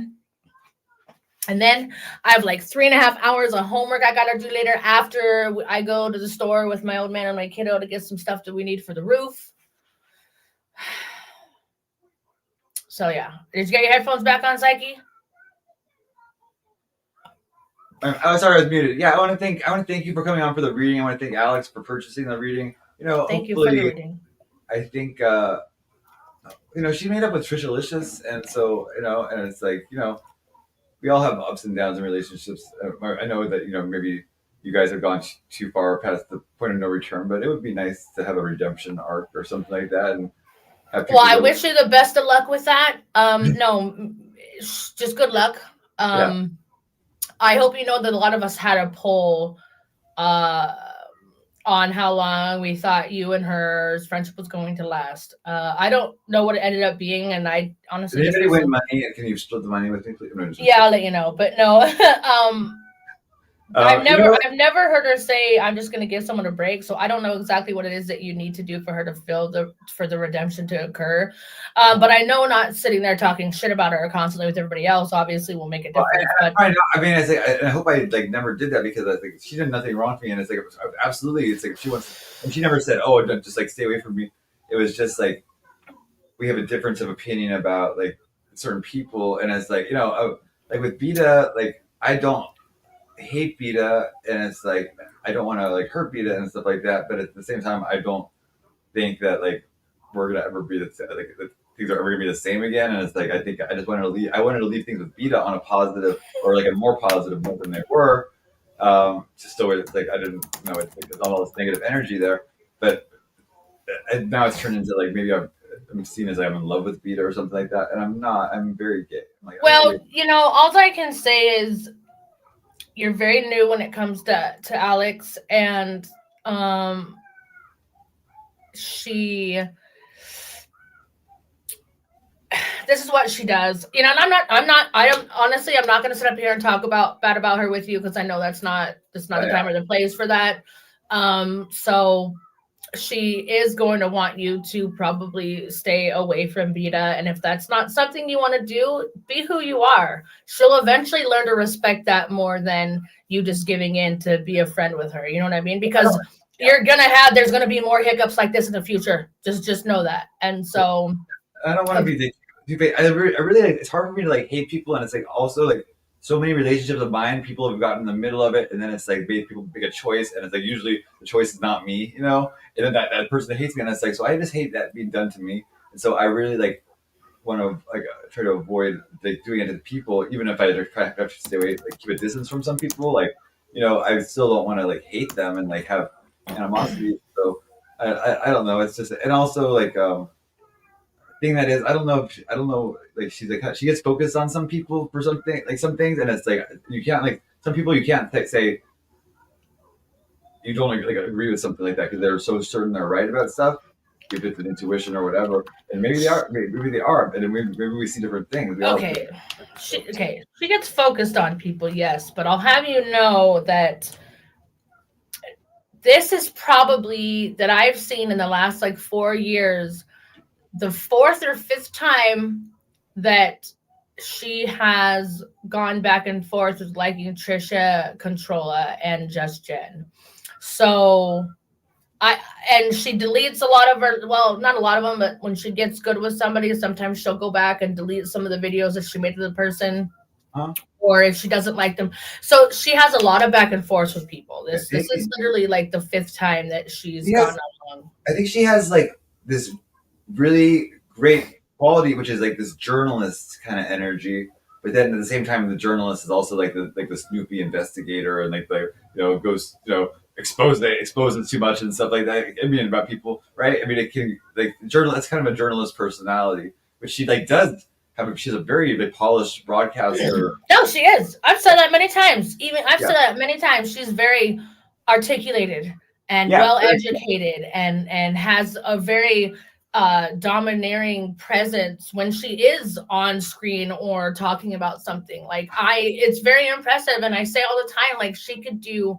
And then I have like 3.5 hours of homework I got to do later after I go to the store with my old man and my kiddo to get some stuff that we need for the roof. So, yeah. Did you get your headphones back on, Psyche? I'm sorry, I was muted. Yeah, I want to thank you for coming on for the reading. I want to thank Alex for purchasing the reading. Thank you for the reading. I think she made up with Trisha Licious, and so and it's like we all have ups and downs in relationships. I know that maybe you guys have gone too far past the point of no return, but it would be nice to have a redemption arc or something like that. And well, I wish you the best of luck with that. No, just good luck. Yeah. I hope you know that a lot of us had a poll on how long we thought you and her friendship was going to last. I don't know what it ended up being, and I honestly did anybody win money? Can you split the money with me, please? Yeah, I'll let you know. But no, I've never heard her say I'm just going to give someone a break. So I don't know exactly what it is that you need to do for her to for the redemption to occur. But I know not sitting there talking shit about her constantly with everybody else obviously will make a difference. I hope I never did that because I think she did nothing wrong to me, and it's like absolutely, it's like if she wants, and she never said, "Oh, just like stay away from me." It was just like we have a difference of opinion about like certain people, and it's like like with Beta, like I don't hate Beta, and it's like I don't want to like hurt Beta and stuff like that, but at the same time I don't think that like we're gonna ever be things are ever gonna be the same again. And it's like I think I just wanted to leave things with Beta on a positive or like a more positive note than they were. Just so it's like I didn't it's all this negative energy there, but now it's turned into like maybe a I'm seen as I'm in love with Vita or something like that, and I'm not. I'm very gay. I'm like, Well, you know, all I can say is you're very new when it comes to Alex, and she. This is what she does, you know. And I'm not. I am honestly. I'm not going to sit up here and talk bad about her with you because I know that's not the time or the place for that. So she is going to want you to probably stay away from Vita, and if that's not something you want to do, be who you are. She'll eventually learn to respect that more than you just giving in to be a friend with her. You know what I mean? Because there's gonna be more hiccups like this in the future. Just know that. And so I don't want to be. I really like, it's hard for me to like hate people, and it's like also like so many relationships of mine, people have gotten in the middle of it, and then it's like people make a choice, and it's like usually the choice is not me, you know, and then that person that hates me, and it's like, so I just hate that being done to me, and so I really like want to like try to avoid like doing it to people, even if I have to stay away, like keep a distance from some people, like, you know, I still don't want to like hate them and like have animosity. So I don't know, it's just, and also like thing that is, I don't know, like she's like, she gets focused on some people for something, like some things, and it's like you can't, like some people you can't say you don't like agree with something like that because they're so certain they're right about stuff, if it's an intuition or whatever, and maybe they are, and then maybe we see different things. She gets focused on people, yes, but I'll have you know that this is probably, that I've seen in the last like 4 years, the 4th or 5th time that she has gone back and forth with liking Trisha, Controlla, and Just Jen. So and she deletes a lot of her, well, not a lot of them, but when she gets good with somebody, sometimes she'll go back and delete some of the videos that she made to the person. Or if she doesn't like them. So she has a lot of back and forth with people. This is literally like the 5th time that she's gone along. I think she has like this really great quality, which is like this journalist kind of energy, but then at the same time the journalist is also like the Snoopy investigator, and like the, you know, goes, you know, exposes too much and stuff like that. I mean, about people, right? I mean, it can, like, journalist, it's kind of a journalist personality, but she like does have she's a very like polished broadcaster. No, she is. I've said that many times. Said that many times. She's very articulated and well educated, and has a very domineering presence when she is on screen or talking about something. Like it's very impressive, and I say all the time, like, she could do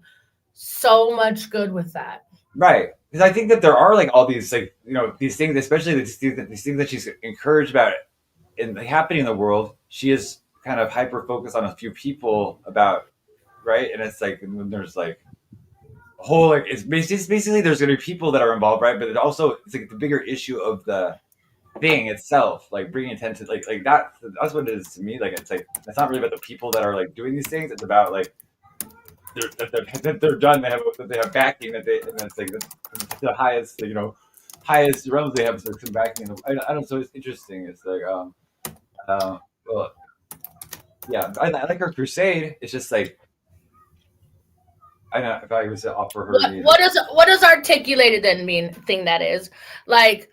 so much good with that. Right. Because I think that there are like all these, like, you know, these things, especially these things that she's encouraged about in happening in the world. She is kind of hyper focused on a few people about, right? And it's like, and then there's like whole, like, it's basically there's going to be people that are involved, right? But it also, it's like the bigger issue of the thing itself, like bringing attention, like that's what it is to me. Like, it's like, it's not really about the people that are like doing these things. It's about like they're done. They have backing, and it's like the highest, you know, highest realms they have some backing. I don't. So it's interesting. It's like well, yeah, I like her crusade. It's just like, I know if I was to offer her. What does articulated then mean? Thing that is, like,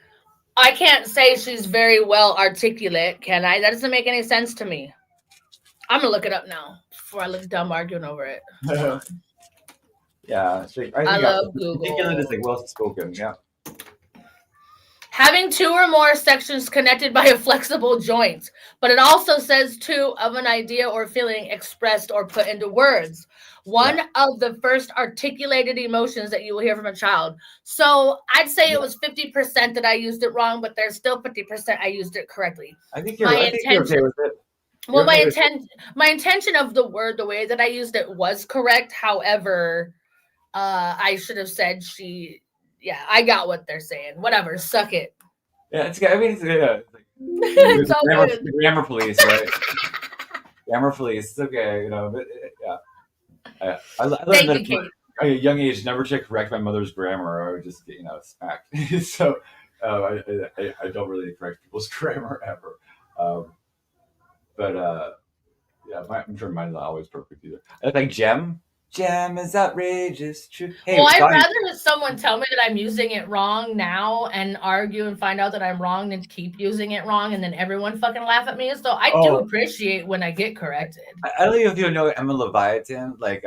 I can't say she's very well articulate, can I? That doesn't make any sense to me. I'm gonna look it up now before I look dumb arguing over it. Yeah, it's like, I love Google. Articulate is like well spoken. Yeah. Having 2 or more sections connected by a flexible joint, but it also says 2 of an idea or feeling expressed or put into words. One of the first articulated emotions that you will hear from a child. So I'd say it was 50% that I used it wrong, but there's still 50% I used it correctly. I think you're okay with it. Well, my intention of the word, the way that I used it, was correct. However, I should have said I got what they're saying. Whatever, suck it. Yeah, it's good. I mean, it's all good. The grammar police, right? Grammar police. It's okay, you know. But I learned that at a young age never to correct my mother's grammar, or I would just get, you know, smacked. So I don't really correct people's grammar ever. But yeah, I'm sure mine's not always perfect either. I like Gem. Jam is outrageous. True. Hey, Well, I'd Donnie, rather someone tell me that I'm using it wrong now and argue and find out that I'm wrong than keep using it wrong and then everyone fucking laugh at me. So I do Oh. appreciate when I get corrected. I don't know if you know Emma Leviathan, like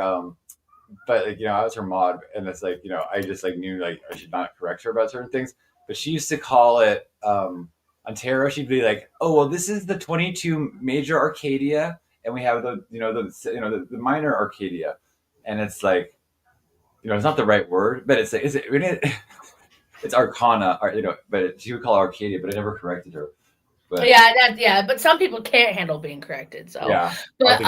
but like I was her mod, and it's like I just like knew like I should not correct her about certain things. But she used to call it on tarot. She'd be like, "Oh well, this is the 22 major Arcadia, and we have the the minor Arcadia," and it's like it's not the right word, but it's like it's Arcana, or, but she would call it Arcadia, but I never corrected her. But Yeah, but some people can't handle being corrected. So yeah, but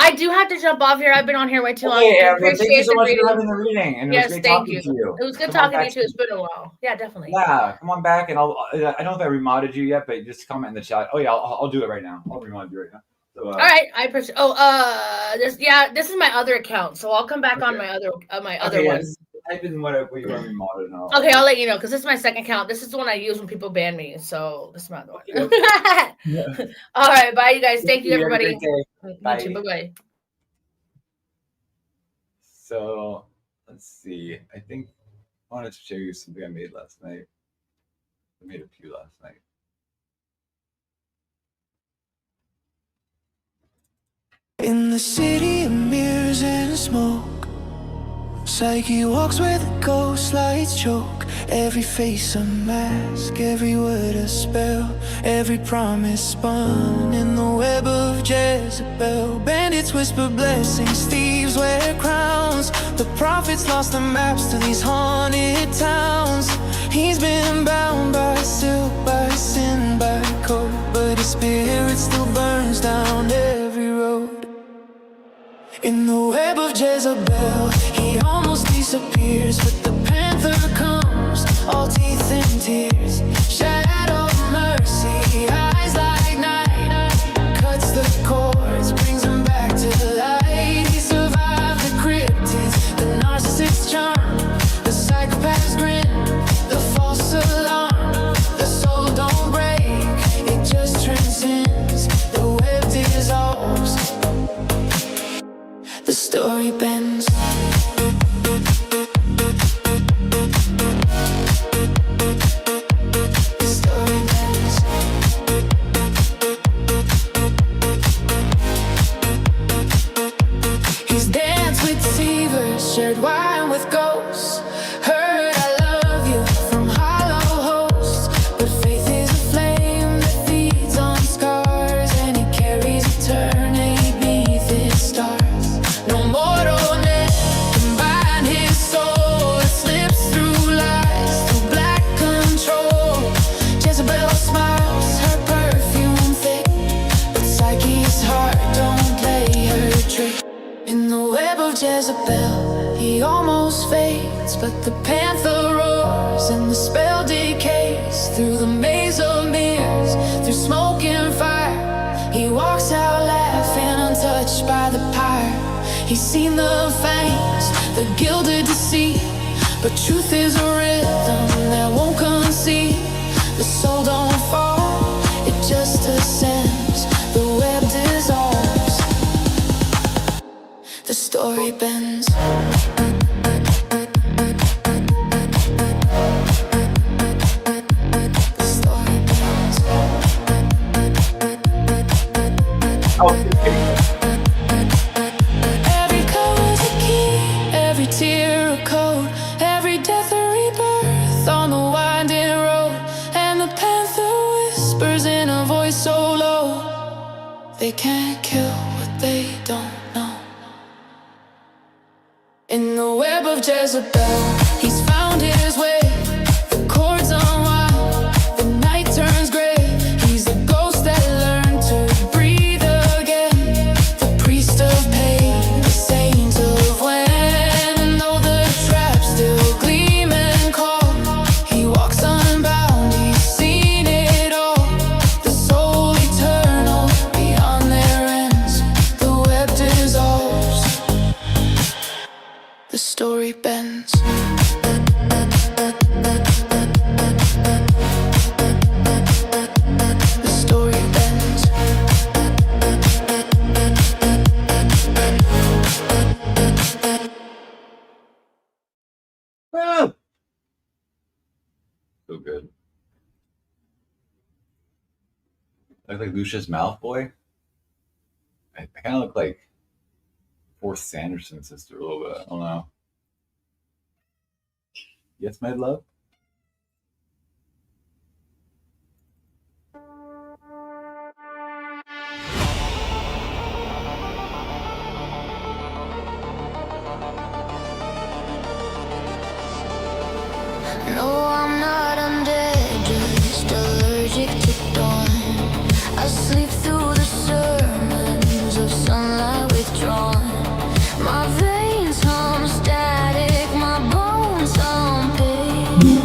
I do have to jump off here. I've been on here way too long. Hey, I Amber, thank you so much for having the reading, and it Yes, was great thank talking you. to you. It was good Come on talking to you back. too. It's been a while. Yeah, definitely. Yeah, come on back, and I don't know if I remodded you yet, but just comment in the chat. Oh yeah, I'll do it right now. I'll remod you right now. So, All right, I appreciate. This is my other account, so I'll come back on my other okay, one. Type in what you want remodded, and I'll. Okay, I'll let you know because this is my second account. This is the one I use when people ban me. So this is my other one. All right, bye, you guys. Thank you, Have a everybody. great day. You too. Bye. So let's see. I think I wanted to show you something I made last night. I made a few last night. In the city of mirrors and smoke, Psyche walks where the ghost lights choke. Every face a mask, every word a spell, every promise spun in the web of Jezebel. Bandits whisper blessings, thieves wear crowns. The prophets lost the maps to these haunted towns. He's been bound by silk, by sin, by code, but his spirit still burns down every road. In the web of Jezebel, he almost disappears, but the panther comes, all teeth and tears. Shadow of mercy, eyes like night, cuts the cords, brings him back to light. He survived the cryptids, the narcissist's charm, the psychopath's grin, the false alarm. The soul don't break, it just transcends. The web dissolves, the story bends. The story bends. He's danced with deceivers, shared wine with ghosts, heard I love you from hollow hosts. But faith is a flame that feeds on scars, and he carries eternity beneath his stars. No mortal net can bind his soul. It slips through lies, through black control. Jezebel smiles, her perfume thick, but Psyche's heart don't play her trick. In the web of Jezebel, he almost fades, but the panther roars and the spell decays. Through the maze of mirrors, through smoke and fire, he walks out laughing, untouched by the pyre. He's seen the fangs, the gilded deceit, but truth is a rhythm that won't concede. The soul don't fall, it just ascends. The web dissolves, the story bends. The story bends. Every color's a key, every tear a code, every death a rebirth on the winding road. And the panther whispers in a voice so low, they can't kill what they don't know. In the web of Jezebel, he's found his way. The chords unwind, the night turns gray. He's the ghost that learned to breathe again, the priest of pain, the saint of when. And though the traps still gleam and call, he walks unbound, he's seen it all. The soul eternal, beyond their ends, the web dissolves, the story bends. good. I look like Lucius Malfoy. I kind of look like Forrest Sanderson's sister a little bit. I don't know. Yes, my love. No, I'm not undead, just allergic to dawn. I sleep through the sermons of sunlight withdrawn. My veins hum static, my bones hum pain,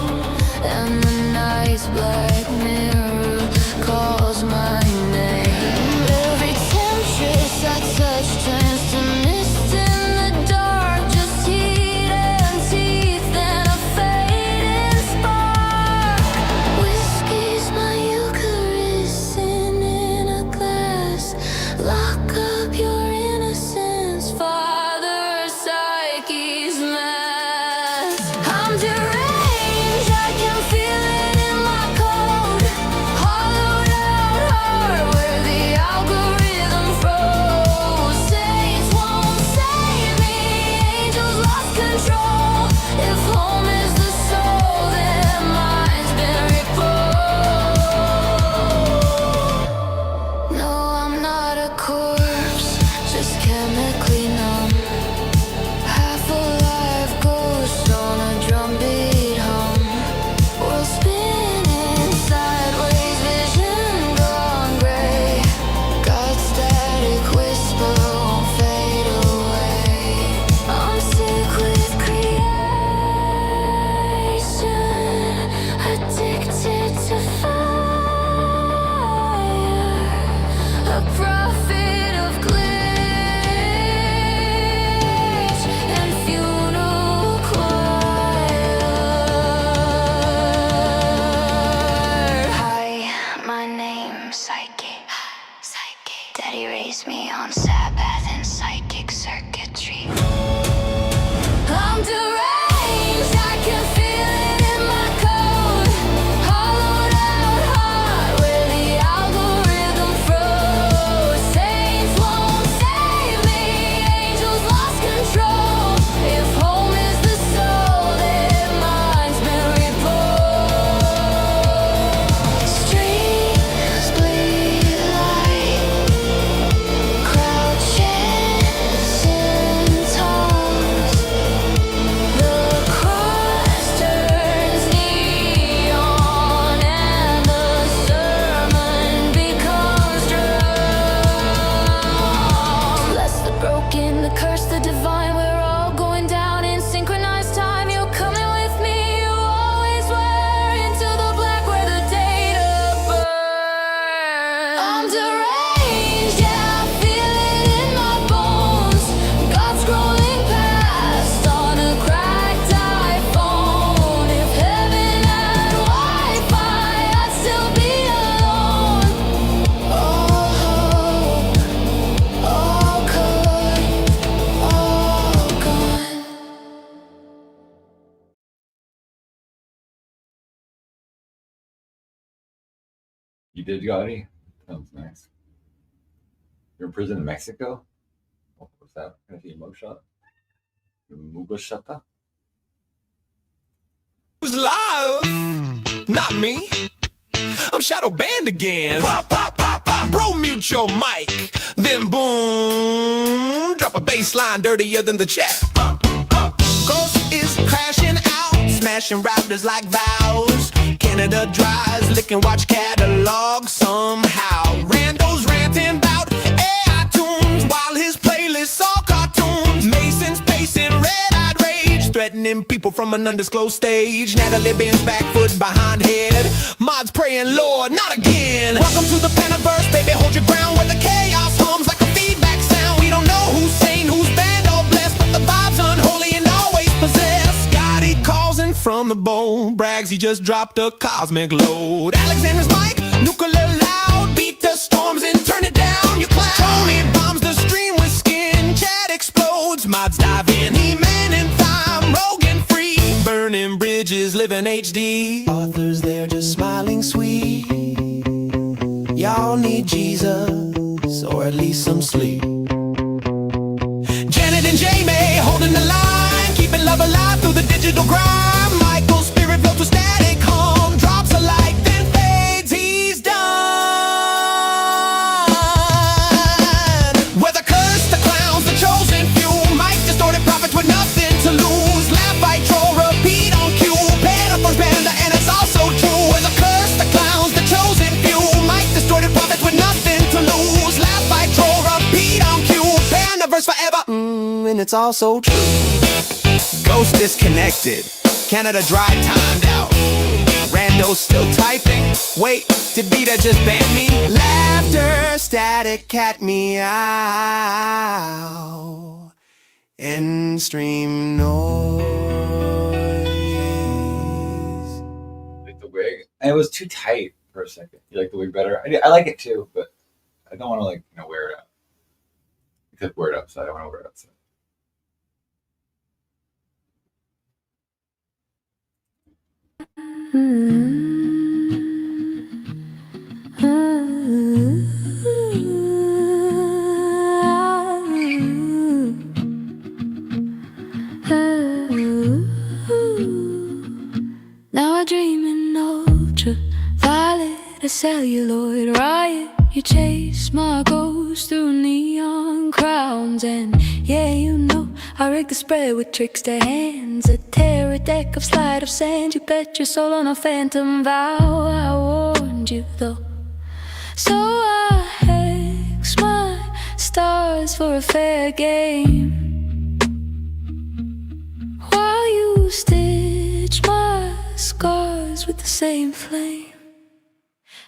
and the night's black mirror calls my name. Every temptress I touch turns to mist in the dark, just heat and teeth and a fading spark. Whiskey's my Eucharist, sin in a glass. Lock up your innocence, Father Psyche's mass. I'm deranged, I can feel it in my code. Hollowed out heart where the algorithm froze. Saints won't save me, angels lost control. If home is the soul, then mine's been reposed. No, I'm not a corpse, just chemically numb. Half alive ghost on a drumbeat hum. World spinning sideways, vision gone gray. Got static whisper won't fade away. I'm sick with creation, addicted to fire. A prophet of glitch and funeral choir. Hi, my name's Psyche. Daddy raised me on Sabbath and psychic circuitry. I'm deranged, I can feel it in my code. Hollowed out heart where the algorithm froze. Saints won't save me, angels lost control. If home is the soul, then mine's been reposed. Streets bleed light, crouches in tongues. The cross turns neon and the sermon becomes drums. Bless the broken, the cursed, the divine. We're all going down in synchronized time. You're coming with me, you always were. Into the black where the data burns. I'm deranged, yeah, I feel it in my bones. God scrolling past on a cracked iPhone. If heaven had Wi-Fi, I'd still be alone. All hope, all good, all gone. You did, Gotti? Sounds nice. You're in prison in Mexico? What was that? Can I see your mugshot? Your mugashata? Who's live? Not me. I'm Shadow Band again. Pop, pop, pop, pop. Bro, mute your mic. Then boom. Drop a bass line dirtier than the chat. Ghost is crashing out, smashing routers like vows. Canada dries, licking watch catalog somehow. Rando's ranting about AI tunes while his playlists all cartoons. Mason's pacing, red-eyed rage, threatening people from an undisclosed stage. Natalie bends back, foot behind head. Mods praying, Lord, not again. Welcome to the Panaverse, baby, hold your ground where the chaos hums like a feedback sound. We don't know who's sane, who's banned or blessed, but the vibe's unholy and always possessed. Gotti calls in from the bowl, brags he just dropped a cosmic load. Alexander's mic, nuclear loud, beat the storms and turn it down. You clown. Tony bombs the stream with skin, chat explodes, mods dive in, He-Man and Thime, Rogan free, burning bridges. living HD. Authors, they're just smiling sweet. Y'all need Jesus, or at least some sleep. Janet and Jamie holding the line, keeping love alive through the digital grind. Michael's spirit flows to static calm, drops a light, then fades, he's done. Whether cursed, the clowns, the chosen few, Mike distorted prophets with nothing to lose. Laugh, fight, troll, repeat on cue, panda for panda, and it's also true. Whether cursed, the clowns, the chosen few, Mike distorted prophets with nothing to lose. Laugh, fight, troll, repeat on cue, panda verse forever, and it's also true. Ghost disconnected, Canada dry timed out. Rando still typing. Wait, did Vita just ban me? Laughter, static, cat meow. In stream noise. Like the wig, and it was too tight for a second. You like the wig better? I like it too, but I don't want to wear it out. Except wear it outside. I don't want to wear it outside. Now I dream in ultraviolet, a celluloid riot. You chase my ghost through neon crowns, and yeah, you know I rigged the spread with trickster hands. A terror deck of sleight of sand. You bet your soul on a phantom vow. I warned you though, so I hex my stars for a fair game, while you stitch my scars with the same flame.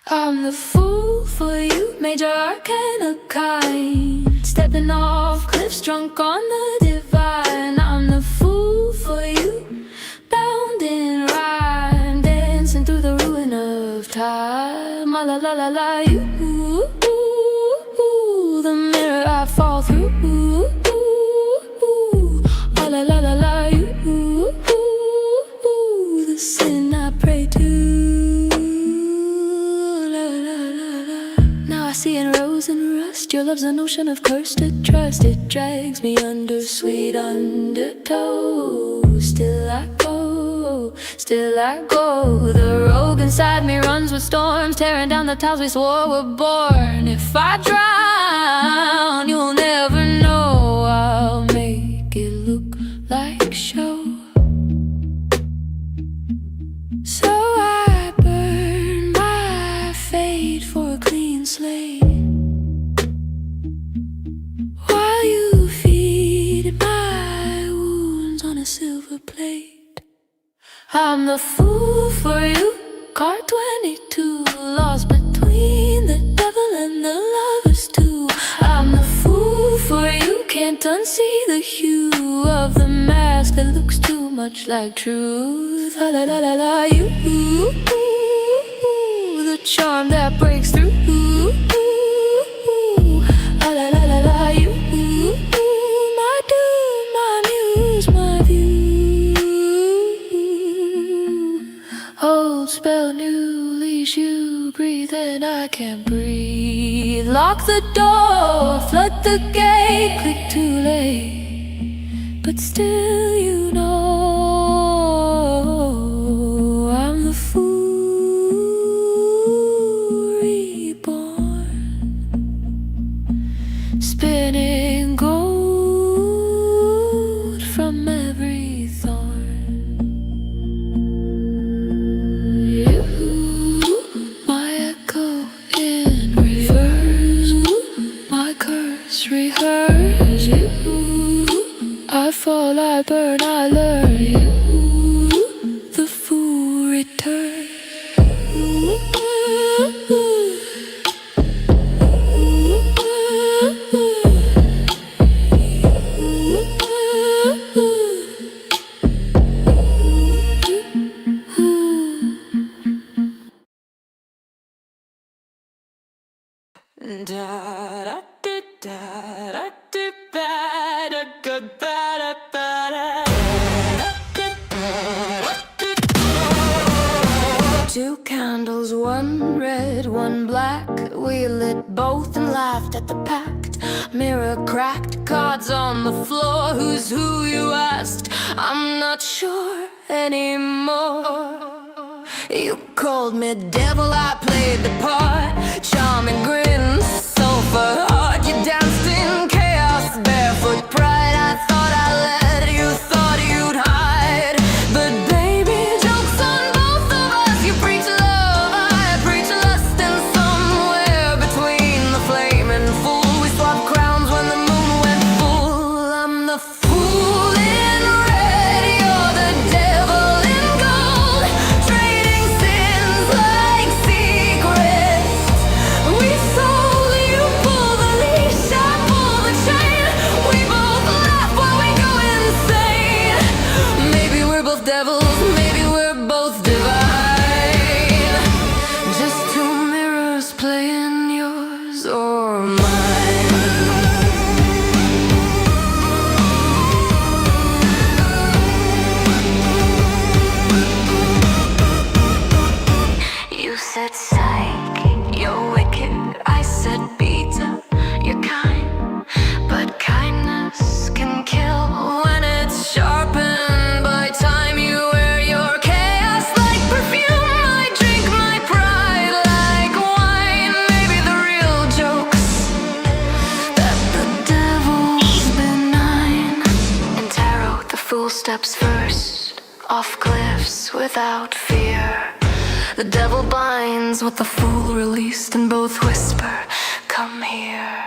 I'm the fool for you, major arcana kind, stepping off cliffs drunk on the divine. I'm the fool for you, bound in rhyme, dancing through the ruin of time. La la la la, you, the mirror I fall through. La la la la, you, the sin I pray to. See in rose and rust, your love's an ocean of cursed trust. It drags me under sweet undertow. Still I go, still I go. The rogue inside me runs with storms, tearing down the towers we swore were born. If I drown, you'll never know. I'll make it look like show. So I burn my fate for a clean slate, while you feed my wounds on a silver plate. I'm the fool for you, card 22, lost between the devil and the lovers too. I'm the fool for you, can't unsee the hue of the mask that looks too much like truth. La la la la la, you, the charm that breaks through. La la la la la, you, my doom, my muse, my view. Old spell, new leash, you breathe and I can't breathe. Lock the door, flood the gate, click too late, but still you know I'm the fool reborn, spinning gold from every thorn. You, my echo in reverse, my curse rehearse. You, I fall, I burn, I learn. You, the fool return. candles, one red, one black. We lit both and laughed at the pact. Mirror cracked, cards on the floor. Who's who, you asked? I'm not sure anymore. You called me devil, I played the part. Charming grin, sulfur heart. You danced in chaos, barefoot pride. I thought I let you, thought you'd hide. But baby, joke's on both of us. You preach love, I preach lust. And somewhere between the flame and fool, we swapped crowns when the moon went full. I'm the fool in red, you're the devil in gold. Trading sins like secrets. We sold, you pull the leash, I pull the chain. We both laugh while we go insane. Maybe we're both devils, maybe we're both divine. Just two mirrors playing yours or mine. You said psych, you're wicked. I said beta, you're kind. But kindness can kill when it's sharpened by time. You wear your chaos like perfume. I drink my pride like wine. Maybe the real joke's that the devil's benign. In tarot, the fool steps first, off cliffs without fear. The devil binds what the fool released, and both whisper, come here.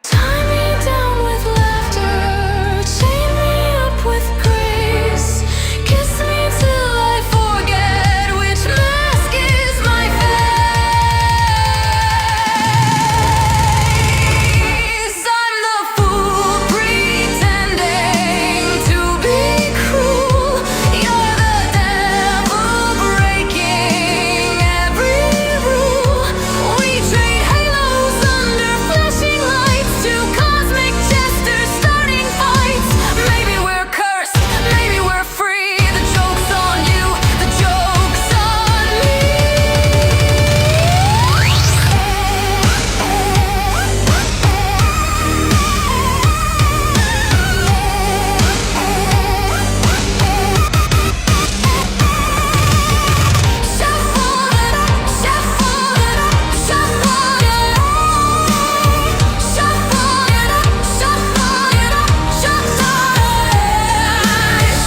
Tie me down with laughter, chain me up with grace. Kiss me till I forget which mask is my face. I'm the fool pretending to be cruel. You're the devil breaking every rule. We trade halos under flashing lights to cosmic jesters starting fights. Maybe we're cursed, maybe we're free. The joke's on you, the joke's on me.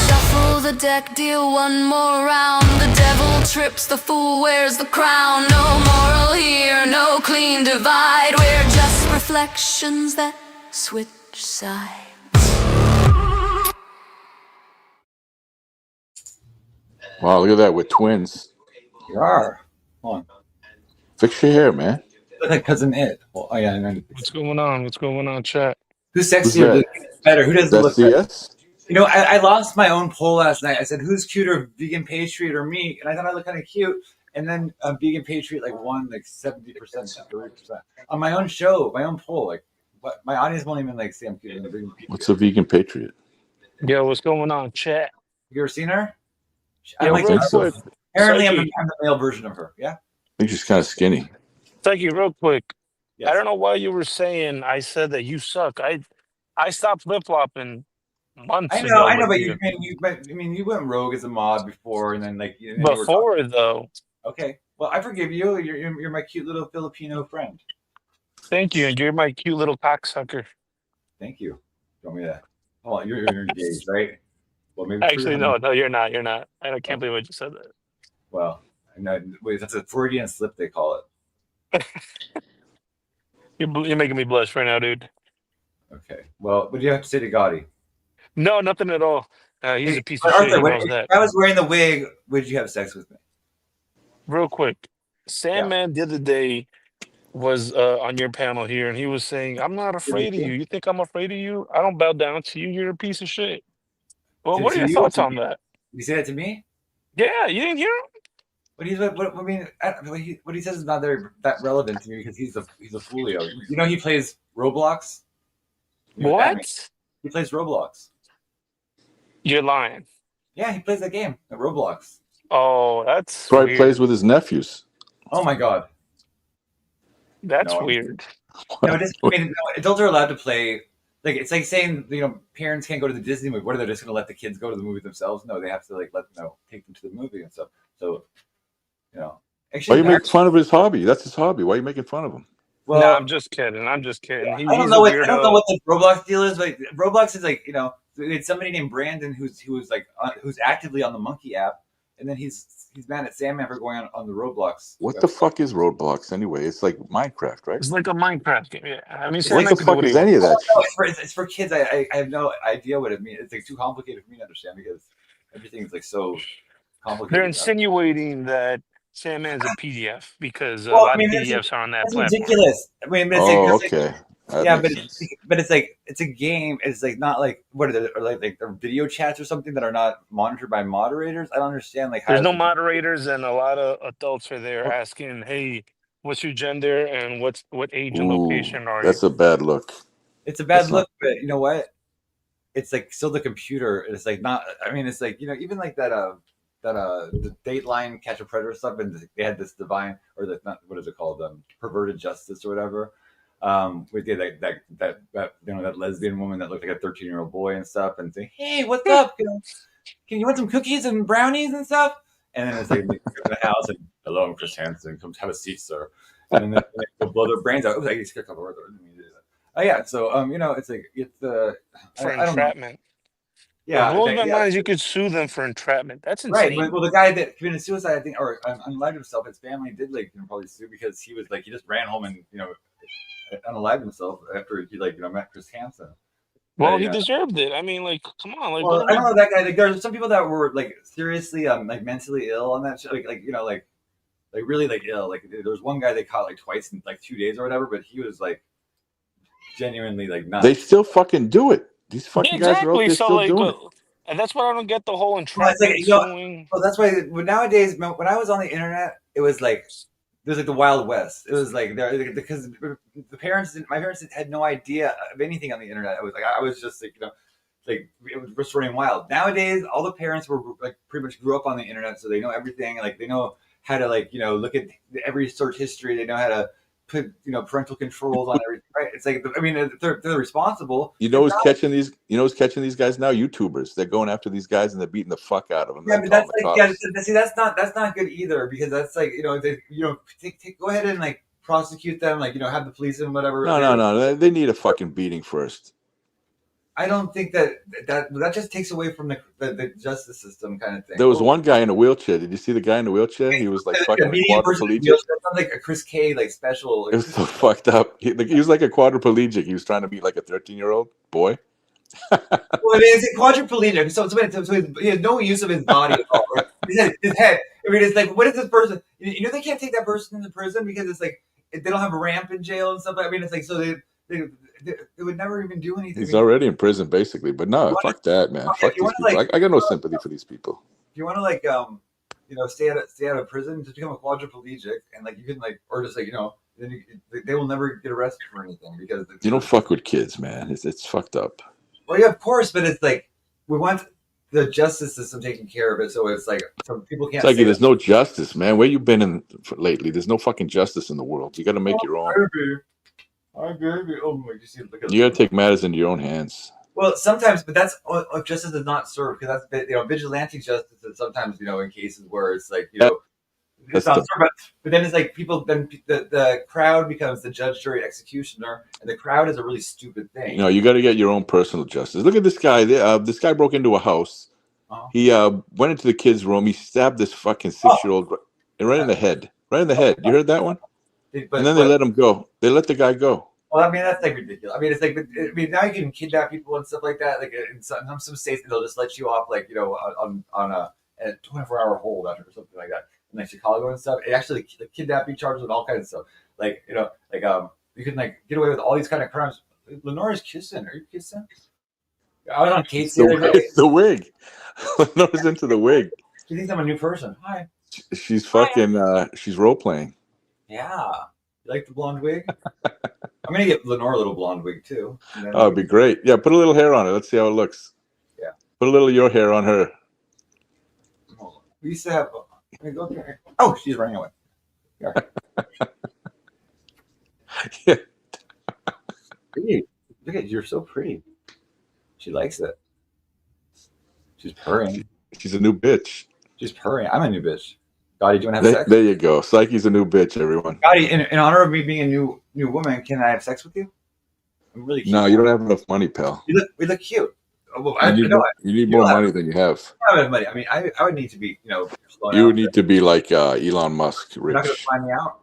Shuffle the deck, deal one more round. The devil trips, the fool wears the crown. No moral here, no clean divide. We're just reflections that switch sides. Wow, look at that with twins. You are. Hold on. Fix your hair, man. Look like cousin Ed. Well, oh yeah, I know. What's going on? What's going on, chat? Who's Who's sexier? that? Better? Who does the That's look better? CS? You know, I lost my own poll last night. I said, who's cuter, Vegan Patriot or me? And I thought I looked kind of cute. And then Vegan Patriot won 70%, 30%. On my own show, my own poll. What? My audience won't even say I'm cuter than Vegan Patriot. What's a vegan patriot? Yo, what's going on, chat? You ever seen her? Yo, I'm real quick. apparently, I'm Psyche, the male version of her. Yeah? I think she's kind of skinny. Psyche, real quick. Yes. I don't know why you were saying I said that you suck. I stopped flip flopping months ago. I know, with but you went rogue as a mod before, and then you were before though. okay. Well, I forgive you. You're my cute little Filipino friend. Thank you, and you're my cute little cocksucker. Thank you. Tell me that. Hold on, you're engaged, right? Well, maybe Actually, no, you're not. You're not. I can't believe I just said that. Well, wait, that's a Freudian slip, they call it. You're making me blush right now, dude. Okay. Well, what do you have to say to Gotti? No, nothing at all. He's a piece of Arthur, shit. He when- knows that. if I was wearing the wig, would you have sex with me? Real quick, Sandman the other day was on your panel here, and he was saying, "I'm not afraid of you. You think I'm afraid of you? I don't bow down to you. You're a piece of shit." Well, To- what are to your you thoughts or to on me? that? You say that to me? Yeah, you didn't hear him? What I mean, what he says is not that relevant to me because he's a folio. You know, he plays Roblox. You know that means? What? He plays Roblox. You're lying. Yeah, he plays that game, Roblox. Oh, that's Probably plays weird. with his nephews. Oh my god. That's No. weird. No, I mean, no, adults are allowed to play. Like it's like saying parents can't go to the Disney movie. What are they just going to let the kids go to the movie themselves? No, they have to like take them to the movie and stuff. So Why actually, you make fun of his hobby? That's his hobby. Why are you making fun of him? well, Nah, I'm just kidding. I'm just kidding. I don't He's know a what I don't know weirdo. what the Roblox deal is. Like Roblox is like it's somebody named Brandon who's actively on the Monkey app, and then he's mad at Sandman for going on the Roblox. What the fuck is Roblox anyway? It's like Minecraft, right? It's like a Minecraft game. Yeah, I mean, What Sandman the could do fuck what he is any of wants. that No, shit? it's for kids. I have no idea what it means. It's like too complicated for me to understand because everything's like so complicated. They're now. insinuating that Sandman's a PDF because a Well, lot I mean, of PDFs are on that that's platform. ridiculous. I mean, but it's Oh, like, okay. That yeah, makes but sense. it's like it's a game. It's like not like what are they like they're video chats or something that are not monitored by moderators. I don't understand like how There's no does moderators, and a lot of adults are there asking, "Hey, what's your gender and what age and Ooh, location are you?" that's a bad look. it's a That's bad not look, but you know what? It's like still the computer. It's like not. I mean, it's like even like that the Dateline Catch a Predator stuff, and they had this divine or the not what is it called perverted justice or whatever. We did that that lesbian woman that looked like a 13-year-old boy and stuff, and saying, "Hey, what's up? Can you want some cookies and brownies and stuff?" And then it's like they go to the house and hello, I'm Chris Hansen. Come have a seat, sir. And then they blow their brains out. Oops, I just skipped a couple words. I didn't mean to do that. Oh yeah, so it's like it's For I don't know. entrapment. Yeah, What blows my mind is you could sue them for entrapment. That's right. insane. Well, the guy that committed suicide, I think, or unalived himself, his family did probably sue because he was like he just ran home and unalived himself after he met Chris Hansen. Well, he deserved it. I mean, like, come on, like, Well, what I are don't we? know that guy. Like, there's some people that were like seriously like mentally ill on that shit. Like really like ill. Like there was one guy they caught like twice in like 2 days or whatever, but he was like genuinely like not. They still fucking do it. These Yeah, fucking guys are out exactly. there So, still like, doing it. and that's what I don't get the whole Well, it's entrapment like suing. well, that's why nowadays when I was on the internet, it was like there's like the Wild West. It was like there because my parents had no idea of anything on the internet. I was just like like it was running wild. Nowadays, all the parents were like pretty much grew up on the internet, so they know everything. Like they know how to look at every search history. They know how to put parental controls on everything. Right? It's like I mean they're responsible. You know who's catching these? You know who's catching these guys now? YouTubers. They're going after these guys and they're beating the fuck out of them. Yeah, They're but that's calling like the cops. see that's not good either because that's like go ahead and like prosecute them have the police and whatever. No. They need a fucking beating first. I don't think that just takes away from the justice system kind of thing. There was one guy in a wheelchair. Did you see the guy in the wheelchair? He was like fucking quadriplegic. That sounds like a Chris K special. It was so fucked up. He was like a quadriplegic. He was trying to be like a 13-year-old boy. Well, it's a quadriplegic, so he has no use of his body at all. Right? His head. I mean, it's like, what is this person? They can't take that person into prison because it's like they don't have a ramp in jail and stuff. I mean, it's like so they would never even do anything. He's already in prison, basically. But no, fuck that, man. Fuck these people. I got no sympathy for these people. If you want to stay out of prison, just become a quadriplegic, and you can or just then they will never get arrested for anything because You don't fuck with kids, man. It's fucked up. Well, yeah, of course, but it's like we want the justice system taking care of it, so it's like some people can't. It's like there's no justice, man. Where you been lately? There's no fucking justice in the world. You got to make your own. I agree. Oh my! You got to take matters into your own hands. Well, sometimes, but that's justice does not serve because that's vigilante justice, and sometimes in cases where it's like it's not served, but then it's like people then the crowd becomes the judge, jury, executioner, and the crowd is a really stupid thing. You got to get your own personal justice. Look at this guy. This guy broke into a house. He went into the kid's room. He stabbed this fucking 6-year-old right in the head. Right in the head. You heard that one? And then they let him go. They let the guy go. Well, I mean that's ridiculous. I mean it's now you can kidnap people and stuff like that. Like in some states they'll just let you off on a 24-hour hold after or something like that. In like Chicago and stuff, it actually kidnapping charges and all kinds of stuff. You can get away with all these kind of crimes. Lenore's kissing. Are you kissing? I was on Kate's the other day. It's the wig. Lenore's into the wig. She thinks I'm a new person. Hi. She's fucking. She's role playing. Yeah. You like the blonde wig? I'm gonna get Lenore a little blonde wig too. Oh, it'd be great. Yeah, put a little hair on it. Let's see how it looks. Yeah. Put a little of your hair on her. We used to have. Go there. Oh, she's running away. Yeah. Yeah. Pretty. Look at you, you're so pretty. She likes it. She's purring. She's a new bitch. She's purring. I'm a new bitch. Gotti, do you want to have sex? There you go. Psyche's a new bitch, everyone. Gotti, in honor of me being a new woman, can I have sex with you? I'm really cute. No, you don't have enough money, pal. We look cute. Well, You need more money than you have. I don't have money. I mean, I would need to be, You would need to be like Elon Musk, You're not going to rich. find me out.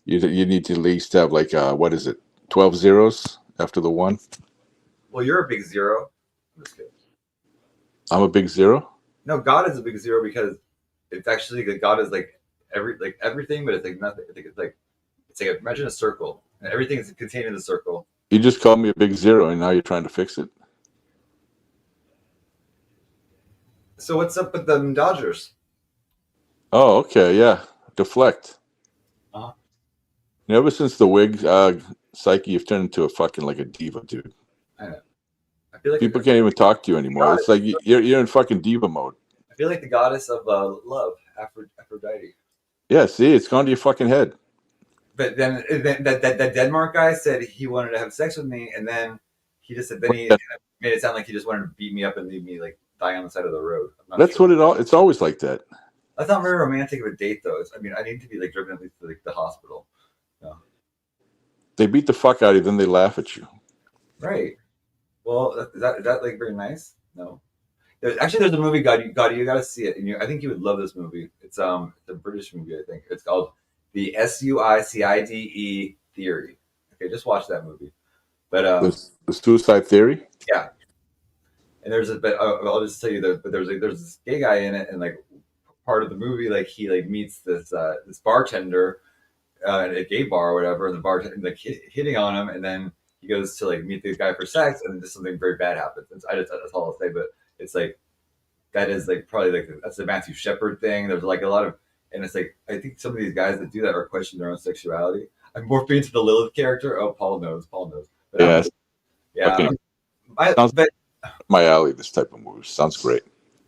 You need to at least have like what is it, 12 zeros after the one? Well, you're a big zero. I'm just kidding. I'm a big zero. No, God is a big zero because it's actually like God is like everything, but it's like nothing. I think it's like imagine a circle and everything is contained in the circle. You just called me a big zero, and now you're trying to fix it. So what's up with the Dodgers? Oh, okay, yeah. Deflect. Uh-huh. Ever since the wig, Psyche, you've turned into a fucking like a diva, dude. I know. I feel like People can't even talk to you anymore. It's like you're in fucking diva mode. I feel like the goddess of love, Aphrodite. Yeah, see, it's gone to your fucking head. But then that Denmark guy said he wanted to have sex with me, and then he just said he made it sound like he just wanted to beat me up and leave me like dying on the side of the road. That's what it's always like that. That's not very romantic of a date, though. I mean, I need to be like driven at least to like the hospital. No. They beat the fuck out of you, then they laugh at you. Right. Well, is that like very nice? No. There's a movie, Gotti, you got to see it, and I think you would love this movie. It's a British movie, I think. It's called The Suicide Theory. Okay, just watch that movie. But the Suicide Theory. Yeah. And I'll just tell you that. But there's this gay guy in it, and like part of the movie, like he like meets this bartender at a gay bar or whatever, and the bartender like hitting on him, and then he goes to like meet the guy for sex, and just something very bad happens. That's all I'll say. But it's like that is like probably like that's the Matthew Shepard thing. There's like a lot of, and it's like I think some of these guys that do that are questioning their own sexuality. I'm more into the Lilith character. Oh, Paul knows. But Yes. yeah. Okay. Sounds my alley. This type of movie sounds great.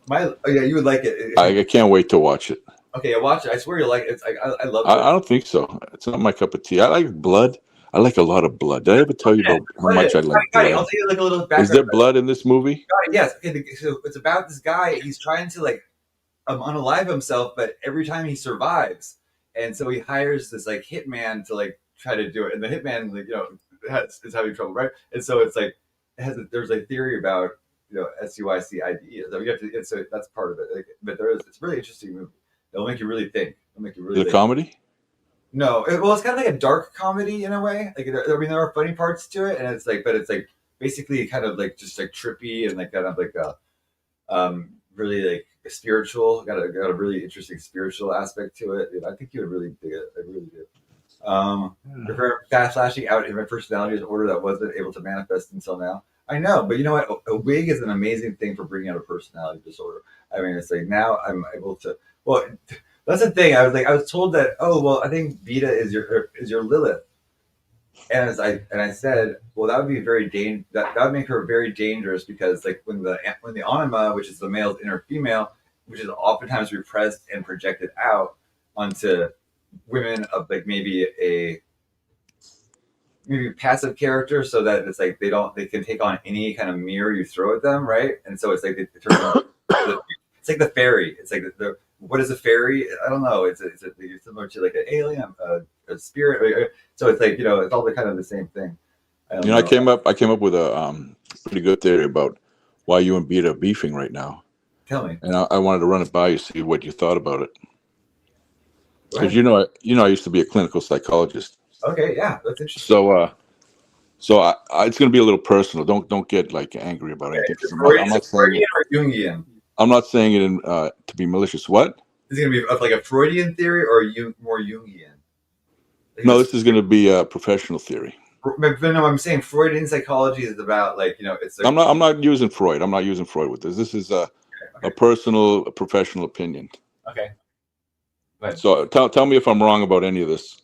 You would like it. I can't wait to watch it. Okay, watch it. I swear you'll like it. It's like I love it. I don't think so. It's not my cup of tea. I like blood. I like a lot of blood. Did I ever tell you about how much I like blood? I'll tell you like a little background. Is there blood in this movie? Yes. Okay. So it's about this guy. He's trying to like unalive himself, but every time he survives, and so he hires this like hitman to like try to do it, and the hitman like is having trouble, right? And so it's like there's a theory about SUICID. So you have to. So that's part of it. Like, but it's a really interesting movie. It'll make you really think. It'll make you really. Is it a comedy? No, it's kind of like a dark comedy in a way. Like, there are funny parts to it, and it's like basically kind of like just like trippy and like kind of like really like spiritual. Got a really interesting spiritual aspect to it. I think you would really dig it. I really do. Prefer fast flashing out in my personality disorder that wasn't able to manifest until now. I know, but you know what? A wig is an amazing thing for bringing out a personality disorder. I mean, it's like now I'm able to. Well, that's the thing. I was told that. Oh, well, I think Beta is your Lilith, and I said, well, that would be that would make her very dangerous because like when the anima, which is the male's inner female, which is oftentimes repressed and projected out onto women of like maybe passive character, so that it's like they can take on any kind of mirror you throw at them, right? And so it's like it turns out, it's like the fairy. It's like what is a fairy? I don't know. It's similar to like an alien, a spirit. So it's like it's all the kind of the same thing. I came up with a pretty good theory about why you and Beta are beefing right now. Tell me. And I wanted to run it by you, see what you thought about it. Because I used to be a clinical psychologist. Okay, yeah, that's interesting. So it's going to be a little personal. Don't get like angry about anything. I'm not saying it, or Jungian. I'm not saying it to be malicious. What? Is it going to be like a Freudian theory or more Jungian? No, this is going to be a professional theory. But no, I'm saying Freudian psychology is about like it's. I'm not using Freud. I'm not using Freud with this. This is a personal, professional opinion. Okay. So tell me if I'm wrong about any of this.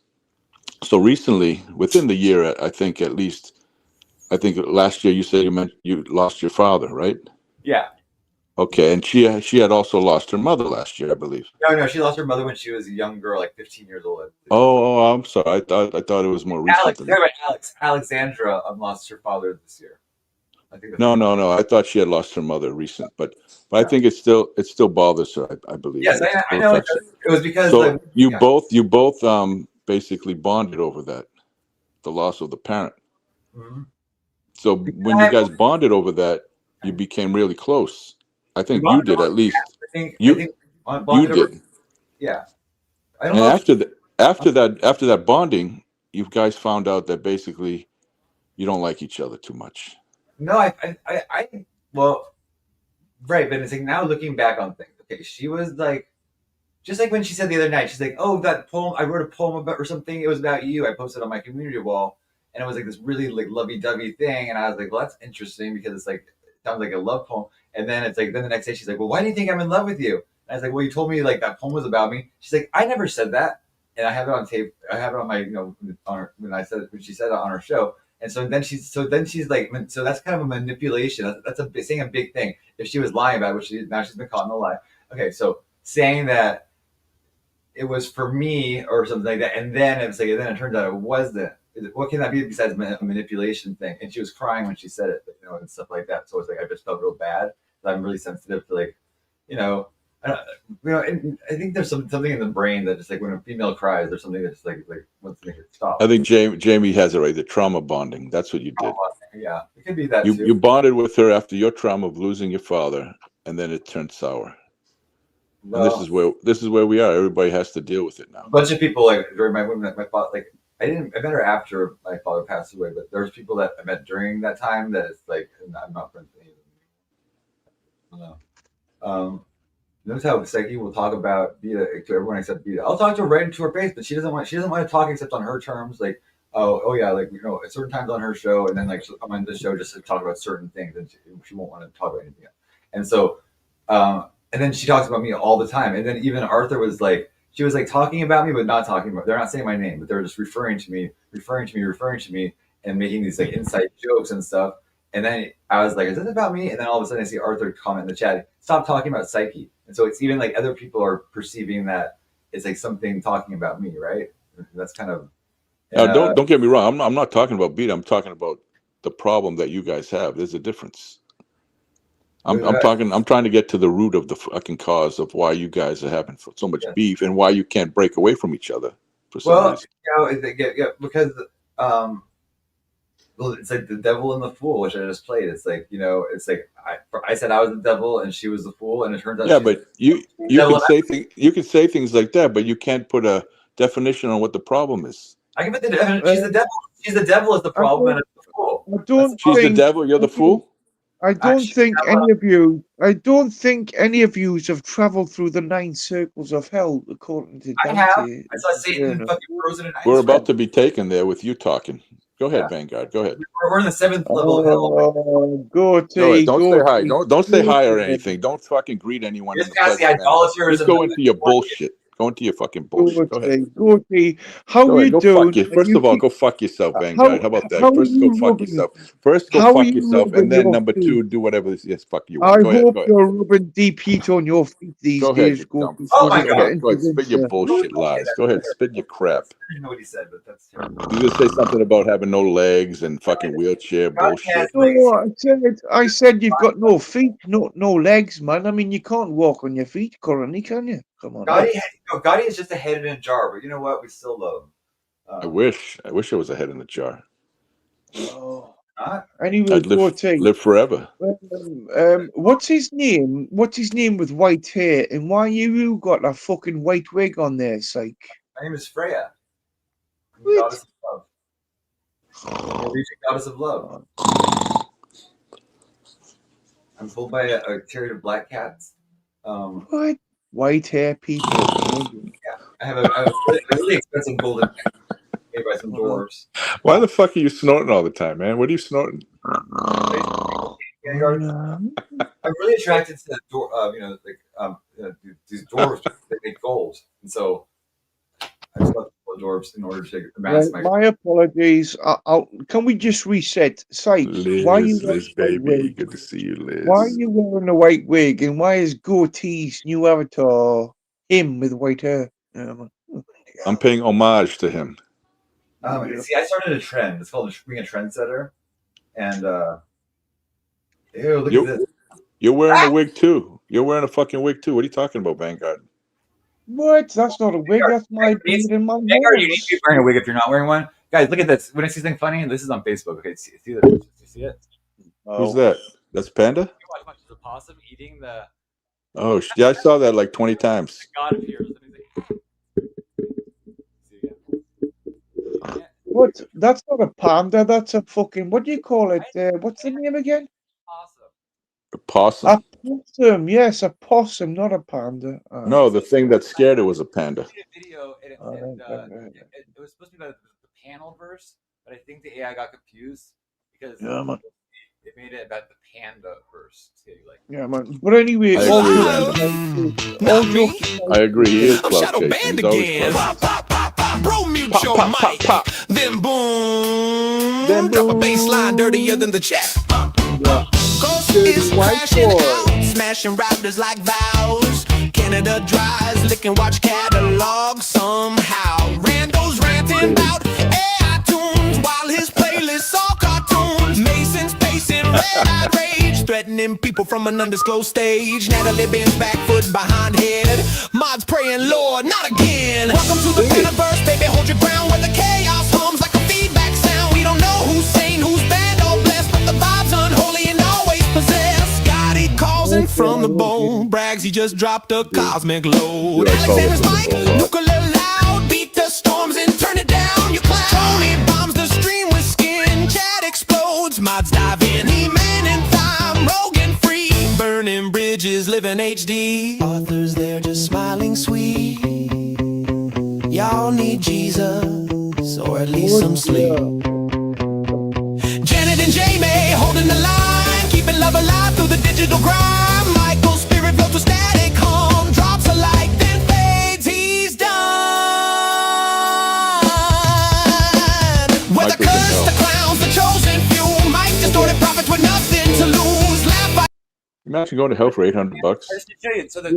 So recently, within the year, I think last year you said you lost your father, right? Yeah. Okay, and she had also lost her mother last year, I believe. No, she lost her mother when she was a young girl, like 15 years old. Oh, I'm sorry. I thought it was more recent than that. Alexandra lost her father this year. I think. No. I thought she had lost her mother recent, but I think it still bothers her. I believe. Yes, I know. It was because so you both basically bonded over that, the loss of the parent. Mm-hmm. So when you guys bonded over that, you became really close. I think you did at least. I think you did. Yeah. I don't know. After that bonding, you guys found out that basically you don't like each other too much. No, well, right, but it's like now looking back on things. Okay, she was like, just like when she said the other night, she's like, "Oh, that poem I wrote a poem about or something. It was about you. I posted on my community wall, and it was like this really like lovey-dovey thing." And I was like, "Well, that's interesting because it's like it sounds like a love poem." And then it's like the next day she's like, "Well, why do you think I'm in love with you?" And I was like, "Well, you told me like that poem was about me." She's like, "I never said that," and I have it on tape. I have it on my when she said it on her show. And so then she's like, so that's kind of a manipulation. That's saying a big thing. If she was lying about it, which now she's been caught in a lie. Okay, so saying that it was for me or something like that, and then it turns out it wasn't. What can that be besides a manipulation thing? And she was crying when she said it, and stuff like that. So it's like I just felt real bad. I'm really sensitive to and I think there's something in the brain that just like when a female cries, there's something that just like wants to make it stop. I think Jamie has it right. The trauma bonding. That's what you did. Yeah, it could be that too. You bonded with her after your trauma of losing your father, and then it turned sour. Well, and this is where we are. Everybody has to deal with it now. A bunch of people like during my father I met her after my father passed away, but there's people that I met during that time that it's like I'm not friends with any of them. Notice how Psyche will talk about Beta to everyone except Beta. I'll talk to her right into her face, but she doesn't want to talk except on her terms. Like, oh yeah, like at certain times on her show, and then like she'll come on this show just to talk about certain things, and she won't want to talk about anything else. And so, and then she talks about me all the time. And then even Arthur was like, she was like talking about me, but not talking about. They're not saying my name, but they're just referring to me, and making these like inside jokes and stuff. And then I was like, is this about me? And then all of a sudden I see Arthur comment in the chat, stop talking about Psyche. And so it's even like other people are perceiving that it's like something talking about me, right? That's kind of. Don't get me wrong. I'm not talking about Beta. I'm talking about the problem that you guys have. There's a difference. I'm trying to get to the root of the fucking cause of why you guys are having so much beef and why you can't break away from each other for some reason. Because it's like the devil and the fool, which I just played. It's like it's like I said I was the devil and she was the fool, and it turns out. Yeah, but you can say things like that, but you can't put a definition on what the problem is. I can put the definition. She's the devil. She's the devil is the problem, and it's the fool. She's the devil. You're the fool. I don't think any of you have traveled through the 9 circles of hell, according to Dante. I have. I saw Satan fucking frozen in ice. We're about to be taken there with you talking. Go ahead, Vanguard. Go ahead. We're in the 7th level of hell. Don't say hi. Don't say hi or anything. Don't fucking greet anyone. Just ask the idolaters. Just go into your bullshit. Go into your fucking bullshit. Go ahead. How you doing? First of all, go fuck yourself, Vanguard. How about that? First, go fuck yourself. First, go fuck yourself, and then number 2, do whatever fuck you want. I hope you're rubbing deep heat on your feet these days. Go ahead. Spit your bullshit lies. Go ahead. Spit your crap. I didn't know what he said, but that's terrible. You just say something about having no legs and fucking wheelchair bullshit. No, I said you've got no feet, no legs, man. I mean, you can't walk on your feet currently, can you? Come on. Gotti is just a head in a jar, but you know what? We still love him. I wish I was a head in a jar. Anyway, I'd live forever. What's his name? What's his name with white hair? And why you got a fucking white wig on there, Psych? My name is Freya. I'm goddess of love. Norwegian goddess of love. I'm pulled by a chariot of black cats. What? White hair people. Yeah, I have a really expensive golden pen made by some dwarves. Why the fuck are you snorting all the time, man? What are you snorting? I'm really attracted to the these dwarves that make gold, and so I just love dwarves in order to Well, mask my apologies. Can we just reset? Psych, why are you wearing Liz, a white baby, wig? good to see you, Why are Liz. you wearing a white wig? And why is Goatee's new avatar him with white hair? I'm paying homage to him. See, I started a trend. It's called being a trendsetter. And ew, look at this. You're wearing a wig too. You're wearing a fucking wig too. What are you talking about, Vanguard? What? That's not a wig. That's my beard and my Vanguard, you need balls. to be wearing a wig if you're not wearing one. Guys, look at this. When I see something funny, and this is on Facebook. Okay, see this? Do you see it? Who's that? That's Panda? You watch the possum eating the. Oh, yeah, I saw that like 20 times. God appears. What? That's not a panda. That's a fucking. What do you call it? What's the name again? A possum. A possum. Yes, a possum, not a panda. No, the thing that scared it was a panda. Video and it was supposed to be the panel verse, but I think the AI got confused because it made it about the panda verse too. Like, yeah, man. But anyway, I agree. He is I'm clout Shadow chasing. Band He's always again. clout Pop, pop, pop, pop. Bro, mute your pop, mic. Then boom. Drop a bass line dirtier than the chat. Ghost is crashing out, smashing rappers like vows. Canada dries, licking watch catalog somehow. Rando's ranting about AI tunes while his playlist all cartoons. Mason's pacing, red-eyed rage, threatening people from an undisclosed stage. Natalie bends back, foot behind head. Mods praying, Lord, not again. Welcome to the Panaverse, baby, hold your ground where the chaos hums like a feedback sound. We don't know who's sane, who's bad or blessed, but the vibe's unholy and always possessed. God, he calls in from the bowl, brags he just dropped a cosmic load. Alexander's mic, nuclear loud, beat the storms and turn it down. You clown. Tony bombs the stream with skin, chat explodes, mods dive in. He-Man in time, Rogan free, burning bridges, living HD. Authors, they're just smiling sweet. Y'all need Jesus, or at least some sleep. Janet and Jamie holding the line, keeping love alive through the digital grind. Michael's spirit flows to static calm, drops a light, then fades, he's done. Whether curse, the clowns, the chosen few, Mike distorted prophets with nothing to lose. Laugh by Imagine going to hell for $800. So the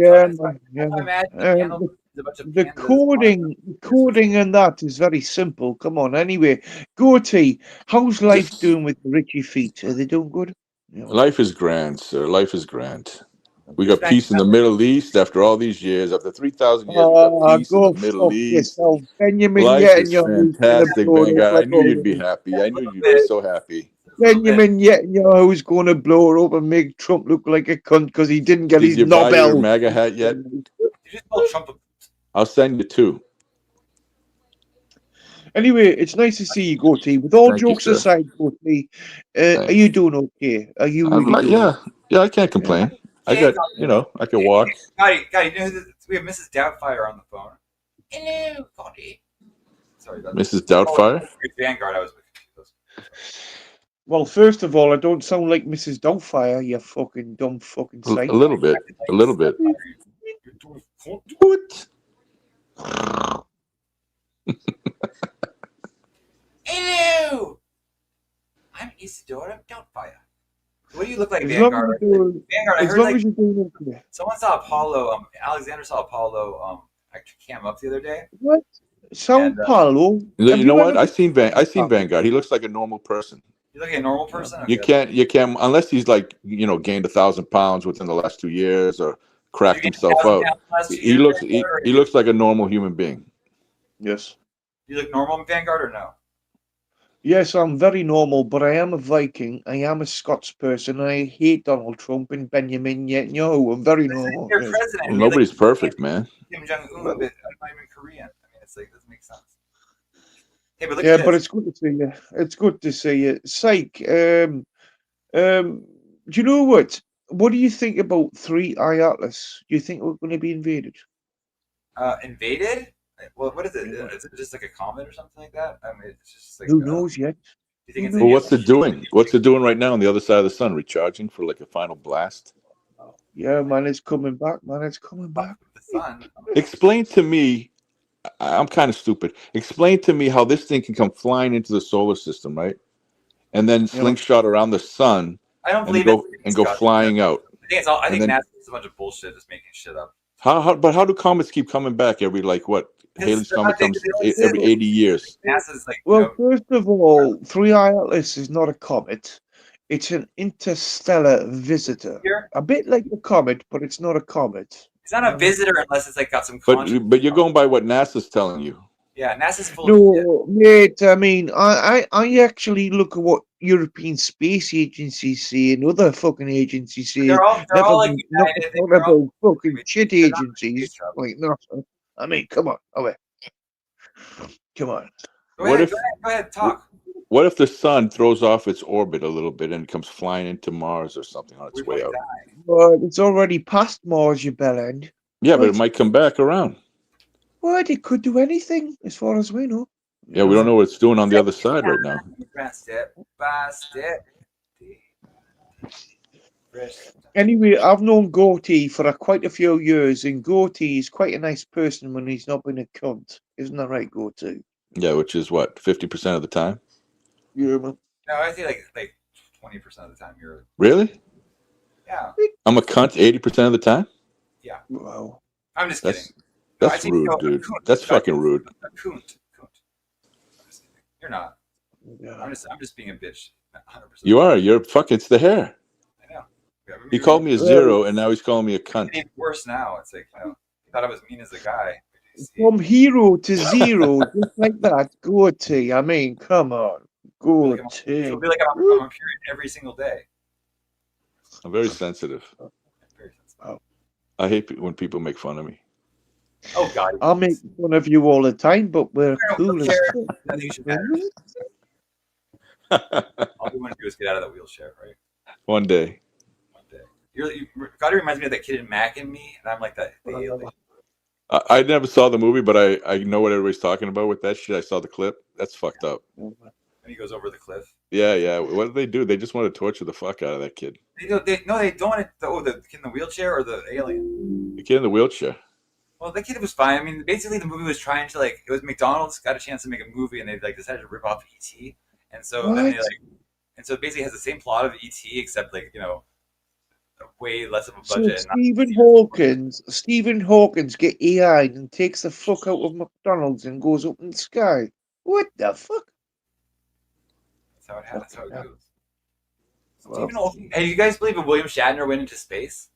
coding and that is very simple. Come on. Anyway, Goatee, how's life doing with the Richie feet? Are they doing good? Life is grand, sir. Life is grand. We got peace in the Middle East after all these years. After 3,000 years, we got peace in the Middle East. Benjamin Life is fantastic, Vanguard. I knew you'd be happy. I knew you'd be so happy. Benjamin Netanyahu's going to blow her up and make Trump look like a cunt because he didn't get Did his you buy Nobel. your MAGA hat yet? I'll send you two. Anyway, it's nice to see you, Goatee. With all Thank you, jokes sir. aside, Goatee, are you doing okay? Are you really doing Yeah, I can't complain. I got, I can walk. Gotti, you know we have Mrs. Doubtfire on the phone. Hello, Gotti. Sorry, Mrs. Doubtfire? Vanguard, I was. Well, first of all, I don't sound like Mrs. Doubtfire, you fucking dumb fucking A psycho. little bit. A little bit. What? Hello! I'm Isadora Doubtfire. What do you look like, As long Vanguard? as you're doing- Vanguard, I as heard long like as you're doing okay. someone saw Apollo. Alexander saw Apollo. Actually, cam up the other day. What? Sao Paulo? You know what? I seen Vanguard. He looks like a normal person. You look like a normal person. You can't unless he's like gained 1,000 pounds within the last 2 years or cracked himself out. He looks like a normal human being. Yes. You look normal in Vanguard or no? Yes, I'm very normal, but I am a Viking. I am a Scots person. I hate Donald Trump and Benjamin Netanyahu. I'm very normal. You're yes. president. Well, nobody's perfect, man. Kim Jong Un, but I'm not even Korean. I mean, it's like it doesn't make sense. Hey, but look Yeah, at but this. it's good to see you. It's good to see you. Psych. Do you know what? What do you think about 3i Atlas? Do you think we're going to be invaded? Invaded? Well, what is it? Is it just like a comet or something like that? I mean, it's just like. Who knows yet? Do you think it's Well, what's it doing? What's it doing right now on the other side of the sun? Recharging for like a final blast? Yeah, man, it's coming back, man. It's coming back. The sun. Explain to me I'm kind of stupid. Explain to me how this thing can come flying into the solar system, right? And then slingshot around the sun. I don't and believe go it's and go disgusting. flying out. I think it's all. I And think then- NASA is a bunch of bullshit, just making shit up. But how do comets keep coming back every like what? Halley's Comet comes every 80 years. NASA's like, Well, first of all, 3i Atlas is not a comet. It's an interstellar visitor. A bit like a comet, but it's not a comet. it's not a visitor unless it's like got some. But you're going by what NASA's telling you. Yeah, NASA's full of shit. No, mate. I mean, I actually look at what European Space Agency say and other fucking agencies say. They're all like not united. talking about fucking shit agencies like NASA. I mean, come on, come on. What if Go ahead, talk. What if the sun throws off its orbit a little bit and comes flying into Mars or something on its way out? But it's already past Mars, you bellend. Yeah, but it might come back around. What? It could do anything, as far as we know. Yeah, we don't know what it's doing on the other side right now. Step by step. Anyway, I've known Goatee for quite a few years, and Goatee is quite a nice person when he's not been a cunt. Isn't that right, Goatee? Yeah, which is what, 50% of the time? Yeah, man. No, I say like 20% of the time you're. Really? Yeah. I'm a cunt 80% of the time? Yeah. Wow. I'm just That's kidding. that's I rude, think, dude. That's fucking rude. A coont. I'm just kidding. You're not. Yeah. I'm just being a bitch. 100%. You are. You're fuck. It's the hair. I know. He called me a zero, and now he's calling me a cunt. It's even worse now. It's like, he thought I was mean as a guy. From hero to zero, just like that. Goatee. I mean, come on. Goatee. It'll be like I'm a period every single day. I'm very sensitive. I hate when people make fun of me. Oh God. I'll make fun of you all the time, but we're cool as shit. I think you should have. All we want to do is get out of that wheelchair, right? One day. God reminds me of that kid in Mac and Me, and I'm like that. The alien. I never saw the movie, but I know what everybody's talking about with that shit. I saw the clip. That's fucked up. When he goes over the cliff. Yeah. What do they do? They just want to torture the fuck out of that kid. They don't. The kid in the wheelchair or the alien? The kid in the wheelchair. Well, the kid was fine. I mean, basically, the movie was trying to it was McDonald's got a chance to make a movie, and they decided to rip off E.T. And so then so it basically has the same plot of E.T. except way less of a So budget. Stephen Hawkins get AI and takes the fuck out of McDonald's and goes up in the sky. What the fuck? That's how it goes. Stephen Hawking. Hey, do you guys believe that William Shatner went into space?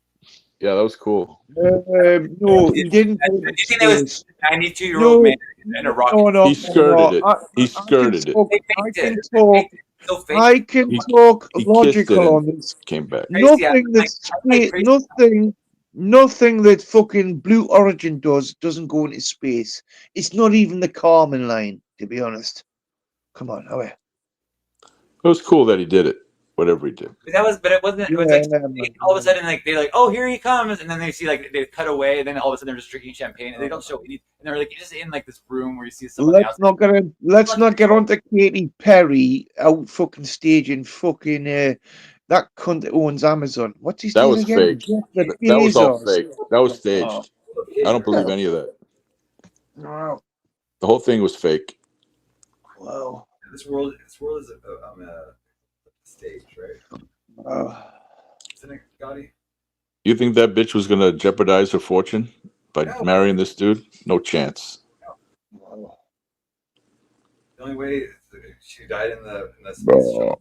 Yeah, that was cool. No, he didn't. Do you think there was a 92-year-old man in a rocket? He skirted it. He skirted it. I can talk He kissed it logical on and this. came back. Nothing that fucking Blue Origin doesn't go into space. It's not even the Carmen line, to be honest. Come on, away. It was cool that he did it. Whatever he did. But it wasn't. It was all of a sudden, they're oh, here he comes, and then they see they cut away, and then all of a sudden they're just drinking champagne, and they don't show any. And they're just in this room where you see someone else. Let's not get on to Katy Perry out fucking staging fucking that cunt that owns Amazon. What's his That name was again? fake. Jeff That was all Bezos. fake. That was staged. I don't believe any of that. Wow. The whole thing was fake. Wow. This world is a stage, right? Isn't it, Gotti? You think that bitch was gonna jeopardize her fortune by marrying this dude? No chance. The only way she died in the space shuttle.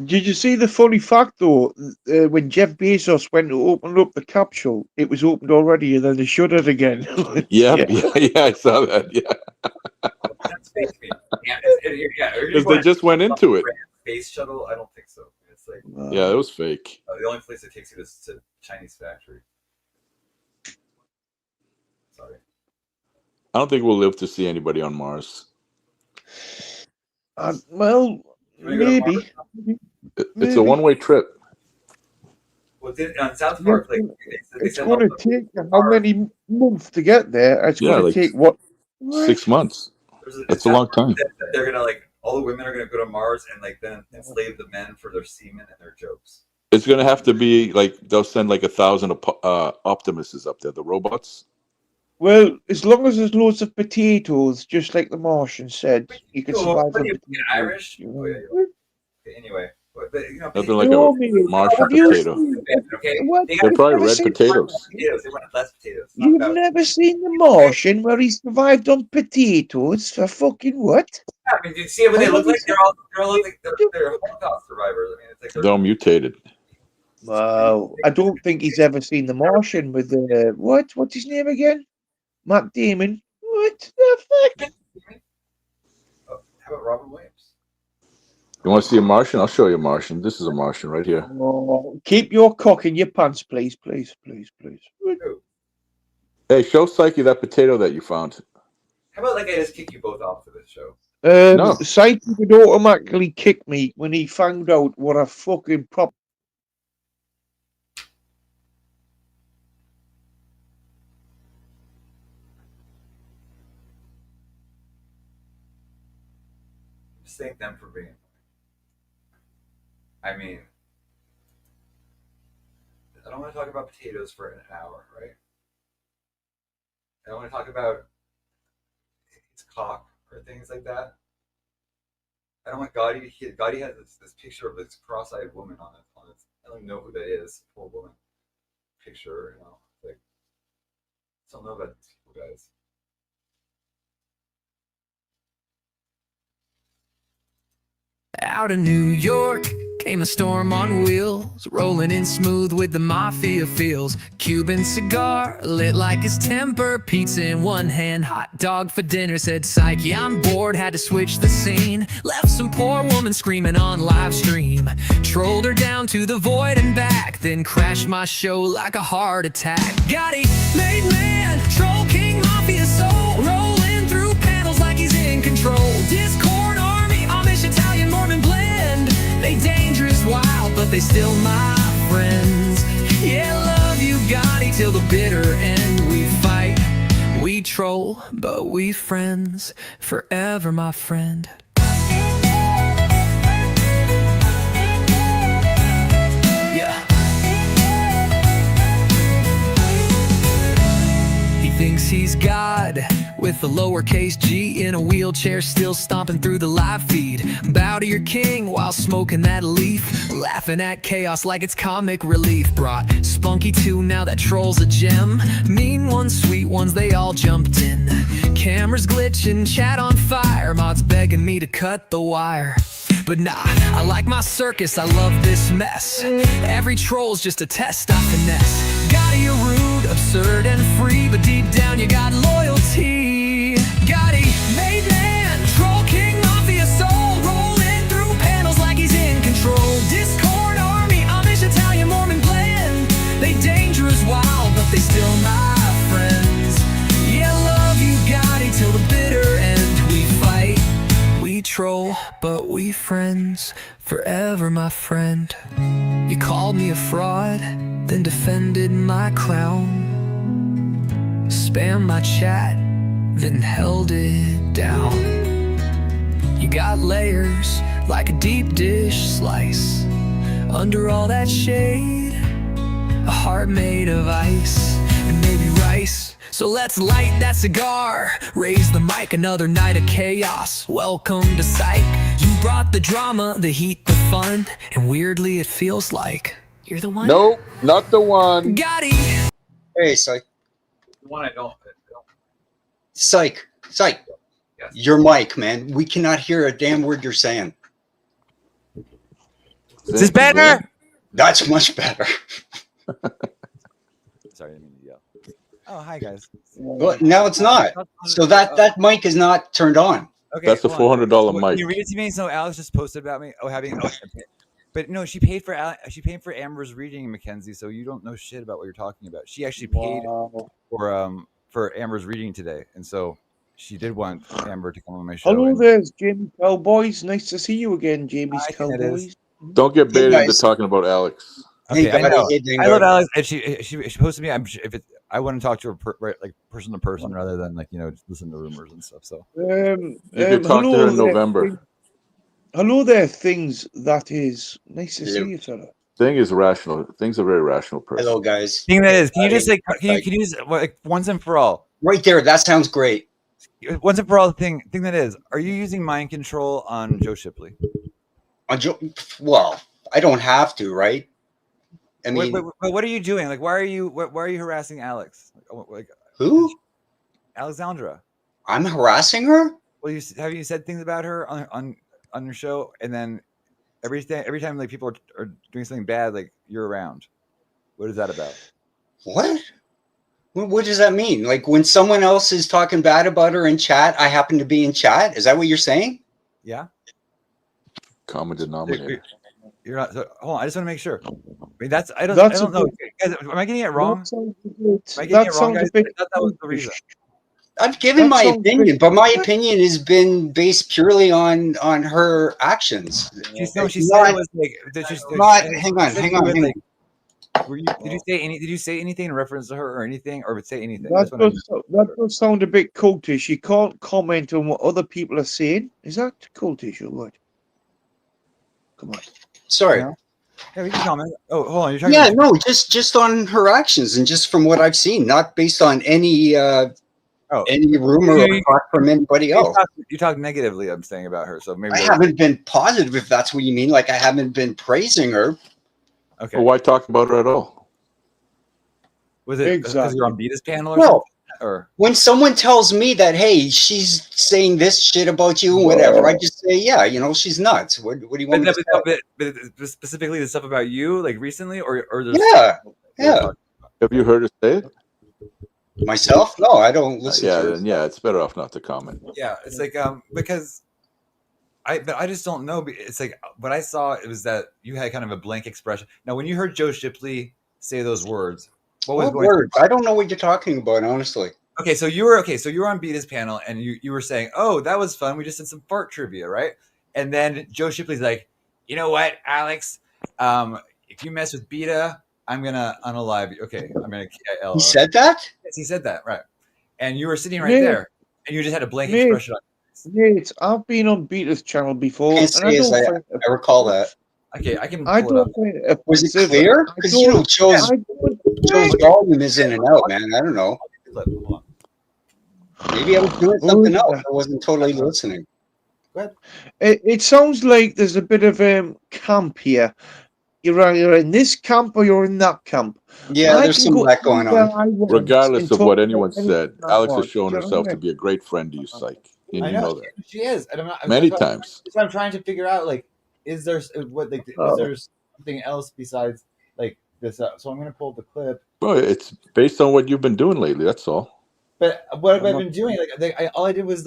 Did you see the funny fact though? When Jeff Bezos went to open up the capsule, it was opened already, and then they shut it again. Yeah, I saw that. Yeah, because they just went into it. Space shuttle? I don't think so. It's Yeah, it was fake. the only place it takes you is to Chinese factory. Sorry. I don't think we'll live to see anybody on Mars. Well, maybe. It's a one-way trip. Well, on South Park, It's going to take how many months to get there? It's Yeah, going to like take what? 6 months. That's a long time. They're gonna all the women are gonna go to Mars and then enslave the men for their semen and their jokes. It's gonna have to be they'll send 1,000 Optimuses up there, the robots. Well, as long as there's loads of potatoes, just like the Martian said, you can survive on potatoes. Irish? you Oh, know. yeah, you're right. Anyway, Nothing like No, a mate, Martian have you potato. seen- Okay, what? they They're You've probably never red seen- potatoes. potatoes. They want less potatoes. You've never seen the Martian where he survived on potatoes for fucking what? I mean, do you see what they look like? They're all like they're Holocaust survivors. I mean, it's like They're all mutated. Well, I don't think he's ever seen the Martian with the what's his name again? Matt Damon. What the fuck? How about Robin Williams? You want to see a Martian? I'll show you a Martian. This is a Martian right here. Oh, keep your cock in your pants, please, please, please, please. Hey, show Psyche that potato that you found. How about like I just kick you both off of this show? No. Psyche would automatically kick me when he found out what a fucking prop. Just thank them for being. I mean, I don't want to talk about potatoes for an hour, right? I don't want to talk about its cock or things like that. I don't want Gotti to hear. Gotti has this picture of this cross-eyed woman on it. I don't even know who that is. Poor woman. Picture, you know, like I don't know about these people, guys. Out of New York came a storm on wheels, rolling in smooth with the mafia feels. Cuban cigar lit like his temper, pizza in one hand, hot dog for dinner. Said Psyche, I'm bored, had to switch the scene. Left some poor woman screaming on live stream. Trolled her down to the void and back, then crashed my show like a heart attack. Gotti, made man, troll king, mafia soul, rolling through panels like he's in control. Discord army, Amish, Italian, Mormon blend. They dangerous, wild, but they still my friends. Yeah, love you, Gotti, till the bitter end. We fight, we troll, but we friends. Forever, my friend. Yeah. He thinks he's God with a lowercase g in a wheelchair, still stomping through the live feed. Bow to your king while smoking that leaf, laughing at chaos like it's comic relief. Brought Spunky 2, now that troll's a gem. Mean ones, sweet ones, they all jumped in. Cameras glitching, chat on fire, mods begging me to cut the wire. But nah, I like my circus, I love this mess. Every troll's just a test I finesse. Gotti, you're rude, absurd and free, but deep down you got loyalty. Gotti, made man, troll king, mafia soul, rolling through panels like he's in control. Discord army, Amish, Italian, Mormon blend. They dangerous, wild, but they still my friends. Yeah, love you, Gotti, till the bitter end. We fight, we troll, but we friends. Forever, my friend. You called me a fraud, then defended my crown. Spam my chat, then held it down. You got layers like a deep dish slice. Under all that shade, a heart made of ice and maybe rice. So let's light that cigar, raise the mic, another night of chaos. Welcome to Psych. You brought the drama, the heat, the fun, and weirdly it feels like you're the one. Nope, not the one. Gotti. Hey, Psych. The one I don't. Psych. Psych. Yes. Your mic, man. We cannot hear a damn word you're saying. Is this better? That's much better. Sorry, I didn't mean to yell. Oh, hi guys. Well, now it's not. So that mic is not turned on. Okay, That's a hold on. $400 Can mic. you read it to me? So Alex just posted about me. Oh, having. But no, she paid for Amber's reading, Mackenzie. So you don't know shit about what you're talking about. She actually paid for Amber's reading today, and so she did want Amber to come on my show. Hello and- there, Jamie Cowboys. Nice to see you again, Jamie's I think it is. Cowboys. Don't get baited into guys. talking about Alex. Okay, I know. Hey, I love Alex, and she posted me. I want to talk to her like person to person rather than like just listen to rumors and stuff. So You could talk to her in November. Hello there, things that is. Nice to see you, fella. Thing is rational. Thing's a very rational person. Hello, guys. thing that is, can you just like can you just like once and for all Right there. That sounds great. Once and for all, the thing that is, are you using mind control on Joe Shipley? Well, I don't have to, right? I mean, what are you doing? Like, why are you harassing Alex? Like, who? Alexandra. I'm harassing her? Well, have you said things about her on your show, and then every time like people are doing something bad, like you're around. What is that about? What? What does that mean? Like when someone else is talking bad about her in chat, I happen to be in chat? Is that what you're saying? Yeah. Common denominator. You're not. So, hold on. I just want to make sure. I mean, I don't know. Guys, am I getting it wrong? Am I getting it wrong, guys? I thought that was the reason. I've given my opinion, but my opinion has been based purely on her actions. She said it was like. Hang on. Did you say anything in reference to her or anything, or say anything? That does sound a bit cultish. You can't comment on what other people are saying. Is that cultish or what? Come on. Sorry. No? Yeah, we can comment. Oh, hold on. You're talking about just on her actions and just from what I've seen, not based on any rumor or talk from anybody else. You talk negatively, I'm saying, about her. So maybe I haven't been positive, if that's what you mean. Like I haven't been praising her. Okay. Well, why talk about her at all? Was it because you're on Beta's panel or no. something? Or when someone tells me that, hey, she's saying this shit about you and whatever, I just say, yeah, she's nuts. What do you want me to say? But specifically the stuff about you, like recently, or yeah. Have you heard her say it? Myself? No, I don't listen to her. Then yeah, it's better off not to comment. Yeah, it's like because I just don't know. It's like what I saw, it was that you had kind of a blank expression. Now, when you heard Joe Shipley say those words, what words? I don't know what you're talking about, honestly. Okay, so you were on Beta's panel, and you were saying, "Oh, that was fun. We just did some fart trivia, right?" And then Joe Shipley's like, "You know what, Alex? If you mess with Beta, I'm gonna unalive you." Okay, I'm gonna. He said that? Yes, he said that, right? And you were sitting right there, and you just had a blank expression on. Yes, I've been on Beta's channel before. I recall that. Okay, I can pull it up. Was it clear? Because Joe's volume is in and out, man. I don't know. Maybe I was doing something else. I wasn't totally listening. It sounds like there's a bit of camp here. You're either in this camp or you're in that camp. Yeah, there's some of that going on. Regardless of what anyone said, Alex has shown herself to be a great friend to you, Psych. And you know that. She is. And many times. So I'm trying to figure out, like, is there something else besides like this? So I'm going to pull up the clip. Well, it's based on what you've been doing lately. That's all. But what have I been doing? All I did was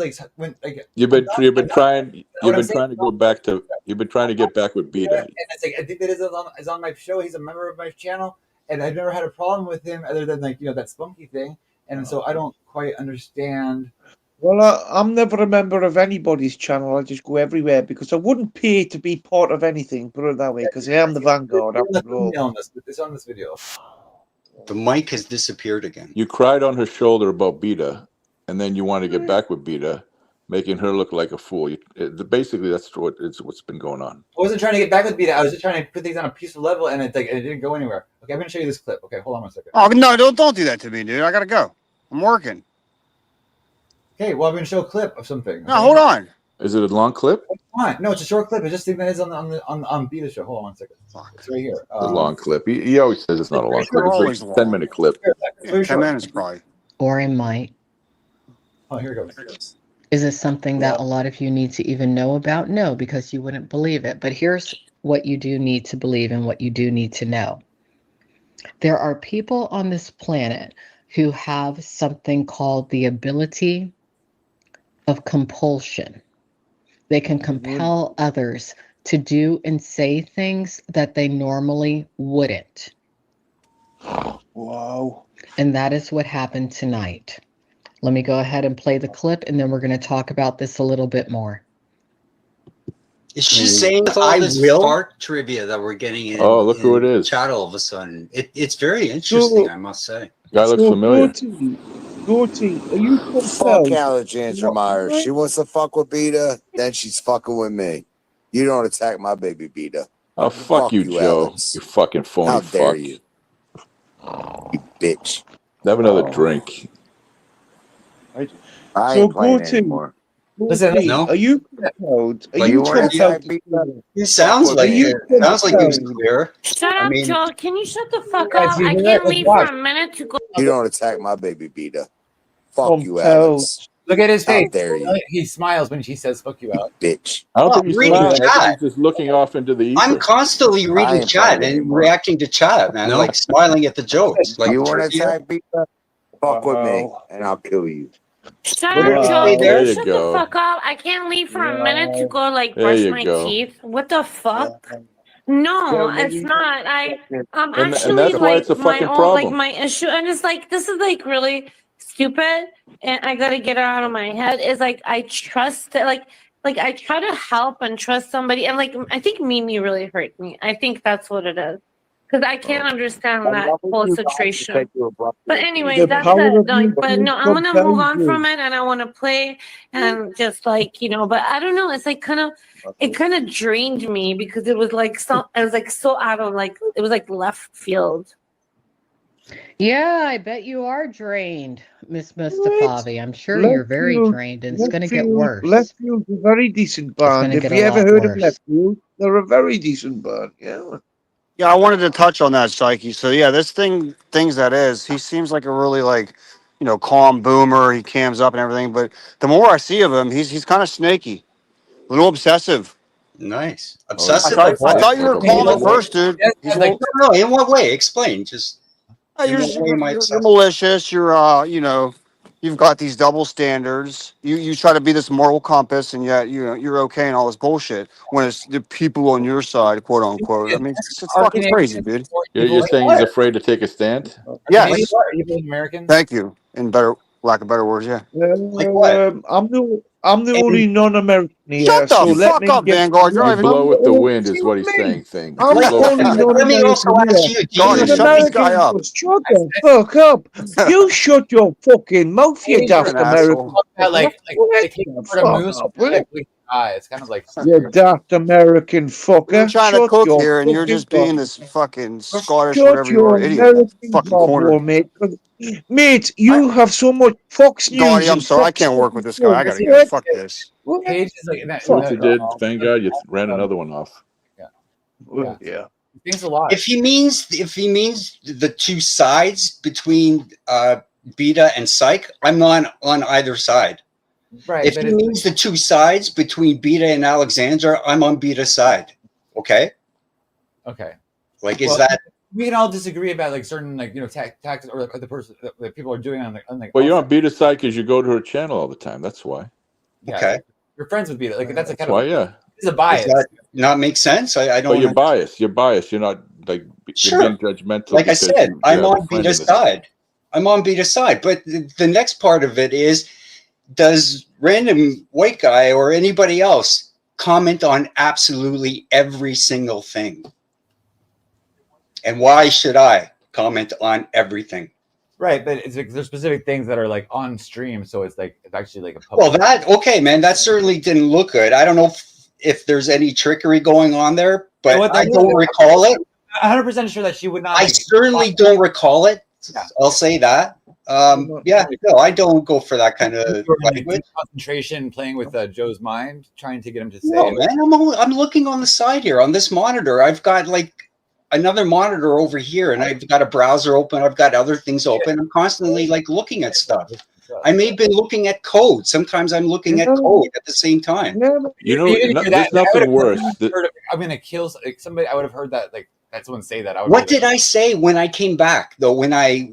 you've been trying to go back to. You've been trying to get back with Beta. And it's like I think that is on my show. He's a member of my channel, and I've never had a problem with him other than that spunky thing. And so I don't quite understand. Well, I'm never a member of anybody's channel. I just go everywhere because I wouldn't pay to be part of anything. Put it that way, because I am the vanguard. It's on this video. The mic has disappeared again. You cried on her shoulder about Beta, and then you want to get back with Beta, making her look like a fool. Basically, that's what's been going on. I wasn't trying to get back with Beta. I was just trying to put things on a peaceful level, and it didn't go anywhere. Okay, I'm going to show you this clip. Okay, hold on 1 second. Oh no! Don't do that to me, dude. I gotta go. I'm working. Okay, well, I'm going to show a clip of something. No, hold on. Is it a long clip? No, it's a short clip. It's just 3 minutes on Beta show. Hold on 1 second. It's right here. A long clip. He always says it's not a long clip. It's like a 10-minute clip. 10 minutes, probably. Or it might. Oh, here it goes. Is it something that a lot of you need to even know about? No, because you wouldn't believe it. But here's what you do need to believe and what you do need to know. There are people on this planet who have something called the ability of compulsion. They can compel others to do and say things that they normally wouldn't. Wow. And that is what happened tonight. Let me go ahead and play the clip, and then we're going to talk about this a little bit more. Is she saying I will? Fart trivia that we're getting in. Oh, look who it is. Chat all of a sudden. It's very interesting, I must say. Guy looks familiar. Gorty, are you fuck Alexandra Myers? She wants to fuck with Beta, then she's fucking with me. You don't attack my baby Beta. Oh, fuck you, Joe. Alex. You fucking phony How dare fuck. you? You bitch. Have another drink. I So ain't go playing to. anymore. Listen, Are you compelled? Are Like, you You want to compelled? attack Beta? It sounds Fuck like with you it. me. Sounds like he was compelled? clear. Shut I up, mean, Joe. Can you shut the fuck guys, up? you I hear that? can't Let's leave watch. for a minute to go. You don't attack my baby Beta. Fuck you, Compelled. Alex. Look at his How face. dare you, He smiles when she says "fuck you" out. bitch. I don't oh, think he's reading smiling. I think chat. he's just looking off into the I'm ether. constantly I reading ain't chat playing and anymore. reacting to chat, man. Like smiling at the jokes. Like, You want to trivia. attack Beta? Fuck with me, Wow. and I'll kill you. Shut What up, did he Joe. say Can there? you There you shut the go. fuck up? I can't leave for a minute to go like There brush you my go. teeth. What the fuck? No, it's not. I'm And actually that's why it's like a my fucking own like problem. my issue, and it's like this is like really stupid, and I gotta get it out of my head. Is like I trust that like I try to help and trust somebody, and like I think Mimi really hurt me. I think that's what it is. Because I can't understand that whole situation. But anyways, The that's power it. of Like, but no, I'm gonna move on comparison. from it, and I want to play and just like But I don't know. It's like it kind of drained me because it was like I was like so out of like it was like left field. Yeah, I bet you are drained, Miss What? Mustafavi. I'm sure Left you're very Field. drained, and it's going to get Left worse. Field's a very decent It's band. going to If get you a ever lot heard of worse. Left Field, they're a very decent band. Yeah. Yeah, I wanted to touch on that, Psyche. So yeah, things that is, he seems like a really like, calm boomer. He cams up and everything. But the more I see of him, he's kind of snaky, a little obsessive. Nice. Oh, Obsessive. I Like what? thought you like were a calm what? at first, dude. He's a like little, No, in what way? Explain. Just in you're, what way you're, am I you're obsessed? malicious. You're you've got these double standards. You try to be this moral compass, and yet you're okay and all this bullshit when it's the people on your side, quote unquote. I mean, it's Are fucking crazy, Canadians dude. people You're like saying he's afraid to take a stand? Yes, people Americans? thank you. In lack of better words, yeah. Like what? I'm the only non-American here, Shut the so let fuck me up, get. Vanguard. You're not You even. blow with the wind, See is what what I he's mean? saying. Thing. I'm Blow the only Let me also non-American ask here. you, do God, you shut this guy Non-American, up. shut the fuck up. You shut your fucking mouth, you You're daft an American. asshole. like What they take the part of fuck moose up, and will you? like blink your eye. It's kind of like You daft American We were fucker. trying to Shut cook your here, and you're fucking just being mouth. this fucking Scottish, Shut whatever you your are, idiot in that American fucking bubble, corner. mate. 'Cause, mate, you have so much Fox Gaudy, News I'm and sorry, I Fox can't work with this guy. I gotta go. What? Fuck this. What? Paige is like See what Fuck you did, Vanguard? You ran another one off. Yeah. He thinks a lot. if he means the two sides between Beta and Psych, I'm not on either side. Right, If but he it's means the two sides between Beta and Alexandra, I'm on Beta's side. Okay? okay. Like, is Well, that we can all disagree about like certain like tactics or like the person that people are doing on the Well, you're on Beta's side because you go to her channel all the time. That's why. yeah, okay? like, you're friends with Beta. Like that's a That's kind why, of yeah. it's a Does bias. that not make sense? I But don't you're understand. biased. You're biased. You're not like you're Sure. being judgmental. Like I because said, you I'm have a on friend Beta's in the- side. I'm on Beta's side. But the next part of it is, does random white guy or anybody else comment on absolutely every single thing? And why should I comment on everything? Right, but it's like there's specific things that are like on stream, so it's like it's actually like a Well, public. okay, man, that certainly didn't look good. I don't know if there's any trickery going on there, but What I that don't is, recall it. 100% sure that she would not. I certainly don't recall it. Yeah. I'll say that. Yeah, no, I don't go for that kind of You were in, like, language. deep concentration, playing with Joe's mind, trying to get him to say. No, man, I'm looking on the side here on this monitor. I've got like another monitor over here, and I've got a browser open. I've got other things open. I'm constantly like looking at stuff. I may have been looking at code. Sometimes I'm looking at code at the same time. You know, Even if there's nothing worse. I'm gonna kill like somebody. I would have heard that like that someone say that. I would What did I say when I came back though? When I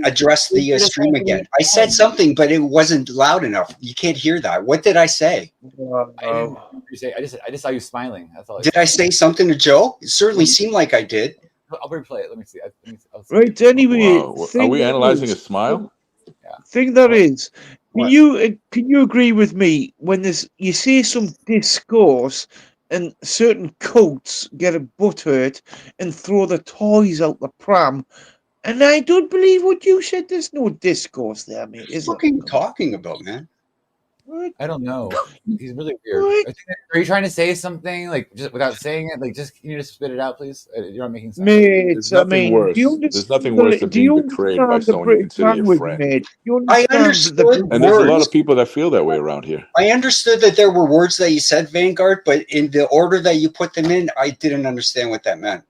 addressed the stream again, I said something, but it wasn't loud enough. You can't hear that. What did I say? I didn't hear you say. I just saw you smiling. That's all. Did I say something to Joe? It certainly seemed like I did. I'll replay it. Let me see. I'll see. Right. Anyway, Wow. Are we analyzing a smile? Thing there is, can you agree with me when you say some discourse and certain coats get a butt hurt and throw the toys out the pram, and I don't believe what you said. There's no discourse there, mate. Is What are you talking about, man? I don't know. He's really weird. I think are you trying to say something like just without saying it? Like, just can you just spit it out, please? You're not making sense. Mate, There's I nothing mean, worse. do you There's nothing understand worse the, than do you being betrayed by understand the someone you British consider your language, friend. mate? You I understand the understood And there's a lot words. of people that feel that way around here. I understood that there were words that you said, Vanguard, but in the order that you put them in, I didn't understand what that meant.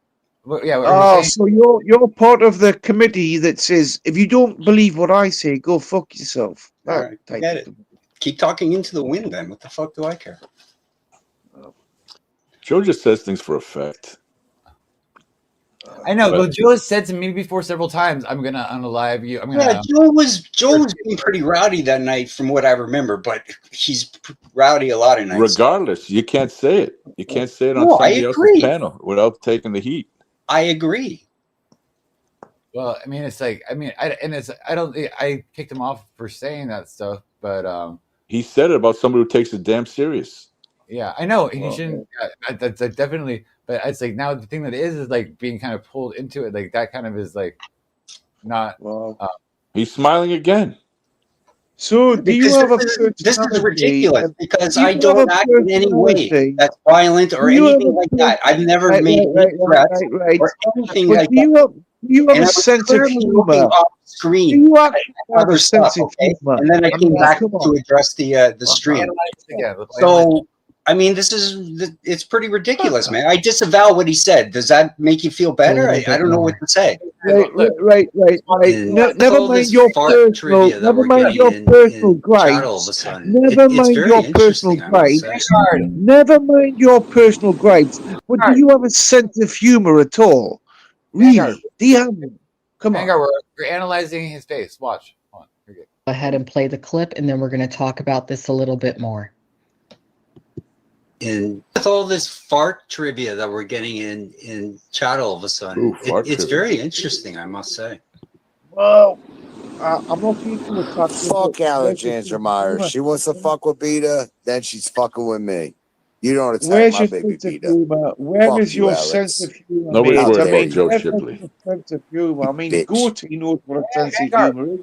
Well, yeah, Oh, so you're part of the committee that says if you don't believe what I say, go fuck yourself. All That right, type get of it. Keep talking into the wind, then. What the fuck do I care? Joe just says things for effect. I know. But- Well, Joe has said to me before several times, "I'm gonna unalive you." I'm gonna. Yeah, Joe was being pretty rowdy that night, from what I remember. But he's rowdy a lot of nights. Regardless, you can't say it. You can't say it on No, I somebody else's agree. panel without taking the heat. I agree. Well, I mean, it's like I kicked him off for saying that stuff, but He said it about somebody who takes it damn serious. yeah, I know he Well, shouldn't. That's definitely. But it's like now the thing that is like being kind of pulled into it. Like that kind of is like not. He's smiling again. So, do you Because have a this is personality? ridiculous because Do you I have don't a act in any way personality? that's violent or Do you have anything a like that. I've never Right, made right, any threats or anything But like do that. you have And I a was sense of clearly looking humor? off Do screen you at have other a sense stuff, of okay? humor? And then I came back come to on. address the stream. Analyze it again. So, I mean, it's pretty ridiculous, man. I disavow what he said. Does that make you feel better? I don't know what to say. Right. Never all mind this your fart personal. trivia that Never we're mind getting your in personal chat all of a gripes. sudden, Never it's mind very your personal interesting, I must gripes. say. Never mind your personal gripes. But do you have a sense of humor at all? Really? Do you have one? Come on. Vanguard, we're analyzing his face. Watch. Hold on. You're good. Go ahead and play the clip, and then we're going to talk about this a little bit more. And with all this fart trivia that we're getting in chat all of a sudden, Ooh, fart it's trivia. very interesting, I must say. Well, I'm not here to attack you, Fuck but Alexandra Myers. She wants to fuck with Beta, then she's fucking with me. You don't attack where's my your baby sense of Beta. humor? Where Fuck is you, your Alex. sense of humor, Nobody's mate? worried I about mean, Joe where's Shipley. your sense of humor? I mean, Bitch. Gorty knows what a sense of Vanguard. humor is.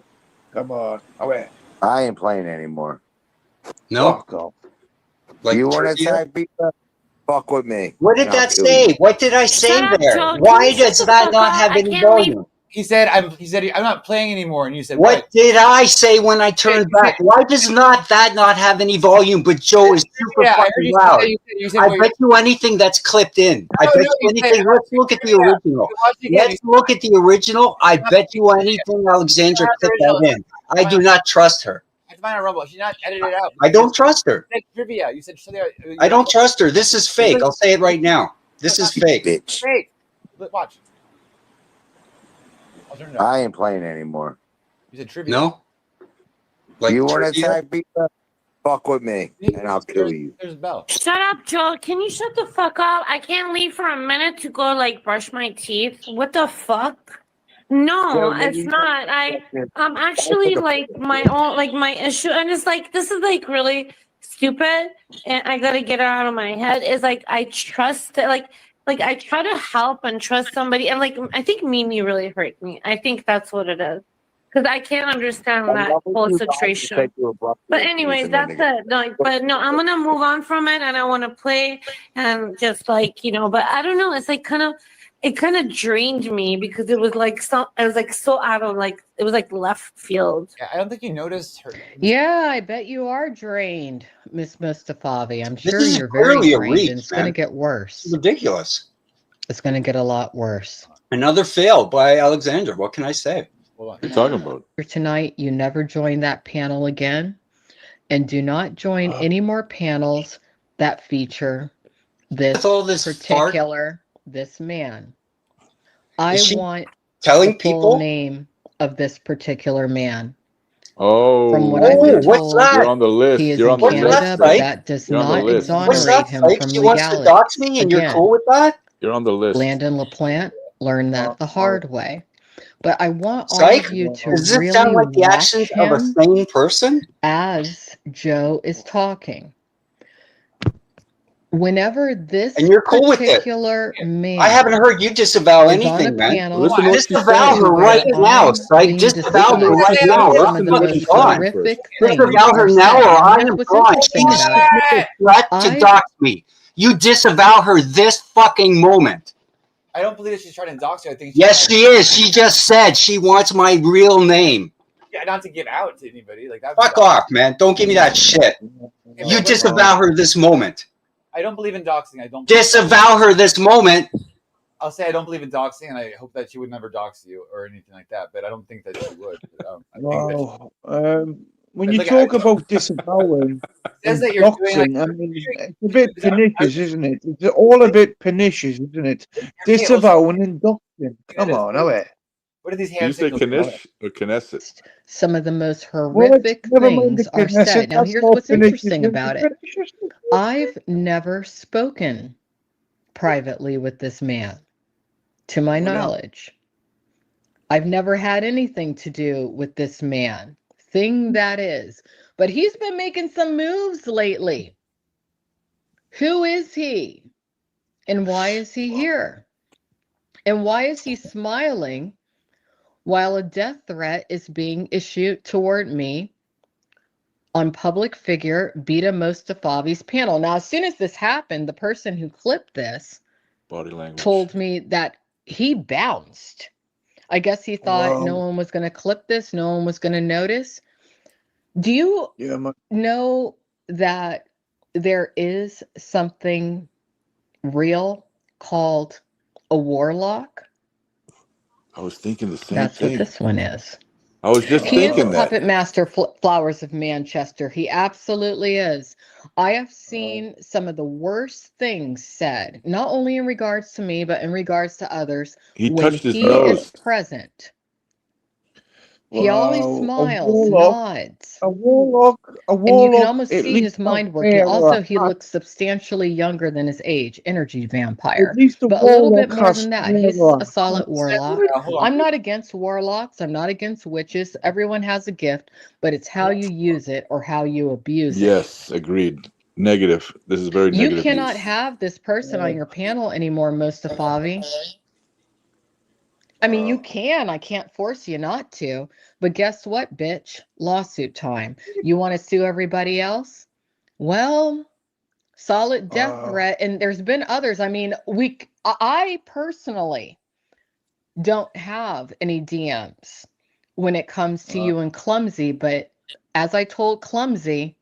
Come on. Oh, wait. I ain't playing anymore. No? Fuck off. Like You want to trivia? attack Beta? Fuck with me. What did and I'll that kill say? you. What did I say Shut up, there? Joe. Can Why you shut does the that fuck not up? have I any can't leave. volume? He said, I'm not playing anymore. And you said, What did I say when I turned back? Why does that not have any volume? But Joe is super Yeah, I heard fucking you loud. say that. You said, I well, bet you anything that's clipped in. I bet you you said, anything. Let's look at the original. watch it again. Let's look at the original. I bet you anything Alexandra clipped that in. I do not trust her. It's mine on Rumble. She's not edited it out. I don't trust her. You said trivia. You said I don't trust her. This is fake. I'll say it right now. This is fake. Bitch. Fake. Watch. I'll turn it up. I ain't playing anymore. You said trivia. No? Like You want to trivia? attack Beta? Fuck with me, and I'll kill you. There's a bell. Shut up, Joe. Can you shut the fuck up? I can't leave for a minute to go like brush my teeth. What the fuck? No, it's not. I'm actually like my own like my issue, and it's like this is like really stupid, and I gotta get it out of my head. Is like I trust like I try to help and trust somebody, and like I think Mimi really hurt me. I think that's what it is. Because I can't understand that whole situation. But anyways, that's it. Like, but no, I'm gonna move on from it, and I want to play and just like But I don't know. It's like it kind of drained me because it was like so. I was like so out of it was like left field. Yeah, I don't think you noticed her. Yeah, I bet you are drained, Miss Mustafavi. I'm This sure is you're very clearly a drained, reach, and it's going to man. get worse. It's ridiculous. It's going to get a lot worse. Another fail by Alexandra. What can I say? What are you talking about? Tonight, you never join that panel again, and do not join any more panels that feature this With all this fart- particular this man. I Is she want telling the full people? name of this particular man. Oh, From what I've been what's told, that? you're on the list. he is You're in on the Canada, list. but Psych? that does You're on the not list. What's exonerate that, him Psych? from She wants to legality. dox me and you're Again, cool with that? You're on the list. Landon LaPlante learned that the hard way. But I want all Psych? of you to Does this really sound like the watch actions of a him sane person? as Joe is talking. Whenever this And you're cool with it. particular man I haven't heard you disavow is on a anything, man. panel Listen to what she's Disavow saying. her right where now. I'm Like, being disavow her described right to now, say or some I'm of the fucking most gone. horrific things Disavow are her said. now, or And I here's am what's gone. interesting She's about it. a threat to I've dox me. You disavow her this fucking moment. I don't believe that she's trying to dox you. I think Yes, she is. She just said she wants my real name. Yeah, not to give out to anybody. Like that. Fuck off, man. Don't give me that shit. You disavow her this moment. I don't believe in doxing. I don't Disavow her this moment. I'll say I don't believe in doxing, and I hope that she would never dox you or anything like that. But I don't think that she would. I think that Wow. When you Like, talk about disavowing says and that you're doing, like, doxing, I mean, it's a bit pernicious, isn't it? It's all a bit pernicious, isn't it? Disavowing and doxing. Come on, now it. What are these Do you hand say signals? Kanish or Knesset? Some of the most Well, horrific never mind things the are Knesset, said. Now, that's here's not what's pernicious. interesting about it. I've never spoken privately with this man, to my knowledge. I've never had anything to do with this man, thing that is. But he's been making some moves lately. Who is he? And why is he here? And why is he smiling while a death threat is being issued toward me on public figure Bita Mostafavi's panel? Now, as soon as this happened, the person who clipped this Body language. told me that he bounced. I guess he thought no one was going to clip this, no one was going to notice. Do you know that there is something real called a warlock? I was thinking the same That's thing. what this one is. I was just He is a thinking that. puppet master, Flowers of Manchester. He absolutely is. I have seen some of the worst things said, not only in regards to me, but in regards to others. He when touched his he nose. is present, he always Wow, smiles, nods. A warlock, And you can almost at see least his mind not working. fair Also, or he hot. looks substantially younger than his age. Energy vampire. At least a But a little bit warlock more has than that. fair He's or a solid hot. warlock. Hold on. I'm not against warlocks. I'm not against witches. Everyone has a gift, but it's how you use it or how you abuse it. Yes, agreed. Negative. This is very You negative. cannot use. have this person on your panel anymore, Mostafavi. I mean, you can. I can't force you not to. But guess what, bitch? Lawsuit time. You want to sue everybody else? Well, solid death threat. And there's been others. I mean, I personally don't have any DMs when it comes to you and Clumsy. But as I told Clumsy,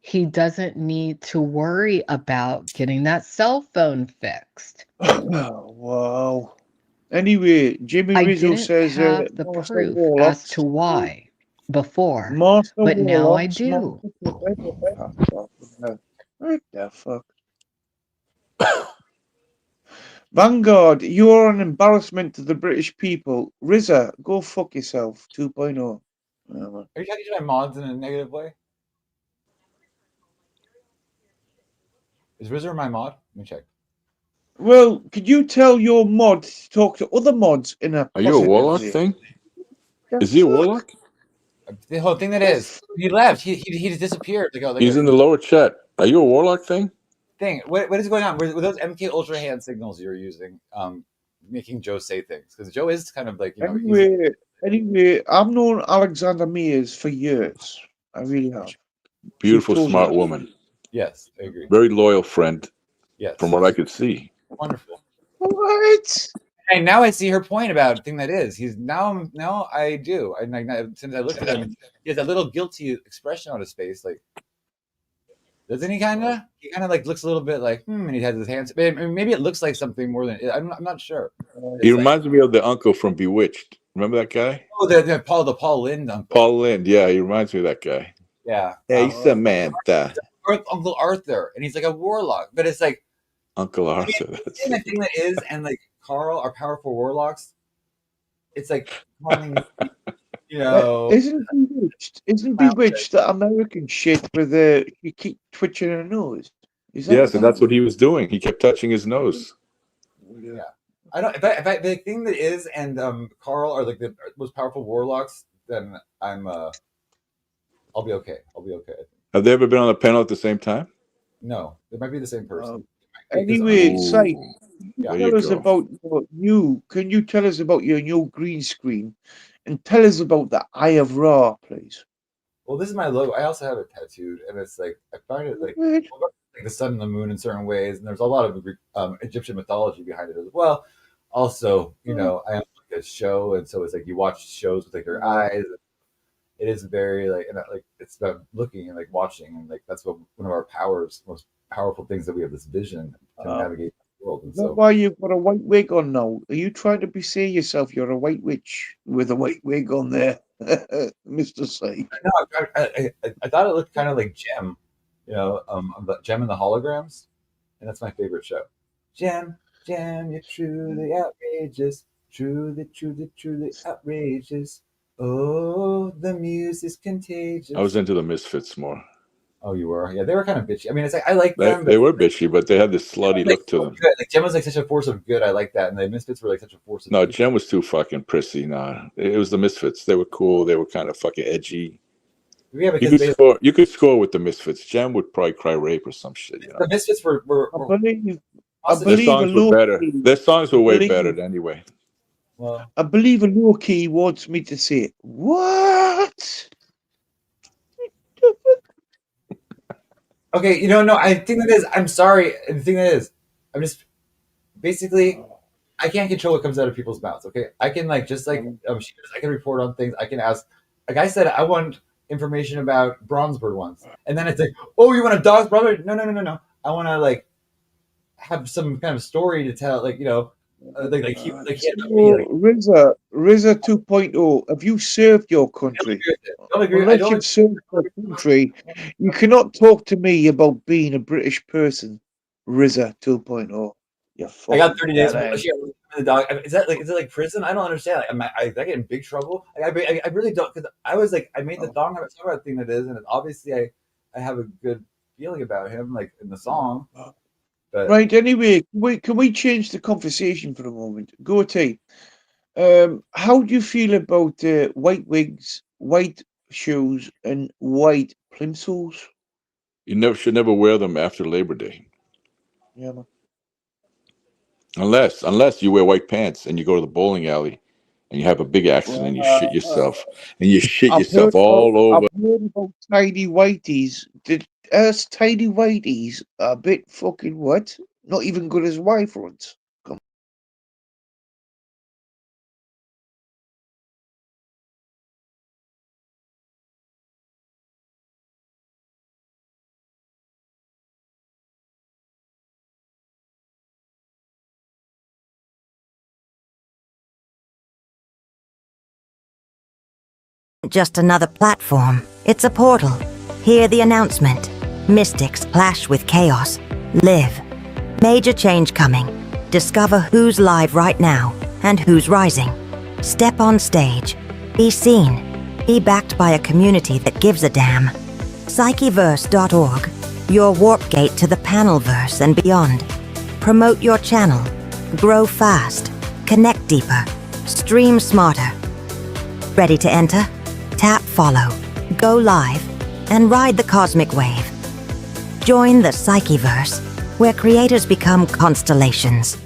he doesn't need to worry about getting that cell phone fixed. Wow. Anyway, Jimmy I Rizzo didn't says have the Master proof as Warlocks. to why before, Master but now I Warlocks. do. What the fuck? Vanguard, you are an embarrassment to the British people. Rizza, go fuck yourself. 2.0. Oh, man. Are you talking to my mods in a negative way? Is Rizzer my mod? Let me check. Well, could you tell your mod to talk to other mods in a Are you a positive warlock way? thing? Is he a warlock? The whole thing that is, he left. He just disappeared. He's in the lower chat. Are you a warlock thing? Thing. What is going on? Were those MK Ultra hand signals you were using, making Joe say things? Because Joe is kind of like, you know. Anyway, I've known Alexander Mears for years. I really have. Beautiful, told smart me. woman. Yes, I agree. Very loyal friend. Yes. From what I could see. Wonderful. What? And now I see her point about thing that is. He's now I do. Since I looked at him, he has that little guilty expression on his face. Like, doesn't he kind of? He kind of like looks a little bit like, and he has his hands. Maybe it looks like something more than. I'm not sure. He reminds me of the uncle from Bewitched. Remember that guy? Oh, the Paul Lynde uncle. Paul Lynde. Yeah, he reminds me of that guy. Yeah. Hey, Samantha. Uncle Arthur, and he's like a warlock, but it's like Uncle Arthur. That's the thing that is, and like Carl are powerful warlocks. It's like calling, you know. Isn't Bewitched that American shit with you keep twitching her nose? Is that yes, and that's what he was doing. He kept touching his nose. Yeah. I don't. If I the thing that is, and Carl are like the most powerful warlocks, then I'm. I'll be okay. I'll be okay. Have they ever been on a panel at the same time? No, it might be the same person. Anyway, Sai, Yeah. There you tell us go. about you. Can you tell us about your new green screen, and tell us about the Eye of Ra, please? Well, this is my logo. I also have it tattooed, and it's like I find it like the sun and the moon in certain ways, and there's a lot of Egyptian mythology behind it as well. Also, I have like a show, and so it's like you watch shows with like your eyes. It is very like, and like it's about looking and like watching, and like that's what one of our most powerful things that we have this vision to navigate the world. And Is that so, why you've got a white wig on now? Are you trying to say yourself you're a white witch with a white wig on there, Mr. Sai? no, I thought it looked kind of like Gem, Gem and the Holograms, and that's my favorite show. Gem, you're truly outrageous, truly outrageous. Oh, the muse is contagious. I was into the Misfits more. Oh, you were? Yeah, they were kind of bitchy. I mean, it's like I like They, them. they were bitchy, but they had this slutty look to them. Good. Like Gem was like such a force of good. I like that, and the Misfits were like such a force of No, evil. Jem was too fucking prissy. Nah, it was the Misfits. They were cool. They were kind of fucking edgy. Yeah, You because could they, score. You could score with the Misfits. Jem would probably cry rape or some shit. the Misfits were I believe Their songs were better. Their songs were way believe- better anyway. Well, I believe a low key wants me to say, what? okay, no, I think that is. I'm sorry. The thing that is, I'm just basically, I can't control what comes out of people's mouths. Okay, I can like just like I can report on things. I can ask. Like I said, I want information about Bronzebird once, and then it's like, oh, you want a dog's brother? No. I want to like have some kind of story to tell. Like he had me, like, RZA 2.0, have you served your country? don't agree. I Unless don't you've served your country, you cannot talk to me about being a British person. RZA 2.0. You I got fucking 30 days. badass. The dog. Is it like prison? I don't understand. Like, I get in big trouble? Like, I really don't, because I was like, I made the thong about thing that is, and obviously I have a good feeling about him, like in the song. But Right, anyway, can we change the conversation for a moment? Go T. How do you feel about white wigs, white shoes, and white plimsolls? You should never wear them after Labor Day, Yeah, man. unless you wear white pants and you go to the bowling alley and you have a big accident and you shit yourself all over. I've heard about tidy whiteys. Did us tidy whiteys are a bit fucking what? Not even good as wife runs. Just another platform. It's a portal. Hear the announcement. Mystics clash with chaos. Live. Major change coming. Discover who's live right now and who's rising. Step on stage. Be seen. Be backed by a community that gives a damn. Psycheverse.org. Your warp gate to the panelverse and beyond. Promote your channel. Grow fast. Connect deeper. Stream smarter. Ready to enter? Tap follow, go live, and ride the cosmic wave. Join the Psycheverse, where creators become constellations.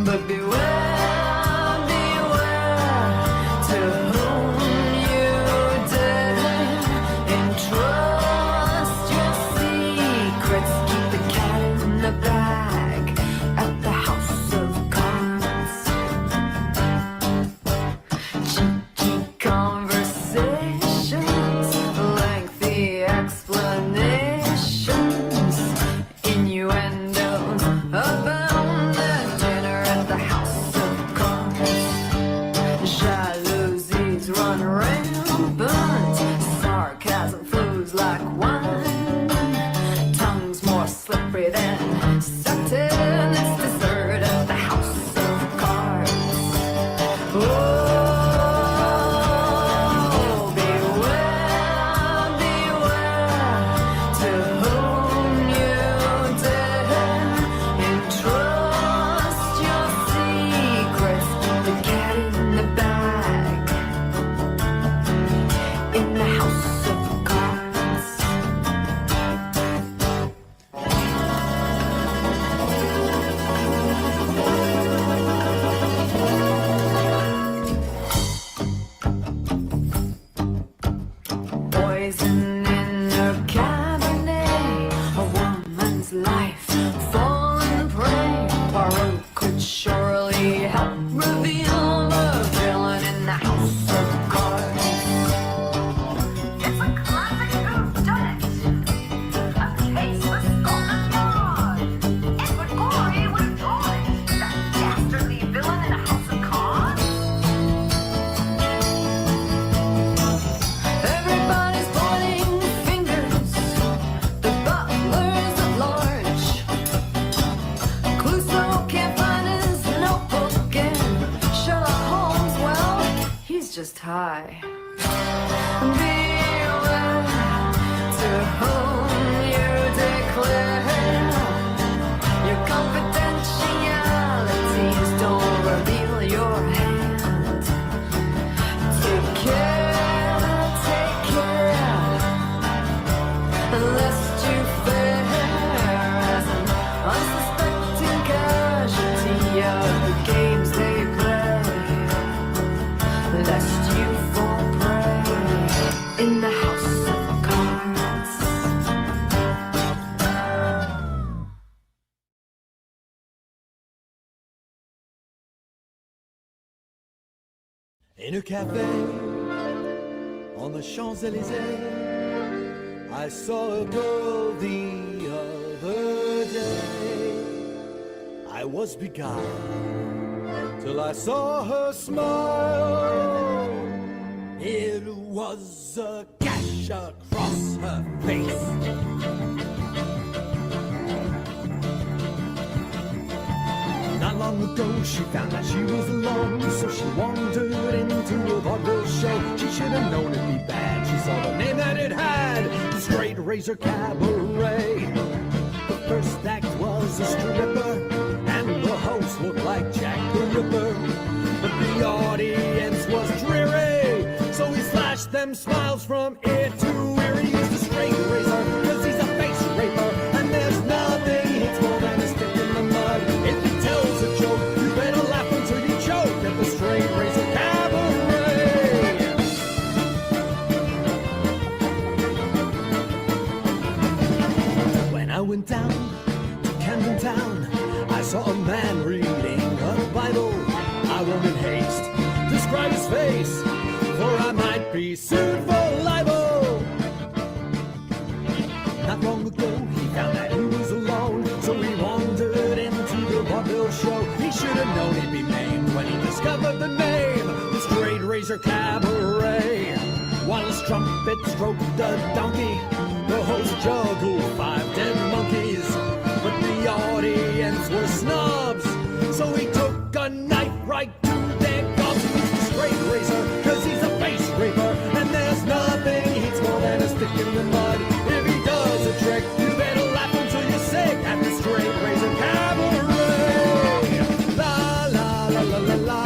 But beware, beware to whom you dare entrust your secrets. Keep the cat in the bag at the house of cards. Cheeky conversations, lengthy explanations, innuendos abound at dinner at the house of cards. Jalousies run rampant, sarcasm flows like wine, tongues more slippery than satin. It's dessert at the house of cards. Oh, beware, beware to whom you dare entrust your secrets. Keep the cat in the bag in the house of cards. Poison in her cabernet, a woman's life fallen prey. Poirot could surely help reveal the villain in the house of cards. It's a classic whodunit, a case for Scotland Yard. Edward Gorey would have drawn it, that dastardly villain in the house of cards. Everybody's pointing fingers, the butlers at large. Clouseau can't find his notebook, and Sherlock Holmes, well, he's just high. Beware to whom you declare your confidentialities. Don't reveal your hand. Take care, lest you fare as an unsuspecting casualty of the games they play. Lest you fall prey in the house of cards. In a cafe on the Champs-Élysées, I saw a girl the other day. I was beguiled till I saw her smile. It was a gash across her face. Not long ago she found that she was alone, so she wandered into a vaudeville show. She should have known it'd be bad. She saw the name that it had, the Straight Razor Cabaret. The first act was a stripper, and the host looked like Jack the Ripper. But the audience was dreary, so he slashed them smiles from ear to ear. He used a straight razor, cause he's a face raper, and there's nothing he hates more than a stick in the mud. If he tells a joke, you better laugh until you choke at the Straight Razor Cabaret. When I went down to Camden Town, I saw a man reading a Bible. I won't in haste describe his face, for I might be sued for libel. Not long ago he found that he was alone, so he wandered into the vaudeville show. He should have known he'd be maimed when he discovered the name, the Straight Razor Cabaret. While his trumpet stroked a donkey, the host juggled 5 dead monkeys. But the audience were snobs, so he took a knife right to their gobs. He used a straight razor, cause he's a face raper, and there's nothing he hates more than a stick in the mud. If he does a trick, you better laugh until you're sick at the Straight Razor Cabaret. La la la la la la.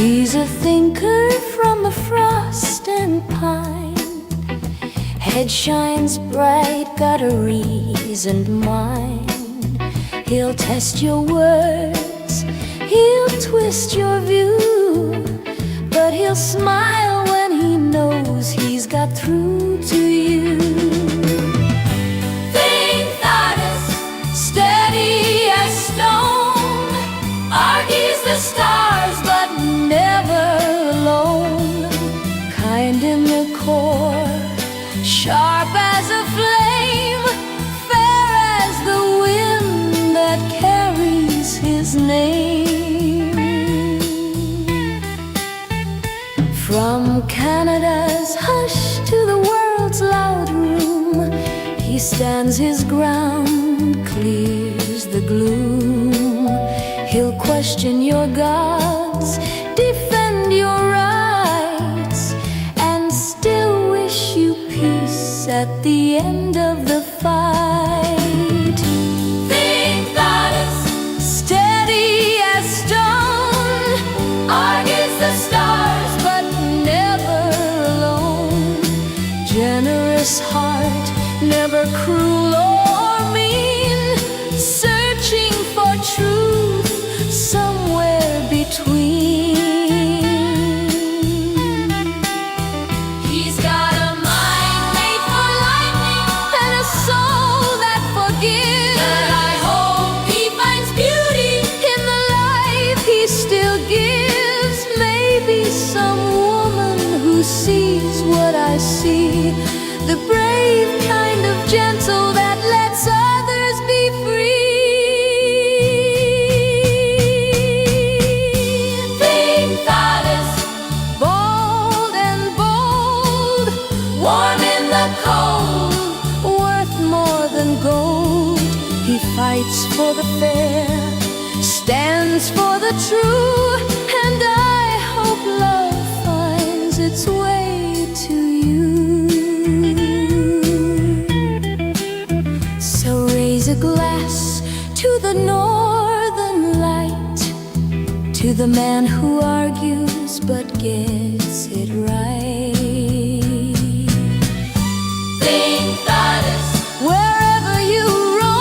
He's a thinker from the frost and pine. Head shines bright, got a reasoned mind. He'll test your words, he'll twist your view, but he'll smile when he knows he's got through to you. Think thoughtless, steady as stone, argues the stars but never alone. Kind in the core, sharp as a flame, fair as the wind that carries his name. From Canada's hush to the world's loud room, he stands his ground, clears the gloom. He'll question your gods, defend your rights, and still wish you peace at the end of the fight. Think thoughtless, steady as stone, argues the stars but never alone. Generous heart, never cruel or mean, searching for truth somewhere between. He's got a mind made for lightning and a soul that forgives. But I hope he finds beauty in the life he still gives. Maybe some woman who sees what I see, the brave kind of gentle that lets others be free. Think thoughtless, bold and bold, warm in the cold, worth more than gold. He fights for the fair, stands for the true, and I hope love finds its way to you. So raise a glass to the northern light, to the man who argues but gets it right. Think thoughtless, wherever you roam,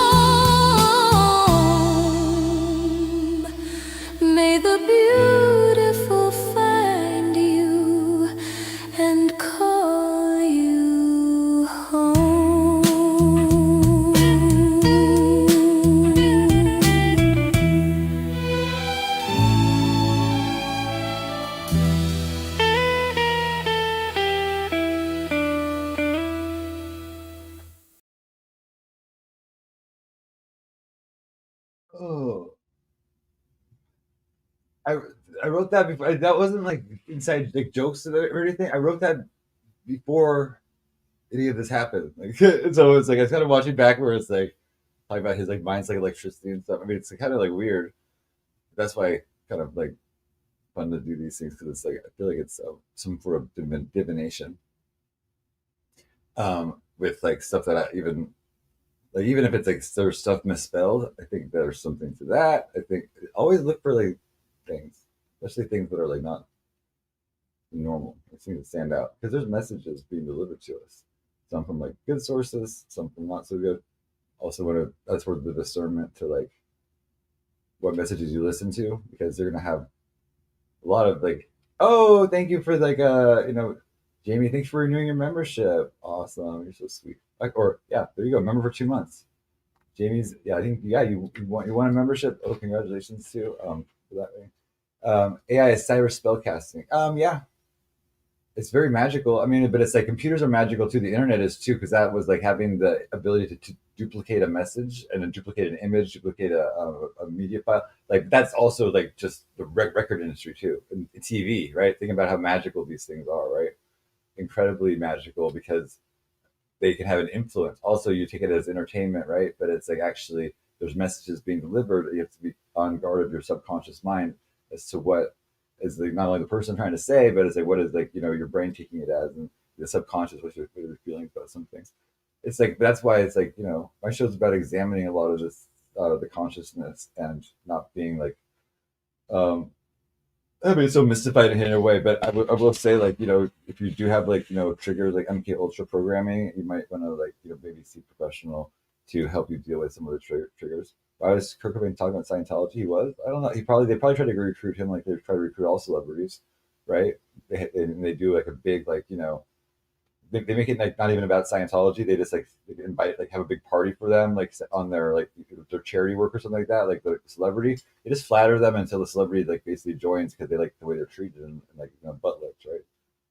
may the beautiful find you and call you home. Oh, I I wrote that before. That wasn't like inside like jokes or anything. I wrote that before any of this happened. Like, so it's like I was kind of watching back where it's like talking about his like mind's like electricity and stuff. I mean, it's kind of like weird. That's why kind of like fun to do these things because it's like I feel like it's some sort of divination with like stuff that I even if it's like there's stuff misspelled, I think there's something to that. I think always look for like things, especially things that are like not normal. Things that stand out because there's messages being delivered to us. Some from like good sources, some from not so good. Also, that's where the discernment to like what messages you listen to because they're gonna have a lot of like, oh, thank you for like Jamie, thanks for renewing your membership. Awesome, you're so sweet. Like, or yeah, there you go, member for 2 months. Jamie's, yeah, I think you want a membership. Oh, congratulations too. For that way. AI is cyber spellcasting. Yeah, it's very magical. I mean, but it's like computers are magical too. The internet is too, because that was like having the ability to duplicate a message and then duplicate an image, duplicate a media file. Like that's also like just the record industry too, and TV, right? Think about how magical these things are, right? Incredibly magical because they can have an influence. Also, you take it as entertainment, right? But it's like actually there's messages being delivered. You have to be on guard of your subconscious mind as to what is like not only the person trying to say, but it's like what is like your brain taking it as, and the subconscious what your feelings about some things. It's like that's why it's like my show's about examining a lot of this the consciousness and not being like Everybody's so mystified in a way, but I will say, like, you know, if you do have, like, you know, triggers like MK Ultra programming, you might want to, like, you know, maybe see a professional to help you deal with some of the triggers. Why was Kurt Cobain talking about Scientology? He was. I don't know. They probably tried to recruit him like they try to recruit all celebrities, right? They do like a big, like, you know, they make it like not even about Scientology. They just like they invite, like, have a big party for them, like on their, like, their charity work or something like that. Like the celebrity, they just flatter them until the celebrity, like, basically joins because they like the way they're treated and like, you know, butt lips, right?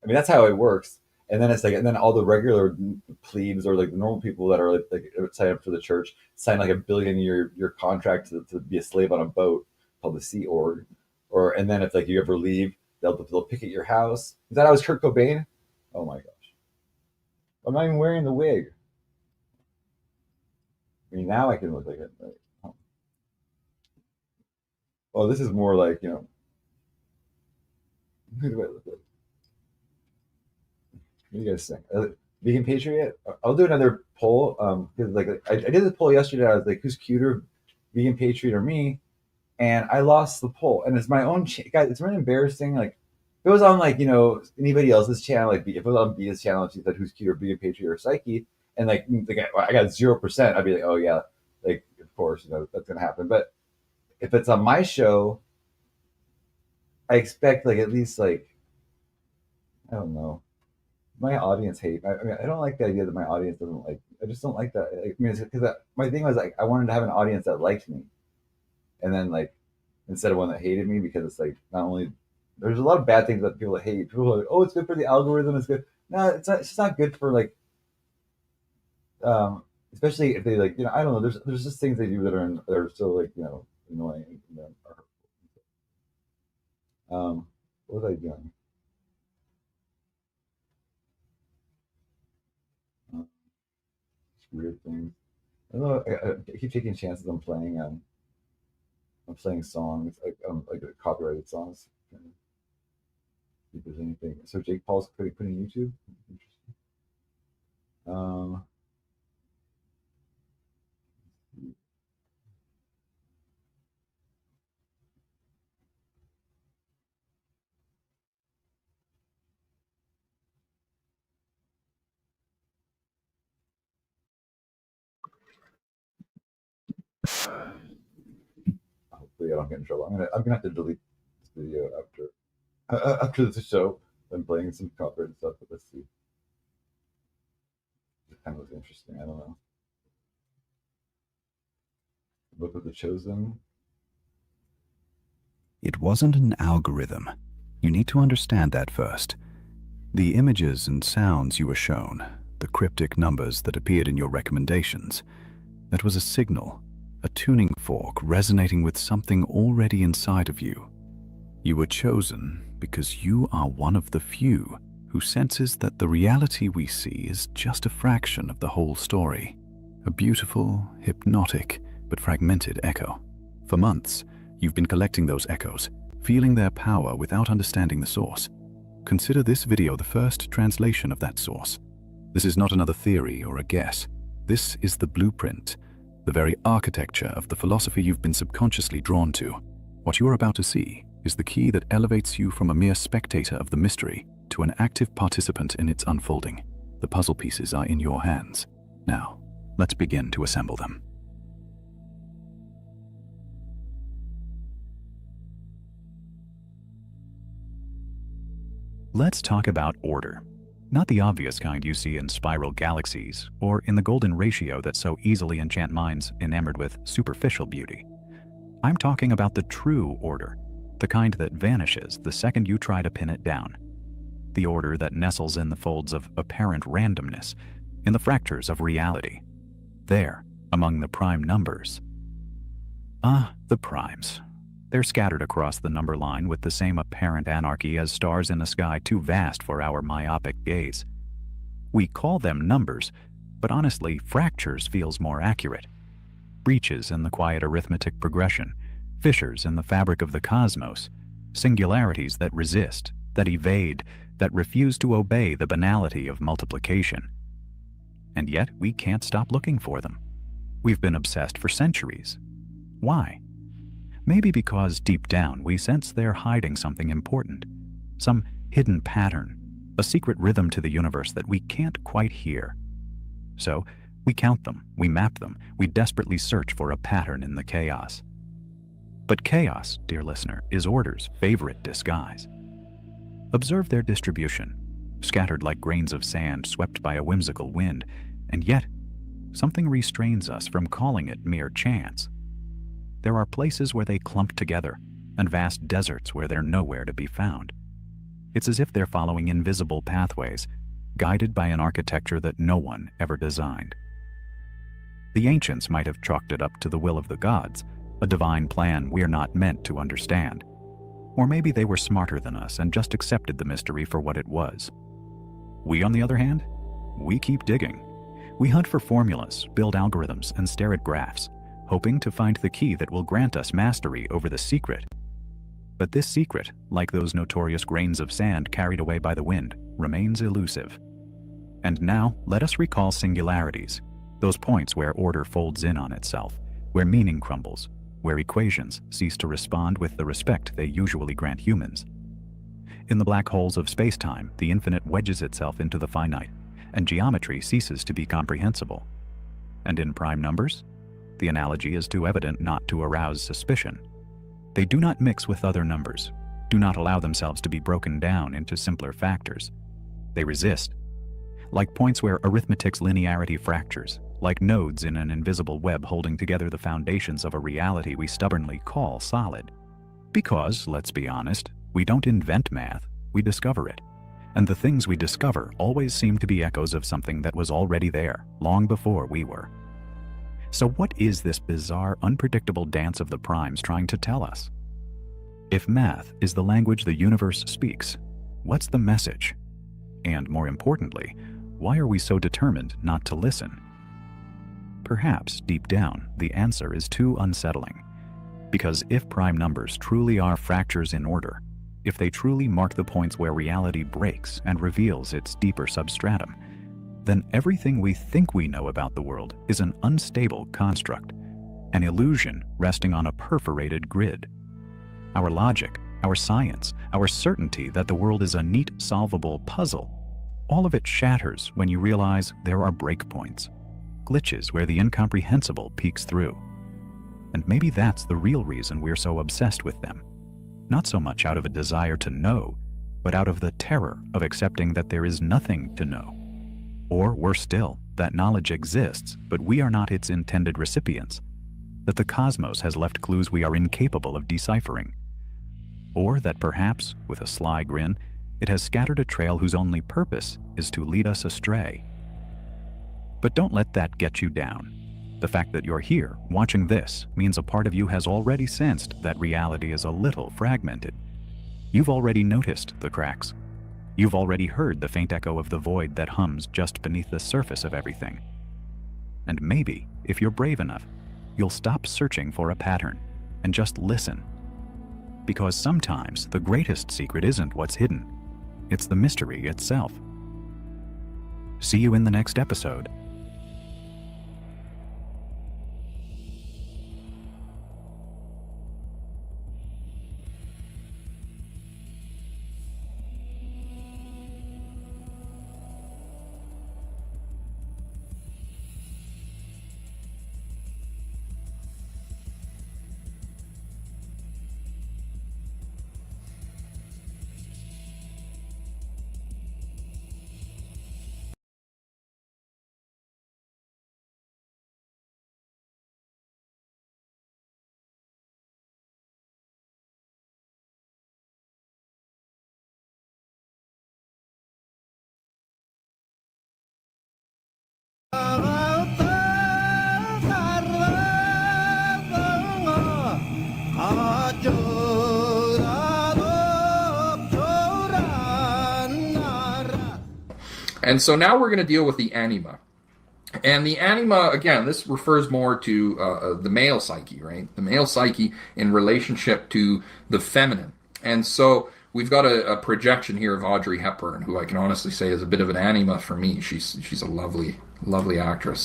I mean, that's how it works. And then it's like, and then all the regular plebes or like the normal people that are like sign up for the church sign like $1 billion year contract to be a slave on a boat called the Sea Org, and then if like you ever leave, they'll picket your house. Is that how was Kurt Cobain? Oh my gosh. I'm not even wearing the wig. I mean, now I can look like it. Right? Oh. Well, this is more like, you know, who do I look like? What do you guys think? Vegan Patriot? I'll do another poll. Because like I did the poll yesterday. I was like, who's cuter, Vegan Patriot or me? And I lost the poll. And it's my own guys. It's really embarrassing. Like, if it was on, like, you know, anybody else's channel, like if it was on Beta's channel, and she said who's cuter, Vegan Patriot or Psyche, and like I got 0%, I'd be like, oh yeah, like of course, you know, that's gonna happen. But if it's on my show, I expect like at least like, I don't know, my audience hate. I mean, I don't like the idea that my audience doesn't like. I just don't like that. I mean, because my thing was like I wanted to have an audience that liked me, and then like instead of one that hated me, because it's like not only there's a lot of bad things that people hate. People are like, oh, it's good for the algorithm. It's good. No, it's not. It's just not good for like, especially if they like, you know, I don't know. There's just things they do that are still like, you know, annoying. You know, what was I doing? Weird things. I don't know. I keep taking chances on playing. I'm playing songs like copyrighted songs. See if there's anything. So Jake Paul's putting YouTube. Interesting. Hopefully I don't get in trouble. I'm gonna have to delete this video after the show. I'm playing some copyrighted stuff, but let's see. It kind of looks interesting. I don't know. Book of the Chosen. It wasn't an algorithm. You need to understand that first. The images and sounds you were shown, the cryptic numbers that appeared in your recommendations, that was a signal, a tuning fork resonating with something already inside of you. You were chosen because you are one of the few who senses that the reality we see is just a fraction of the whole story. A beautiful, hypnotic, but fragmented echo. For months, you've been collecting those echoes, feeling their power without understanding the source. Consider this video the first translation of that source. This is not another theory or a guess. This is the blueprint, the very architecture of the philosophy you've been subconsciously drawn to. What you are about to see is the key that elevates you from a mere spectator of the mystery to an active participant in its unfolding. The puzzle pieces are in your hands. Now, let's begin to assemble them. Let's talk about order. Not the obvious kind you see in spiral galaxies or in the golden ratio that so easily enchant minds enamored with superficial beauty. I'm talking about the true order, the kind that vanishes the second you try to pin it down. The order that nestles in the folds of apparent randomness, in the fractures of reality. There, among the prime numbers. The primes. They're scattered across the number line with the same apparent anarchy as stars in a sky too vast for our myopic gaze. We call them numbers, but honestly, fractures feels more accurate. Breaches in the quiet arithmetic progression, fissures in the fabric of the cosmos, singularities that resist, that evade, that refuse to obey the banality of multiplication. And yet, we can't stop looking for them. We've been obsessed for centuries. Why? Maybe because deep down we sense they're hiding something important, some hidden pattern, a secret rhythm to the universe that we can't quite hear. So, we count them, we map them, we desperately search for a pattern in the chaos. But chaos, dear listener, is order's favorite disguise. Observe their distribution, scattered like grains of sand swept by a whimsical wind, and yet, something restrains us from calling it mere chance. There are places where they clump together, and vast deserts where they're nowhere to be found. It's as if they're following invisible pathways, guided by an architecture that no one ever designed. The ancients might have chalked it up to the will of the gods, a divine plan we're not meant to understand. Or maybe they were smarter than us and just accepted the mystery for what it was. We, on the other hand, we keep digging. We hunt for formulas, build algorithms, and stare at graphs, hoping to find the key that will grant us mastery over the secret. But this secret, like those notorious grains of sand carried away by the wind, remains elusive. And now, let us recall singularities, those points where order folds in on itself, where meaning crumbles, where equations cease to respond with the respect they usually grant humans. In the black holes of space-time, the infinite wedges itself into the finite, and geometry ceases to be comprehensible. And in prime numbers, the analogy is too evident not to arouse suspicion. They do not mix with other numbers, do not allow themselves to be broken down into simpler factors. They resist. Like points where arithmetic's linearity fractures, like nodes in an invisible web holding together the foundations of a reality we stubbornly call solid. Because, let's be honest, we don't invent math, we discover it. And the things we discover always seem to be echoes of something that was already there, long before we were. So what is this bizarre, unpredictable dance of the primes trying to tell us? If math is the language the universe speaks, what's the message? And more importantly, why are we so determined not to listen? Perhaps, deep down, the answer is too unsettling. Because if prime numbers truly are fractures in order, if they truly mark the points where reality breaks and reveals its deeper substratum, then everything we think we know about the world is an unstable construct, an illusion resting on a perforated grid. Our logic, our science, our certainty that the world is a neat, solvable puzzle, all of it shatters when you realize there are breakpoints, glitches where the incomprehensible peeks through. And maybe that's the real reason we're so obsessed with them. Not so much out of a desire to know, but out of the terror of accepting that there is nothing to know. Or, worse still, that knowledge exists, but we are not its intended recipients. That the cosmos has left clues we are incapable of deciphering. Or that perhaps, with a sly grin, it has scattered a trail whose only purpose is to lead us astray. But don't let that get you down. The fact that you're here, watching this, means a part of you has already sensed that reality is a little fragmented. You've already noticed the cracks. You've already heard the faint echo of the void that hums just beneath the surface of everything. And maybe, if you're brave enough, you'll stop searching for a pattern and just listen. Because sometimes the greatest secret isn't what's hidden, it's the mystery itself. See you in the next episode. And so now we're going to deal with the anima. And the anima, again, this refers more to the male psyche, right? The male psyche in relationship to the feminine. And so we've got a projection here of Audrey Hepburn, who I can honestly say is a bit of an anima for me. She's a lovely, lovely actress.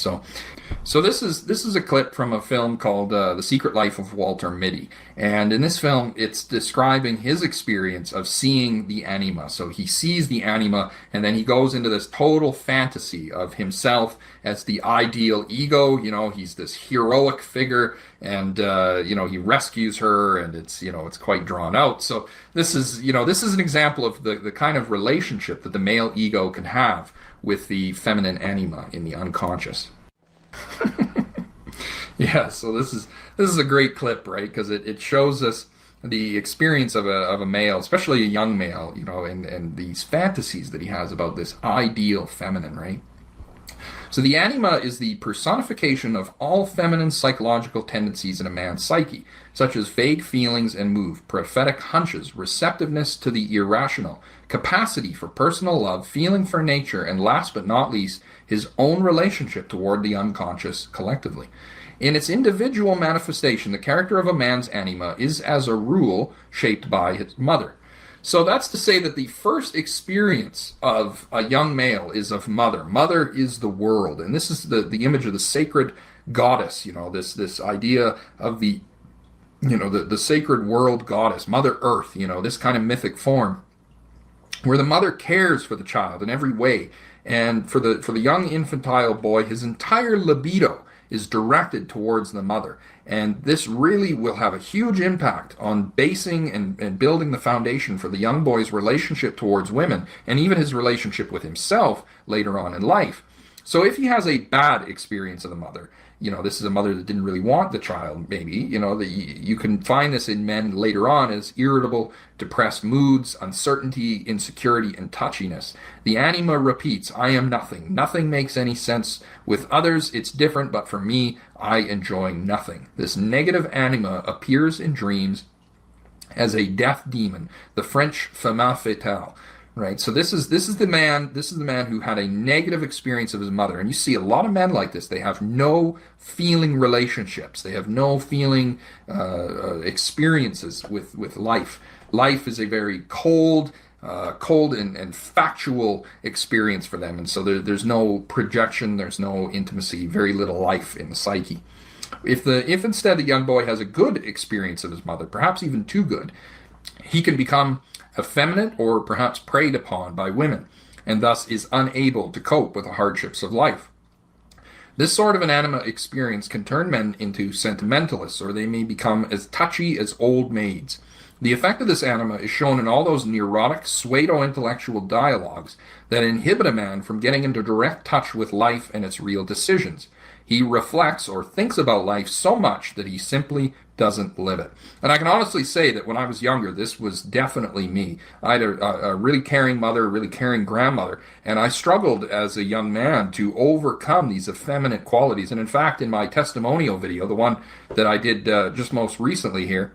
So this is a clip from a film called The Secret Life of Walter Mitty. And in this film, it's describing his experience of seeing the anima. So he sees the anima, and then he goes into this total fantasy of himself as the ideal ego. You know, he's this heroic figure, and you know, he rescues her, and it's, you know, it's quite drawn out. So this is, you know, this is an example of the kind of relationship that the male ego can have with the feminine anima in the unconscious. Yeah, so this is a great clip, right? Because it shows us the experience of a male, especially a young male, you know, and these fantasies that he has about this ideal feminine, right? So the anima is the personification of all feminine psychological tendencies in a man's psyche, such as vague feelings and prophetic hunches, receptiveness to the irrational, capacity for personal love, feeling for nature, and last but not least, his own relationship toward the unconscious collectively. In its individual manifestation, the character of a man's anima is, as a rule, shaped by his mother. So that's to say that the first experience of a young male is of mother. Mother is the world, and this is the image of the sacred goddess, you know, this idea of the, you know, the sacred world goddess, Mother Earth, you know, this kind of mythic form, where the mother cares for the child in every way. And for the young infantile boy, his entire libido is directed towards the mother. And this really will have a huge impact on basing and building the foundation for the young boy's relationship towards women, and even his relationship with himself later on in life. So if he has a bad experience of the mother, you know, this is a mother that didn't really want the child, maybe, you know, that you can find this in men later on as irritable, depressed moods, uncertainty, insecurity, and touchiness. The anima repeats, I am nothing. Nothing makes any sense. With others, it's different, but for me, I enjoy nothing. This negative anima appears in dreams as a death demon, the French femme fatale. Right, so this is the man who had a negative experience of his mother, and you see a lot of men like this. They have no feeling relationships. They have no feeling experiences with life. Life is a very cold and factual experience for them, and so there's no projection, there's no intimacy, very little life in the psyche. If instead the young boy has a good experience of his mother, perhaps even too good, he can become effeminate or perhaps preyed upon by women, and thus is unable to cope with the hardships of life. This sort of an anima experience can turn men into sentimentalists, or they may become as touchy as old maids. The effect of this anima is shown in all those neurotic, pseudo-intellectual dialogues that inhibit a man from getting into direct touch with life and its real decisions. He reflects or thinks about life so much that he simply doesn't live it. And I can honestly say that when I was younger, this was definitely me. I had a really caring mother, a really caring grandmother, and I struggled as a young man to overcome these effeminate qualities. And in fact, in my testimonial video, the one that I did just most recently here,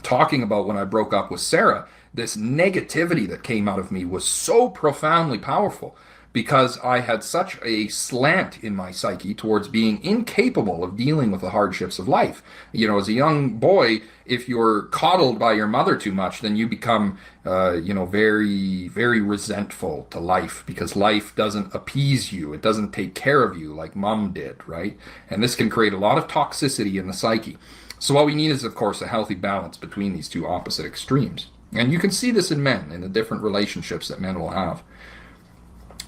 talking about when I broke up with Sarah, this negativity that came out of me was so profoundly powerful, because I had such a slant in my psyche towards being incapable of dealing with the hardships of life. You know, as a young boy, if you're coddled by your mother too much, then you become, very, very resentful to life, because life doesn't appease you. It doesn't take care of you like mom did, right? And this can create a lot of toxicity in the psyche. So what we need is, of course, a healthy balance between these two opposite extremes. And you can see this in men, in the different relationships that men will have.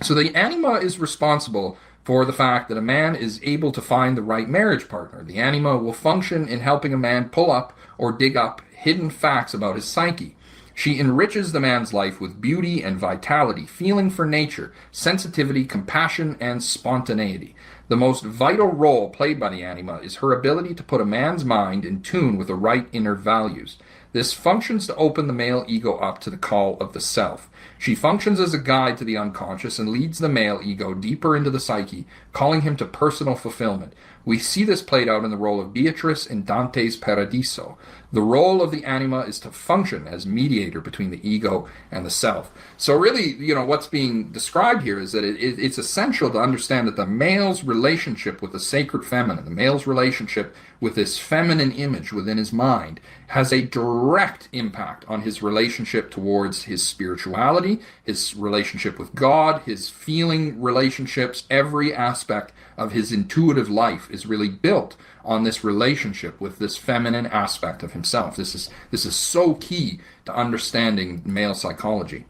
So the anima is responsible for the fact that a man is able to find the right marriage partner. The anima will function in helping a man pull up or dig up hidden facts about his psyche. She enriches the man's life with beauty and vitality, feeling for nature, sensitivity, compassion, and spontaneity. The most vital role played by the anima is her ability to put a man's mind in tune with the right inner values. This functions to open the male ego up to the call of the self. She functions as a guide to the unconscious and leads the male ego deeper into the psyche, calling him to personal fulfillment. We see this played out in the role of Beatrice in Dante's Paradiso. The role of the anima is to function as mediator between the ego and the self. So really, what's being described here is that it's essential to understand that the male's relationship with the sacred feminine, the male's relationship with this feminine image within his mind, has a direct impact on his relationship towards his spirituality sexuality, his relationship with God, his feeling relationships, every aspect of his intuitive life is really built on this relationship with this feminine aspect of himself. This is so key to understanding male psychology.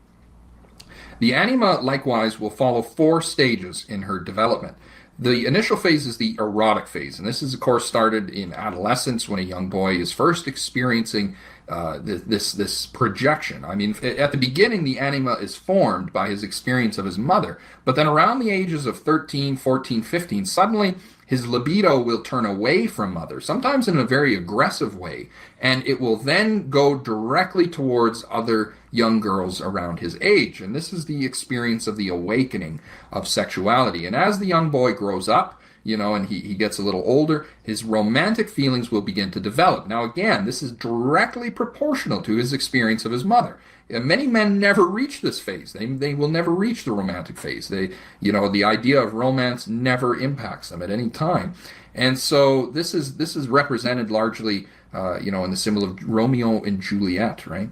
The anima, likewise, will follow 4 stages in her development. The initial phase is the erotic phase, and this is, of course, started in adolescence when a young boy is first experiencing this projection. I mean, at the beginning, the anima is formed by his experience of his mother, but then around the ages of 13, 14, 15, suddenly his libido will turn away from mother, sometimes in a very aggressive way, and it will then go directly towards other young girls around his age. And this is the experience of the awakening of sexuality. And as the young boy grows up, and he gets a little older, his romantic feelings will begin to develop. Now, again, this is directly proportional to his experience of his mother. And many men never reach this phase. They will never reach the romantic phase. The idea of romance never impacts them at any time. And so this is represented largely, in the symbol of Romeo and Juliet, right?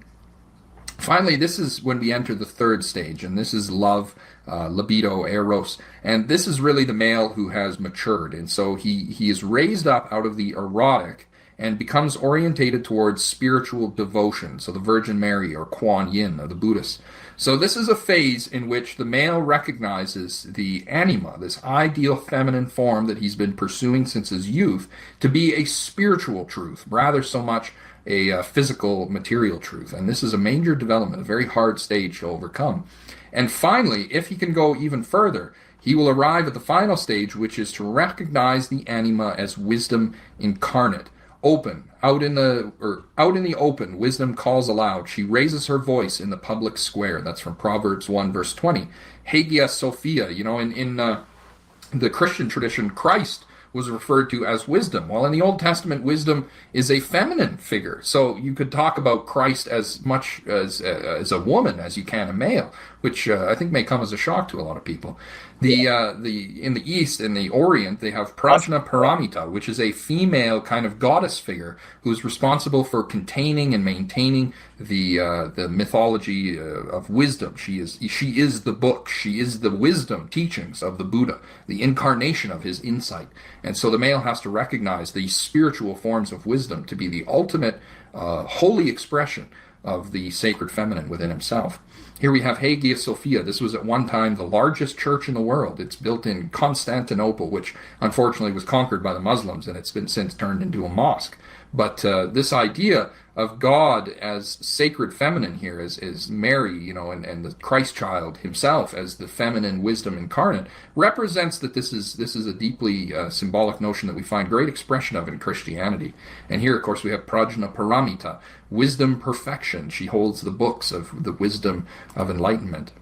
Finally, this is when we enter the 3rd stage, and this is love, libido, eros, and this is really the male who has matured, and so he is raised up out of the erotic and becomes orientated towards spiritual devotion, so the Virgin Mary or Kuan Yin of the Buddhists. So this is a phase in which the male recognizes the anima, this ideal feminine form that he's been pursuing since his youth, to be a spiritual truth, rather so much a physical, material truth. And this is a major development, a very hard stage to overcome. And finally, if he can go even further, he will arrive at the final stage, which is to recognize the anima as wisdom incarnate. Open, out in the open, wisdom calls aloud. She raises her voice in the public square. That's from Proverbs 1, verse 20. Hagia Sophia, in the Christian tradition, Christ was referred to as wisdom. While in the Old Testament, wisdom is a feminine figure. So you could talk about Christ as much as a woman as you can a male, which I think may come as a shock to a lot of people. In the East, in the Orient, they have Prajna Paramita, which is a female kind of goddess figure who's responsible for containing and maintaining the mythology of wisdom. She is the book. She is the wisdom teachings of the Buddha, the incarnation of his insight. And so the male has to recognize these spiritual forms of wisdom to be the ultimate holy expression of the sacred feminine within himself. Here we have Hagia Sophia. This was at one time the largest church in the world. It's built in Constantinople, which unfortunately was conquered by the Muslims, and it's been since turned into a mosque. But this idea of God as sacred feminine here, as Mary, and the Christ child himself as the feminine wisdom incarnate, represents that this is a deeply symbolic notion that we find great expression of in Christianity. And here, of course, we have Prajna Paramita, wisdom perfection. She holds the books of the wisdom of enlightenment.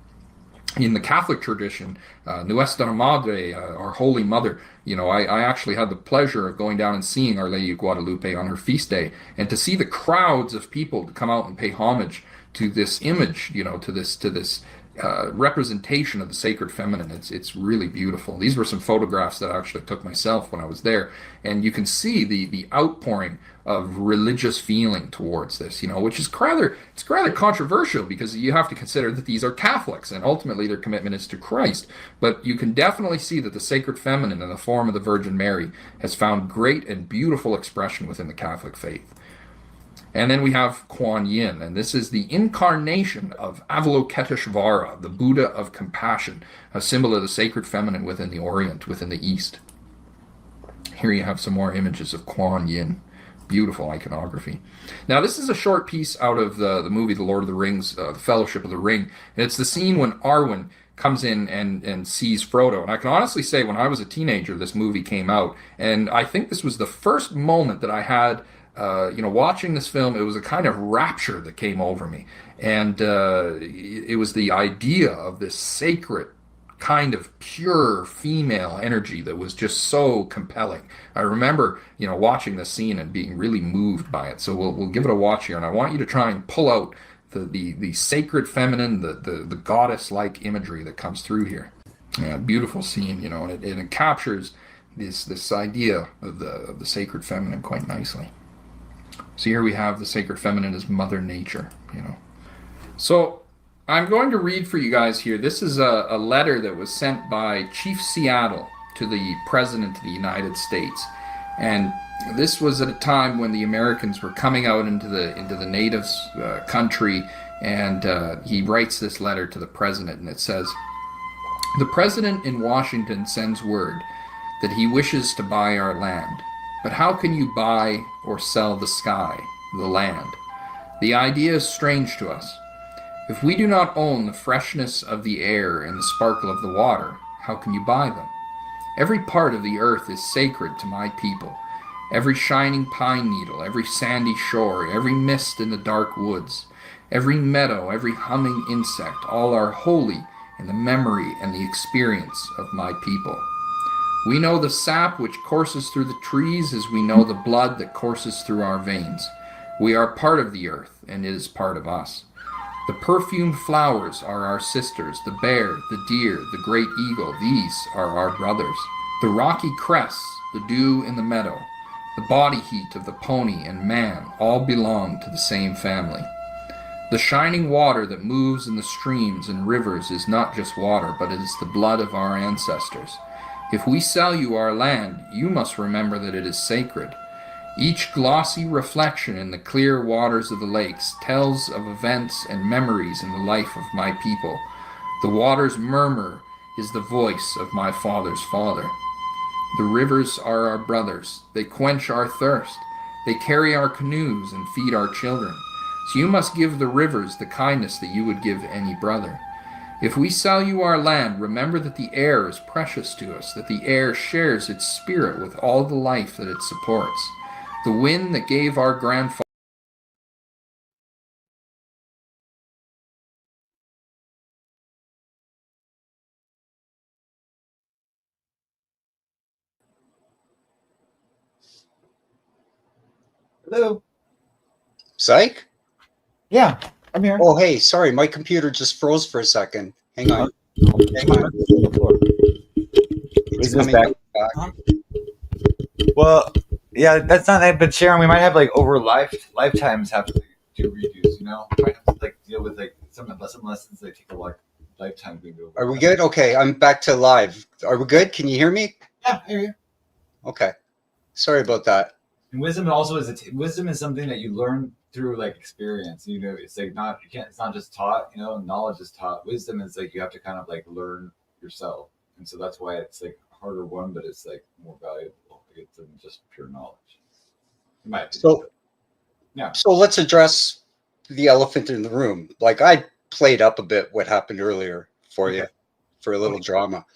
In the Catholic tradition, Nuestra Madre, our Holy Mother, I actually had the pleasure of going down and seeing Our Lady of Guadalupe on her feast day, and to see the crowds of people to come out and pay homage to this image, to this representation of the sacred feminine. It's really beautiful. These were some photographs that I actually took myself when I was there, and you can see the outpouring of religious feeling towards this, which is rather controversial, because you have to consider that these are Catholics and ultimately their commitment is to Christ. But you can definitely see that the sacred feminine in the form of the Virgin Mary has found great and beautiful expression within the Catholic faith. And then we have Kuan Yin, and this is the incarnation of Avalokiteshvara, the Buddha of compassion, a symbol of the sacred feminine within the Orient, within the East. Here you have some more images of Kuan Yin. Beautiful iconography. Now, this is a short piece out of the movie The Lord of the Rings, The Fellowship of the Ring, and it's the scene when Arwen comes in and sees Frodo. And I can honestly say, when I was a teenager, this movie came out, and I think this was the first moment that I had watching this film. It was a kind of rapture that came over me. And it was the idea of this sacred kind of pure female energy that was just so compelling. I remember, watching this scene and being really moved by it. So we'll give it a watch here. And I want you to try and pull out the sacred feminine, the goddess-like imagery that comes through here. Yeah, beautiful scene, and it captures this idea of the sacred feminine quite nicely. So here we have the sacred feminine as Mother Nature, So I'm going to read for you guys here. This is a letter that was sent by Chief Seattle to the President of the United States. And this was at a time when the Americans were coming out into the natives' country, and he writes this letter to the President, and it says, "The President in Washington sends word that he wishes to buy our land. But how can you buy or sell the sky, the land? The idea is strange to us. If we do not own the freshness of the air and the sparkle of the water, how can you buy them? Every part of the earth is sacred to my people. Every shining pine needle, every sandy shore, every mist in the dark woods, every meadow, every humming insect, all are holy in the memory and the experience of my people. We know the sap which courses through the trees as we know the blood that courses through our veins. We are part of the earth, and it is part of us. The perfumed flowers are our sisters, the bear, the deer, the great eagle, these are our brothers. The rocky crests, the dew in the meadow, the body heat of the pony and man all belong to the same family. The shining water that moves in the streams and rivers is not just water, but it is the blood of our ancestors. If we sell you our land, you must remember that it is sacred. Each glossy reflection in the clear waters of the lakes tells of events and memories in the life of my people. The water's murmur is the voice of my father's father. The rivers are our brothers. They quench our thirst. They carry our canoes and feed our children. So you must give the rivers the kindness that you would give any brother. If we sell you our land, remember that the air is precious to us, that the air shares its spirit with all the life that it supports. The wind that gave our grandfather Hello. Psych? Yeah, I'm here. Oh, hey, sorry, my computer just froze for a second. Hang on. Hang on. It's Is this coming back? back. Well, yeah, that's not that. But Sharon, we might have like over lifetimes have to do redos. You know, we might have to like deal with like some lessons that take a lifetime to do. Are we good? Okay, I'm back to live. Are we good? Can you hear me? Yeah, I hear you. Okay. Sorry about that. And wisdom also wisdom is something that you learn through like experience. You know, it's like not you can't. It's not just taught. You know, knowledge is taught. Wisdom is like you have to kind of like learn yourself, and so that's why it's like a harder one, but it's like more valuable. It's than just pure knowledge. In my opinion. So, yeah. So let's address the elephant in the room. Like I played up a bit what happened earlier for you, for a little drama.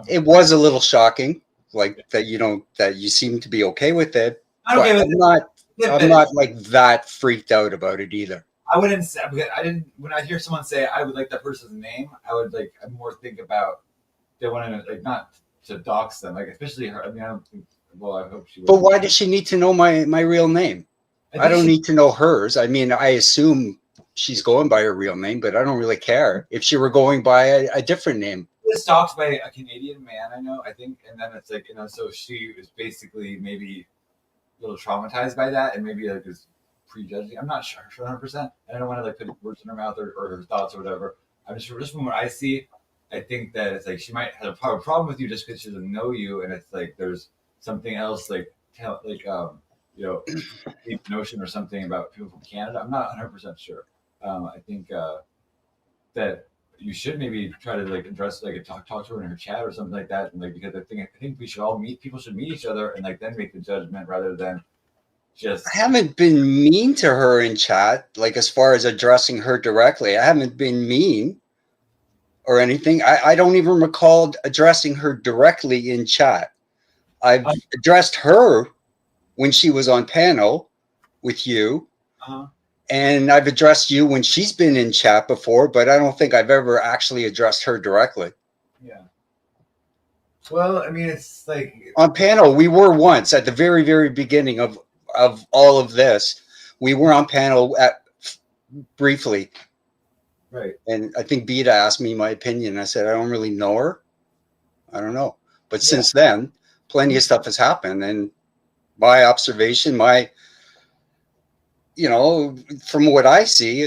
It was a little shocking, like that you seem to be okay with it. I'm okay with it. I'm not like that freaked out about it either. I wouldn't say I didn't. When I hear someone say I would like that person's name, I would like I more think about they want to like not to dox them, like especially her. I mean, I don't think. Well, I hope she. But why does she need to know my real name? I don't need to know hers. I mean, I assume she's going by her real name, but I don't really care if she were going by a different name. Was stalked by a Canadian man, I know. I think, and then it's like so she was basically maybe a little traumatized by that, and maybe like was prejudging. I'm not sure 100%. I don't want to like put words in her mouth or her thoughts or whatever. I'm just from what I see, I think that it's like she might have a problem with you just because she doesn't know you, and it's like there's something else like deep notion or something about people from Canada. I'm not 100% sure. I think that you should maybe try to like address like talk to her in her chat or something like that, and like because I think we should all people should meet each other and like then make the judgment rather than just. I haven't been mean to her in chat, like as far as addressing her directly. I haven't been mean or anything. I don't even recall addressing her directly in chat. I've addressed her when she was on panel with you, and I've addressed you when she's been in chat before, but I don't think I've ever actually addressed her directly. Yeah. Well, I mean, it's like on panel we were once at the very, very beginning of all of this. We were on panel briefly, right? And I think Beta asked me my opinion. I said I don't really know her. I don't know, but since then. Plenty of stuff has happened, and my observation, from what I see,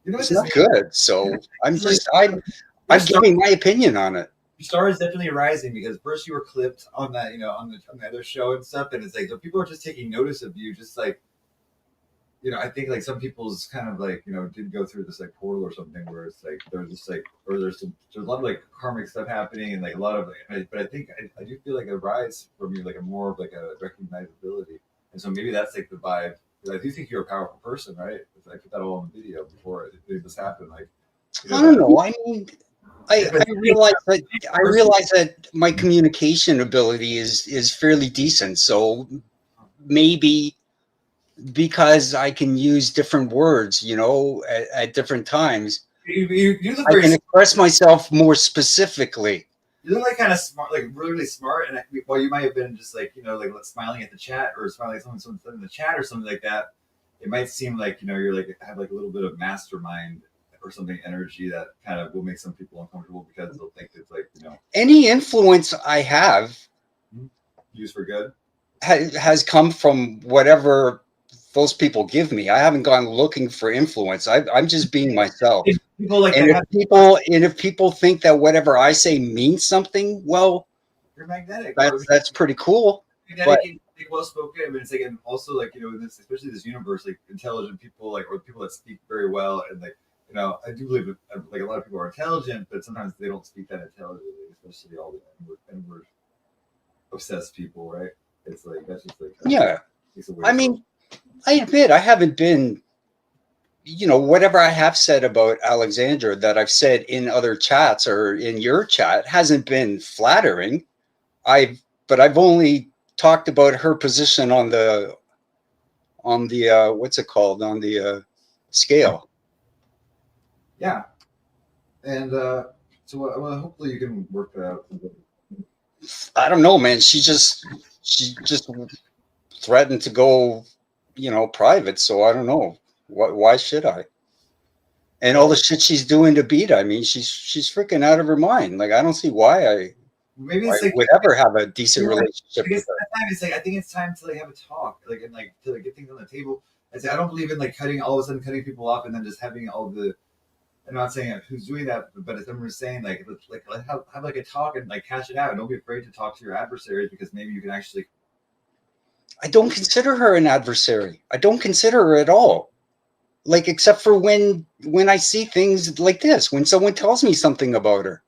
You know, It's not good. So I'm giving my opinion on it. Your star is definitely rising because first you were clipped on that, on the other show and stuff, and it's like so people are just taking notice of you, just like, I think like some people's kind of like, did go through this like portal or something where it's like there's just like, or there's a lot of like karmic stuff happening and like a lot of, but I think I do feel like a rise from you, like a more of like a recognizability, and so maybe that's like the vibe. Because I do think you're a powerful person, right? I put that all on video before this happened. Like, I don't know. I mean, I realize that my communication ability is fairly decent. So maybe because I can use different words, at different times, you look I very can express myself more specifically. You look like kind of smart, like really, really smart. And you might have been just like, like smiling at the chat or smiling at someone in the chat or something like that. It might seem like, you're like, have like a little bit of mastermind or something energy that kind of will make some people uncomfortable because they'll think it's like, Any influence I have used for good has come from whatever those people give me. I haven't gone looking for influence. I'm just being myself. If people think that whatever I say means something, well, you're magnetic. That's pretty cool. Magnetic, well spoken, but it's like, and also like, especially this universe, like intelligent people, like, or people that speak very well, and like, I do believe that, like a lot of people are intelligent, but sometimes they don't speak that intelligently, especially all the N-word obsessed people, right? It's like that's just like I mean, I admit I haven't been, whatever I have said about Alexandra that I've said in other chats or in your chat hasn't been flattering. But I've only talked about her position on the what's it called, on the scale. Yeah, and so hopefully you can work that out. I don't know, man. She just threatened to go, private. So I don't know. Why should I? And all the shit she's doing to beat, I mean, she's freaking out of her mind. Like, I don't see why I would ever have a decent relationship with her. I think it's time to like have a talk, like, and like to like, get things on the table. I don't believe in like all of a sudden cutting people off and then just having all the. I'm not saying who's doing that, but as I'm just saying, like have like a talk and like hash it out. And don't be afraid to talk to your adversaries because maybe you can actually. I don't consider her an adversary. I don't consider her at all. Like, except for when I see things like this, when someone tells me something about her,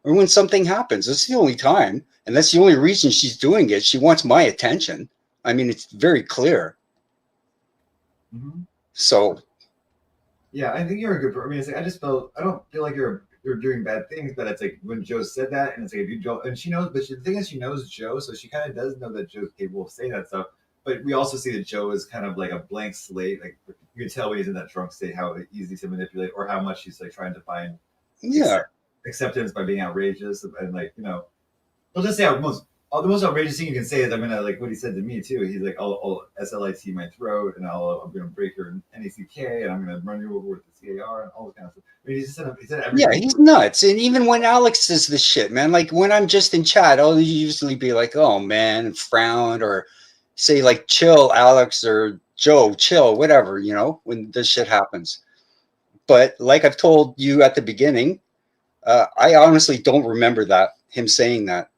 or when something happens. That's the only time, and that's the only reason she's doing it. She wants my attention. I mean, it's very clear. Mm-hmm. So. Yeah, I think you're a good. I mean, it's like I don't feel like you're doing bad things, but it's like when Joe said that, and it's like if you don't, and she knows, but the thing is, she knows Joe, so she kind of does know that Joe's capable of saying that stuff. But we also see that Joe is kind of like a blank slate. Like you can tell when he's in that drunk state how easy to manipulate, or how much he's like trying to find acceptance by being outrageous, and like we'll just say the most outrageous thing you can say is I'm gonna like what he said to me too. He's like I'll SLIT my throat and I'm gonna break your NACK and I'm gonna run you over with the CAR and all this kind of stuff. I mean, he said everything. Yeah, he's nuts. And even when Alex says this shit, man, like when I'm just in chat, I'll usually be like, oh man, and frown or say like chill, Alex, or Joe, chill, whatever, when this shit happens. But like I've told you at the beginning, I honestly don't remember him saying that.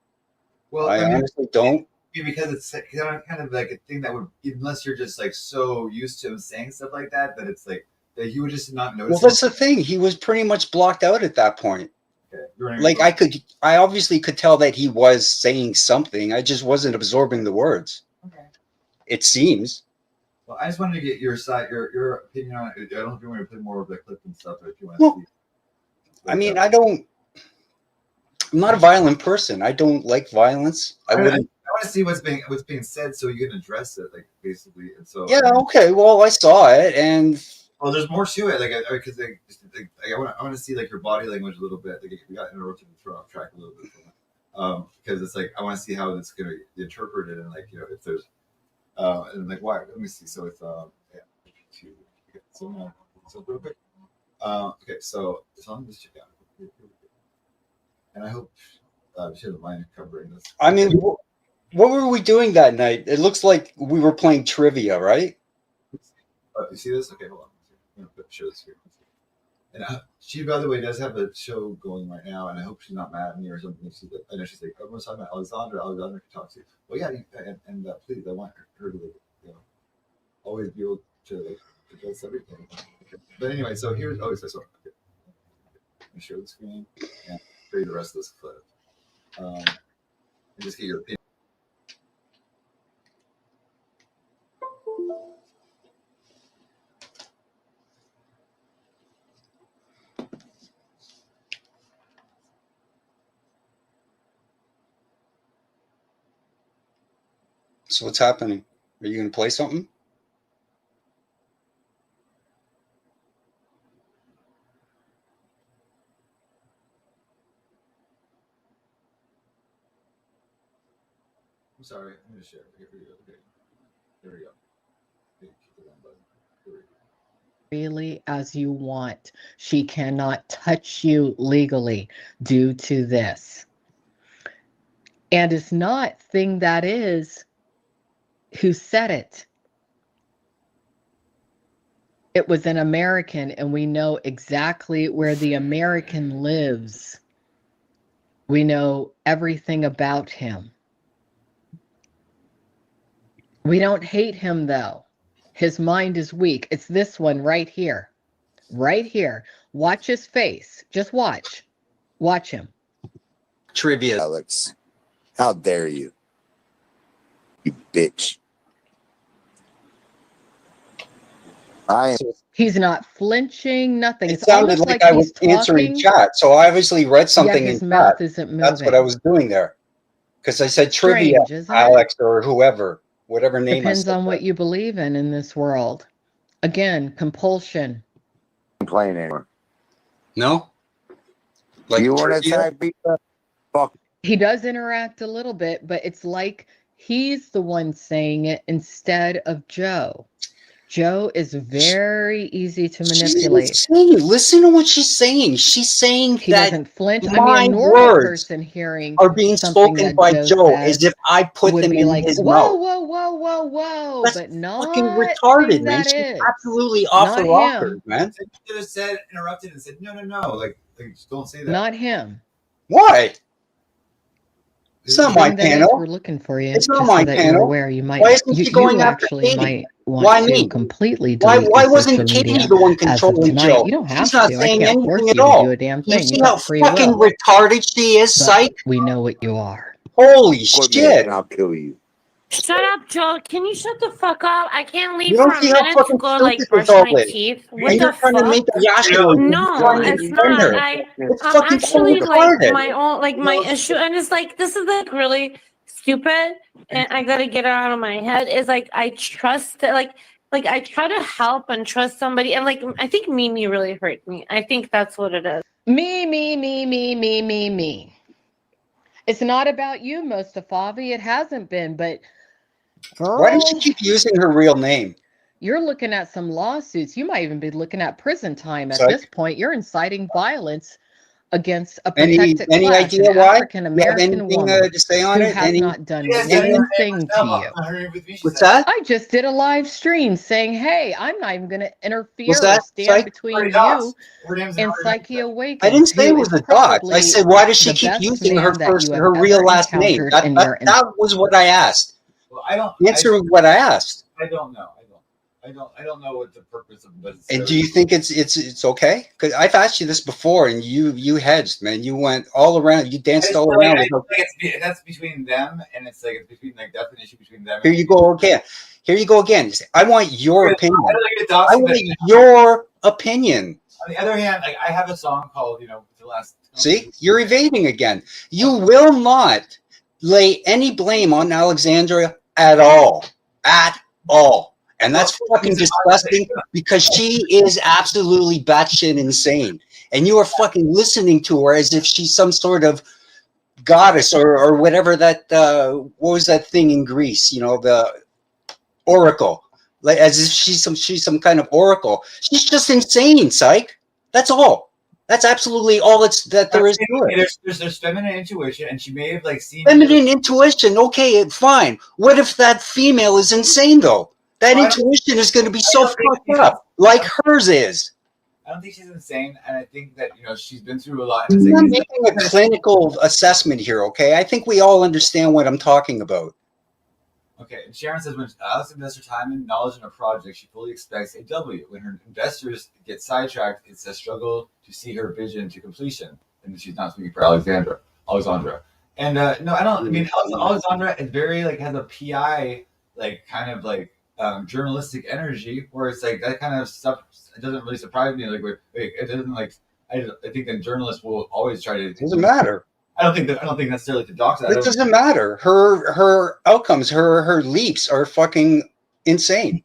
Well, I honestly don't. Because it's kind of like a thing that would, unless you're just like so used to him saying stuff like that it's like that he would just not notice. Well, that's the thing. He was pretty much blocked out at that point. Okay. Like I obviously could tell that he was saying something. I just wasn't absorbing the words. Okay. It seems. Well, I just wanted to get your side, your opinion on it. I don't know if you want to play more of the clip and stuff, but if you want to see. I mean, I'm not a violent person. I don't like violence. I want to see what's being said so you can address it, like basically. And so okay. Well, I saw it, and there's more to it. Like because I want to see like your body language a little bit. Like we got interrupted and thrown off track a little bit from it. Because it's like I want to see how it's gonna be interpreted and like if there's and like why. Let me see. So it's so real quick. Okay, so I'm just check out. And I hope she doesn't mind covering this. I mean, what were we doing that night? It looks like we were playing trivia, right? You see this? Okay, hold on. I'm going to share this here. And she, by the way, does have a show going right now, and I hope she's not mad at me or something. I know she's like, everyone's talking about Alexandra. Alexandra can talk to you. Well, yeah, and please, I want her to, always be able to address everything. But anyway, so here's so okay. Let me share the screen and show you the rest of this clip. And just get your opinion. So what's happening? Are you going to play something? I'm sorry, I'm going to share. Here we go. Okay. Here we go. Okay, keep the one button. Here we go. Really as you want. She cannot touch you legally due to this. And it's not thing that is who said it. It was an American, and we know exactly where the American lives. We know everything about him. We don't hate him, though. His mind is weak. It's this one right here. Right here. Watch his face. Just watch. Watch him. Trivia. Alex, how dare you? You bitch. He's not flinching, nothing. It It's sounded almost like I was he's answering talking, chat, so I obviously read something yet his in mouth chat. isn't moving. That's what I was doing there. Because I said trivia, Strange, isn't it? Alex, or whoever, whatever name Depends I said. on what you believe in this world. Again, compulsion. Playing anymore. No? Like you want to trivia? attack people? Fuck. He does interact a little bit, but it's like he's the one saying it instead of Joe. Joe is very easy to manipulate. She's insane. Listen to what she's saying. She's saying He that doesn't flinch. I my mean, a normal words person hearing are being something spoken that by Joe says as if I put would them be in like, his whoa, mouth. whoa, whoa, whoa, whoa, That's but not fucking retarded, thing man. that She's is. absolutely off Not her rocker, him. man. You could have said, interrupted, and said, no, like just don't say that. Not him. Why? It's not my Thing that is, panel. we're looking for you. It's not just my so that you're panel. aware. You might. Why isn't she going you after actually Katie? might want Why to me? completely Why delete your wasn't social Katie media the one as of controlling tonight. Joe? You don't have She's not to. I saying can't force anything you at to all. do a damn Do you thing. see You how got free fucking will. retarded she is, But psych? we know what you are. Holy Quit me shit. and I'll kill you. Shut up, Joe. Can you shut the fuck up? I can't leave You for don't a see how minute to fucking go stupid like this brush all my is. teeth. And What you're the trying to make fuck? it rational. You're No, trying to it's defend not. her. It's I'm fucking actually like retarded. my own like my issue, and it's like this is like really stupid, and I gotta get it out of my head. Is like I trust that like I try to help and trust somebody, and like I think Mimi really hurt me. I think that's what it is. Me. It's not about you, Mostafavi. It hasn't been, but Why does she girl, keep using her real name? you're looking at some lawsuits. You might even be looking at prison time at Psych. this point. You're inciting violence against a Any protected any class, idea an why? African You have American anything woman to say on who it? has Any? not done Yes, one thing to you. What's that? I just did a live stream saying, hey, I'm not even going to interfere What's or that? stand Psych? between you and Psyche I Awakens, didn't say it who was is the dots. I probably said, why does she the keep best using her man that first, you have her real ever last name? encountered in your That was what I asked. Well, I don't. Answer what I asked. I don't know. I don't know what the purpose of this. And do you think it's okay? Because I've asked you this before, and you hedged, man. You went all around. You danced all around. That's between them, and it's like it's between like definition between them. Here you go again. Here you go again. I want your opinion. I I want your opinion. On the other hand, like I have a song called the last. See, you're evading again. You will not lay any blame on Alexandria at all. At all. And that's fucking disgusting because she is absolutely batshit insane. And you are fucking listening to her as if she's some sort of goddess or whatever that, what was that thing in Greece? The oracle. Like as if she's some kind of oracle. She's just insane, psych. That's all. That's absolutely all that there is to it. There's feminine intuition, and she may have like seen feminine intuition. Okay, fine. What if that female is insane though? That intuition is going to be so fucked up, like hers is. I don't think she's insane, and I think that she's been through a lot. And I'm it's not like, making a clinical assessment here, okay? I think we all understand what I'm talking about. okay, and Sharon says when Alex invests her time and knowledge in a project, she fully expects a W. When her investors get sidetracked, it's a struggle to see her vision to completion. And she's not speaking for Alexandra. And no, I don't. I mean, Alexandra is very like has a PI like kind of like journalistic energy, where it's like that kind of stuff. It doesn't really surprise me. Like it doesn't like. I think that journalists will always try to. It doesn't matter. I don't think necessarily to dox that. It doesn't matter. Her outcomes, her leaps are fucking insane.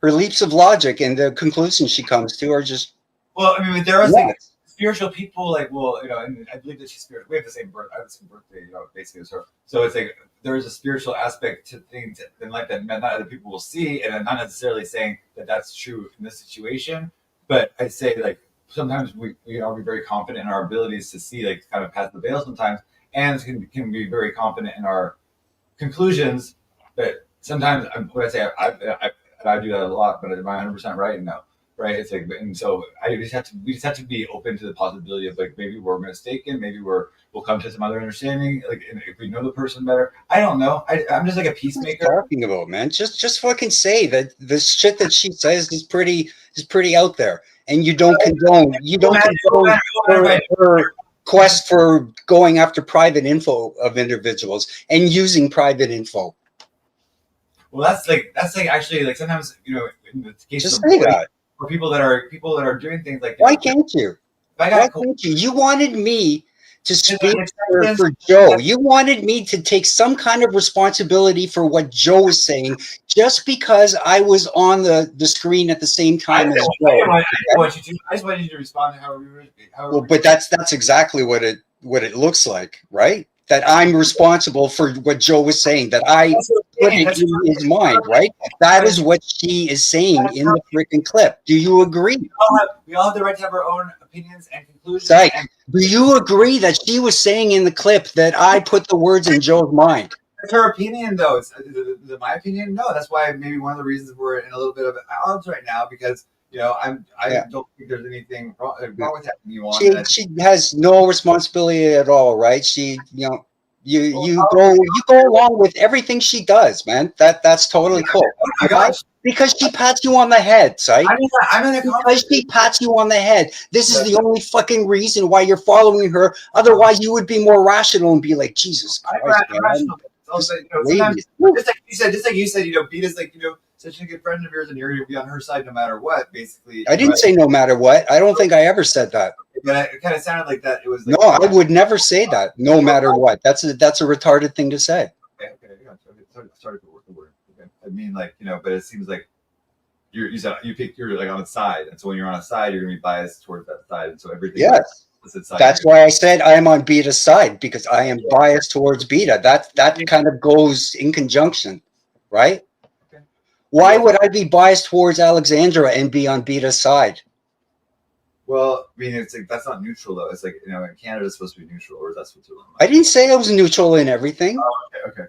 Her leaps of logic and the conclusions she comes to are just. Well, I mean, there are like spiritual people, like, well, and I believe that she's spiritual. We have the same birth. I have the same birthday, basically as her. So it's like there is a spiritual aspect to things in life that not other people will see, and I'm not necessarily saying that that's true in this situation. But I'd say like sometimes we be very confident in our abilities to see like kind of past the veil sometimes, and can be very confident in our conclusions. But sometimes what I say I do that a lot, but am I 100% right? No. Right, it's like, and so we just have to be open to the possibility of like maybe we're mistaken, maybe we'll come to some other understanding. Like, and if we know the person better, I don't know. I'm just like a peacemaker. What are you talking about, man? Just fucking say that the shit that she says is pretty out there, and you don't condone her quest for going after private info of individuals and using private info. Well, that's like actually like sometimes in the case just of say that. For people that are doing things like why can't you? Why can't you? You wanted me to speak for Joe. You wanted me to take some kind of responsibility for what Joe was saying just because I was on the screen at the same time as Joe. I just wanted you to respond to however. Well, but that's exactly what it looks like, right? That I'm responsible for what Joe was saying, that I put it in his mind, right? That is what she is saying in the freaking clip. Do you agree? We all have the right to have our own opinions and conclusions. Like, do you agree that she was saying in the clip that I put the words in Joe's mind? It's her opinion, though. Is it my opinion? No, that's why maybe one of the reasons we're in a little bit of odds right now, because I don't think there's anything wrong with having you on. She has no responsibility at all, right? She, you go along with everything she does, man. That's totally cool. Oh my gosh. Because she pats you on the head, Psych. Because she pats you on the head. This is the only fucking reason why you're following her. Otherwise, you would be more rational and be like, Jesus Christ, man. Also, just like you said, Beta's like, such a good friend of yours, and you're going to be on her side no matter what, basically. I didn't say no matter what. I don't think I ever said that. But it kind of sounded like that. It was like, no, I would never say that. No matter what. That's a retarded thing to say. Okay. Sorry for the word. Okay. I mean, like, but it seems like you're like on a side, and so when you're on a side, you're going to be biased towards that side, and so everything. Yes. That's why I said I am on Beta's side, because I am biased towards Beta. That kind of goes in conjunction, right? Okay. Why would I be biased towards Alexandra and be on Beta's side? Well, I mean, it's like that's not neutral though. It's like Canada's supposed to be neutral, or is that Switzerland? I didn't say I was neutral in everything. Oh, okay.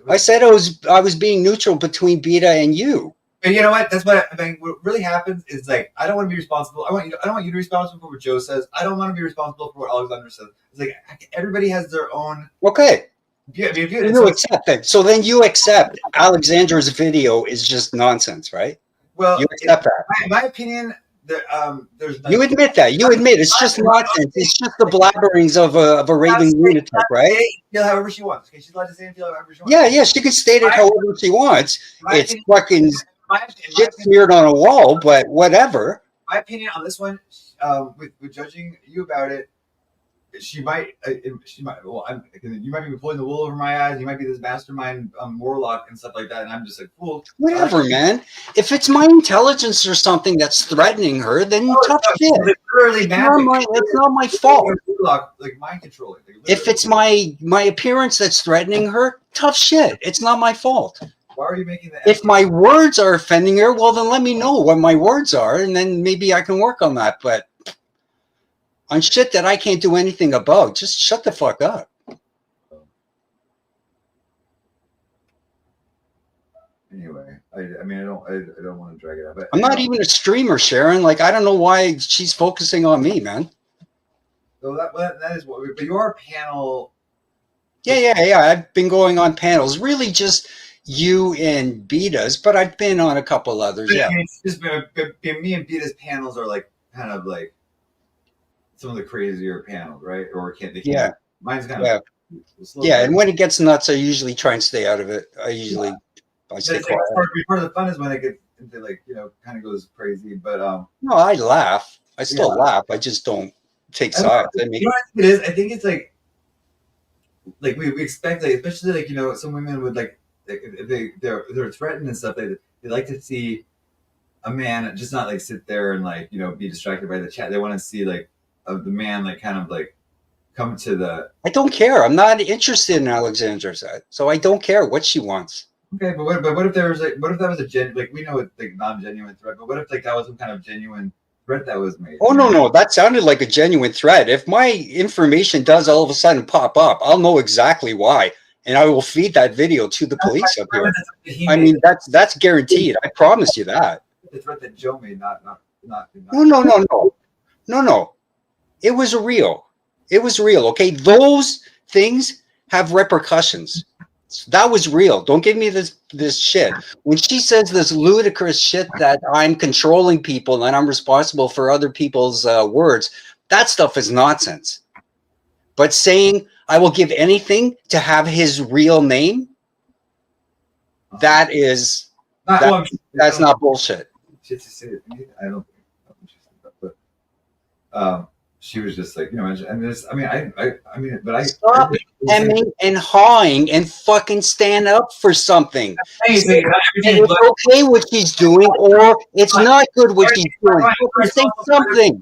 I said I was being neutral between Beta and you. And you know what? That's what I think. What really happens is like I don't want to be responsible. I don't want you to be responsible for what Joe says. I don't want to be responsible for what Alexandra says. It's like everybody has their own. Okay. You accept it. So then you accept Alexandra's video is just nonsense, right? Well, you accept that. In my opinion, there's. You admit that. You admit it's just nonsense. It's just the blabberings of a raving lunatic, right? Feel however she wants. Okay, she's allowed to say and feel however she wants. Yeah. She can state it however she wants. It's fucking shit smeared on a wall, but whatever. My opinion on this one, with judging you about it, you might be pulling the wool over my eyes. You might be this mastermind warlock and stuff like that, and I'm just like, fool. Whatever, man. If it's my intelligence or something that's threatening her, then tough shit. It's not my fault. Like mind controlling. If it's my appearance that's threatening her, tough shit. It's not my fault. Why are you making that? If my words are offending her, well, then let me know what my words are, and then maybe I can work on that. But on shit that I can't do anything about, just shut the fuck up. Anyway. I mean, I don't want to drag it out, but I'm not even a streamer, Sharon. Like, I don't know why she's focusing on me, man. So that is what. But you are a panel. Yeah. I've been going on panels, really just you and Betas, but I've been on a couple others. But, Yeah. I mean, it's just me and Beta's panels are like kind of like some of the crazier panels, right? Or can't they? Yeah. Mine's kind Yeah. of Yeah, and when it gets nuts, I usually try and stay out of it. I But stay it's quiet. like part of the fun is when it gets into like kind of goes crazy. But No, I laugh. I still Yeah. laugh. I just don't take I don't know, sides. I mean, you know what it is? I think it's like we expect, like, especially like some women would like if they're threatened and stuff, they like to see a man just not like sit there and like be distracted by the chat. They want to see like the man like kind of like come to the. I don't care. I'm not interested in Alexandra's side, so I don't care what she wants. Okay, but what if there was like what if that was a like we know it's like non-genuine threat, but what if like that was some kind of genuine threat that was made? Oh no, that sounded like a genuine threat. If my information does all of a sudden pop up, I'll know exactly why, and I will feed that video to the police up here. I mean, that's guaranteed. I promise you that. The threat that Joe made, not. No. It was real. It was real. Okay, those things have repercussions. That was real. Don't give me this shit. When she says this ludicrous shit that I'm controlling people and I'm responsible for other people's words, that stuff is nonsense. But saying I will give anything to have his real name, that's not bullshit. I don't think she said that, but she was just like, and this. I mean, but I stop hemming and hawing and fucking stand up for something. Say it's okay what she's doing, or it's not good what she's doing. Say something.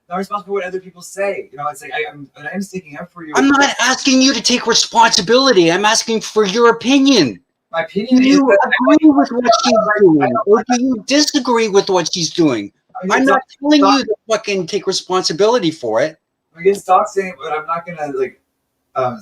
Not responsible for what other people say. It's like I'm sticking up for you. I'm not asking you to take responsibility. I'm asking for your opinion. My opinion do is you agree with what she's doing, or do you disagree with what she's doing? I'm not telling you to fucking take responsibility for it. I'm against doxing, but I'm not gonna like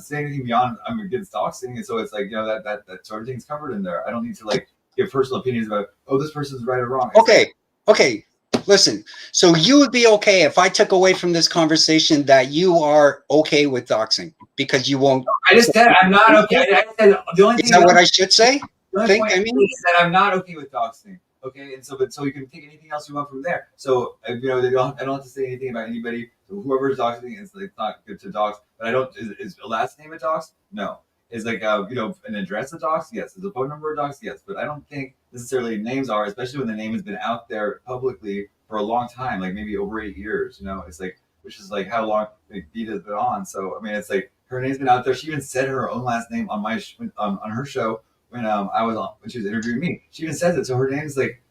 say anything beyond I'm against doxing, and so it's like that sort of thing's covered in there. I don't need to like give personal opinions about this person's right or wrong. Okay. Listen, so you would be okay if I took away from this conversation that you are okay with doxing because you won't. I just said I'm not okay. I said the only thing is that what I should say? Is that I'm not okay with doxing. Okay, and so you can take anything else you want from there. So I don't have to say anything about anybody. So whoever's doxing, it's not good to dox. But I don't. Is a last name a dox? No. Is like an address a dox? Yes. Is a phone number a dox? Yes. But I don't think necessarily names are, especially when the name has been out there publicly for a long time, like maybe over 8 years. It's like, which is like how long Beta's been on. So I mean, it's like her name's been out there. She even said her own last name on my on her show when I was on, when she was interviewing me. She even says it. So her name's like,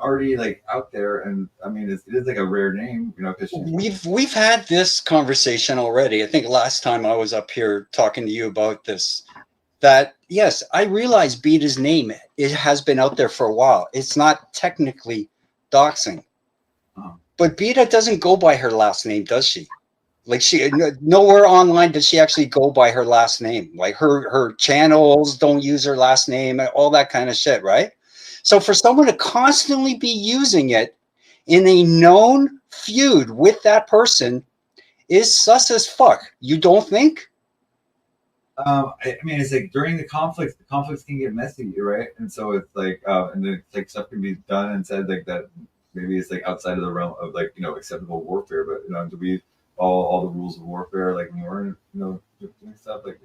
already like out there, and I mean, it is like a rare name, because we've had this conversation already. I think last time I was up here talking to you about this. That yes, I realize Beta's name has been out there for a while. It's not technically doxing, but Beta doesn't go by her last name, does she? Like nowhere online does she actually go by her last name. Like her channels don't use her last name, all that kind of shit, right? So for someone to constantly be using it in a known feud with that person is sus as fuck. You don't think? I mean, it's like during the conflicts can get messy, right? And so it's like, and then like stuff can be done and said like that. Maybe it's like outside of the realm of like acceptable warfare, but to be all the rules of warfare, like when we're doing stuff like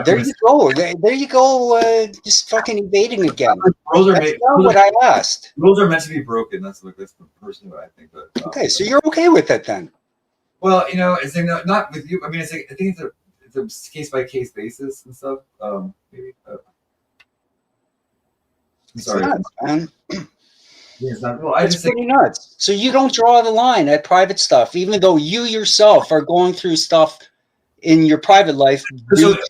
there you go. There you go. Just fucking evading again. Rules are That's not what I asked. Rules are meant to be broken. That's personally what I think. But okay, so you're okay with it then? Well, it's like not with you. I mean, it's like I think it's a case by case basis and stuff. Maybe. I'm sorry. Nuts, man. It's not. Well, it's pretty nuts. So you don't draw the line at private stuff, even though you yourself are going through stuff in your private life due to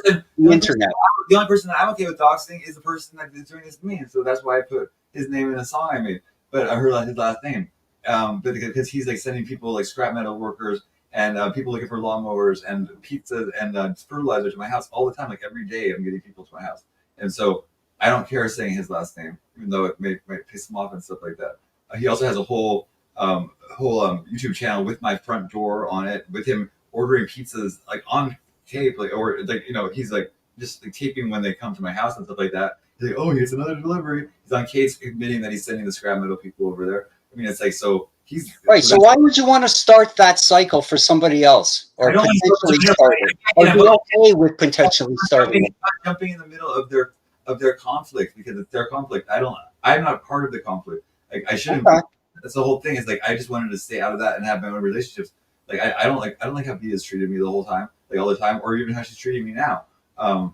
the internet. The only person that I'm okay with doxing is the person that is doing this to me, and so that's why I put his name in a song I made. But I heard his last name, but because he's like sending people like scrap metal workers and people looking for lawnmowers and pizzas and fertilizer to my house all the time. Like every day, I'm getting people to my house, and so I don't care saying his last name, even though it might piss him off and stuff like that. He also has a whole YouTube channel with my front door on it, with him ordering pizzas like on tape, like, or like, you know, he's like just like taping when they come to my house and stuff like that. He's like, oh, here's another delivery. He's on case admitting that he's sending the scrap metal people over there. I mean, it's like, so he's right. So why would you want to start that cycle for somebody else, or potentially start it, or be okay with potentially starting it? Jumping in the middle of their conflict, because it's their conflict. I'm not part of the conflict. Like, I shouldn't. Okay. That's the whole thing. Is like, I just wanted to stay out of that and have my own relationships. Like, I don't like how Vita's treated me the whole time, like all the time, or even how she's treating me now,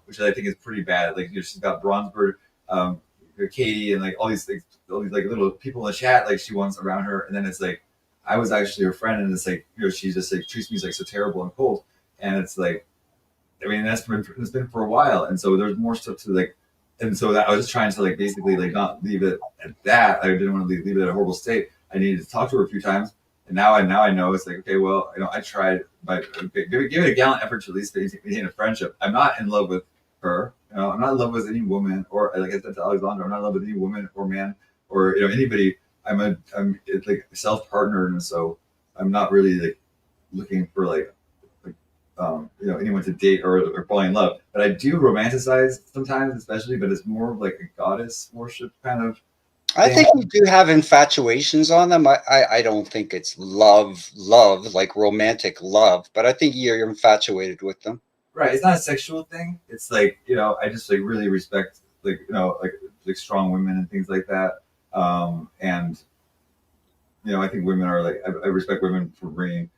which I think is pretty bad. Like, you know, she's got Bronsberg, Katie, and like all these like little people in the chat like she wants around her, and then it's like I was actually her friend, and it's like, you know, she just like treats me like so terrible and cold, and it's like, I mean, it's been for a while, and so there's more stuff to like, and so that I was just trying to like basically like not leave it at that. I didn't want to leave it at a horrible state. I needed to talk to her a few times, and now I know it's like, okay, well, you know, I tried, but give it a gallant effort to at least maintain a friendship. I'm not in love with her. You know, I'm not in love with any woman, or like I said to Alexandra, I'm not in love with any woman or man or, you know, anybody. I'm like self-partnered, and so I'm not really like looking for like you know, anyone to date or fall in love. But I do romanticize sometimes, especially, but it's more of like a goddess worship kind of I thing. think you do have infatuations on them. I don't think it's love, like romantic love, but I think you're infatuated with them. Right. It's not a sexual thing. It's like, you know, I just like really respect like, you know, like strong women and things like that. And, you know, I think women are like, I respect women for bringing,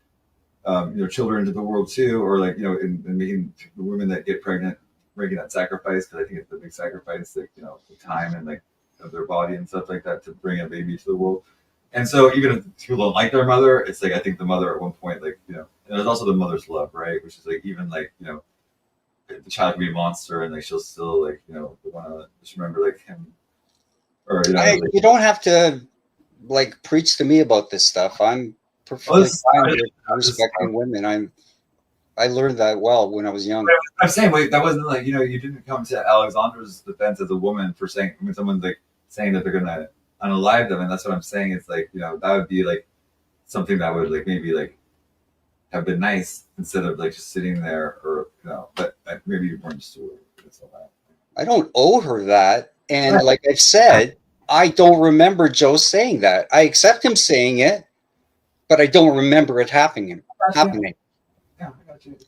you know, children into the world too, or like, you know, and making the women that get pregnant, making that sacrifice, because I think it's a big sacrifice, like, you know, the time and like of their body and stuff like that to bring a baby to the world. And so even if people don't like their mother, it's like, I think the mother at one point, like, you know, and there's also the mother's love, right? Which is like, even like, you know, the child can be a monster and like she'll still like, you know, want to just remember like him, or, you know, like, You don't have to like preach to me about this stuff. I'm perfectly fine with respecting women. I learned that well when I was young. I'm saying, wait, that wasn't like, you know, you didn't come to Alexandra's defense as a woman for saying, when someone's like saying that they're gonna unalive them, and that's what I'm saying. It's like, you know, that would be like something that would like maybe like have been nice instead of like just sitting there, or, you know, but maybe you weren't just aware. I don't owe her that. And like I've said, I don't remember Joe saying that. I accept him saying it, but I don't remember it happening.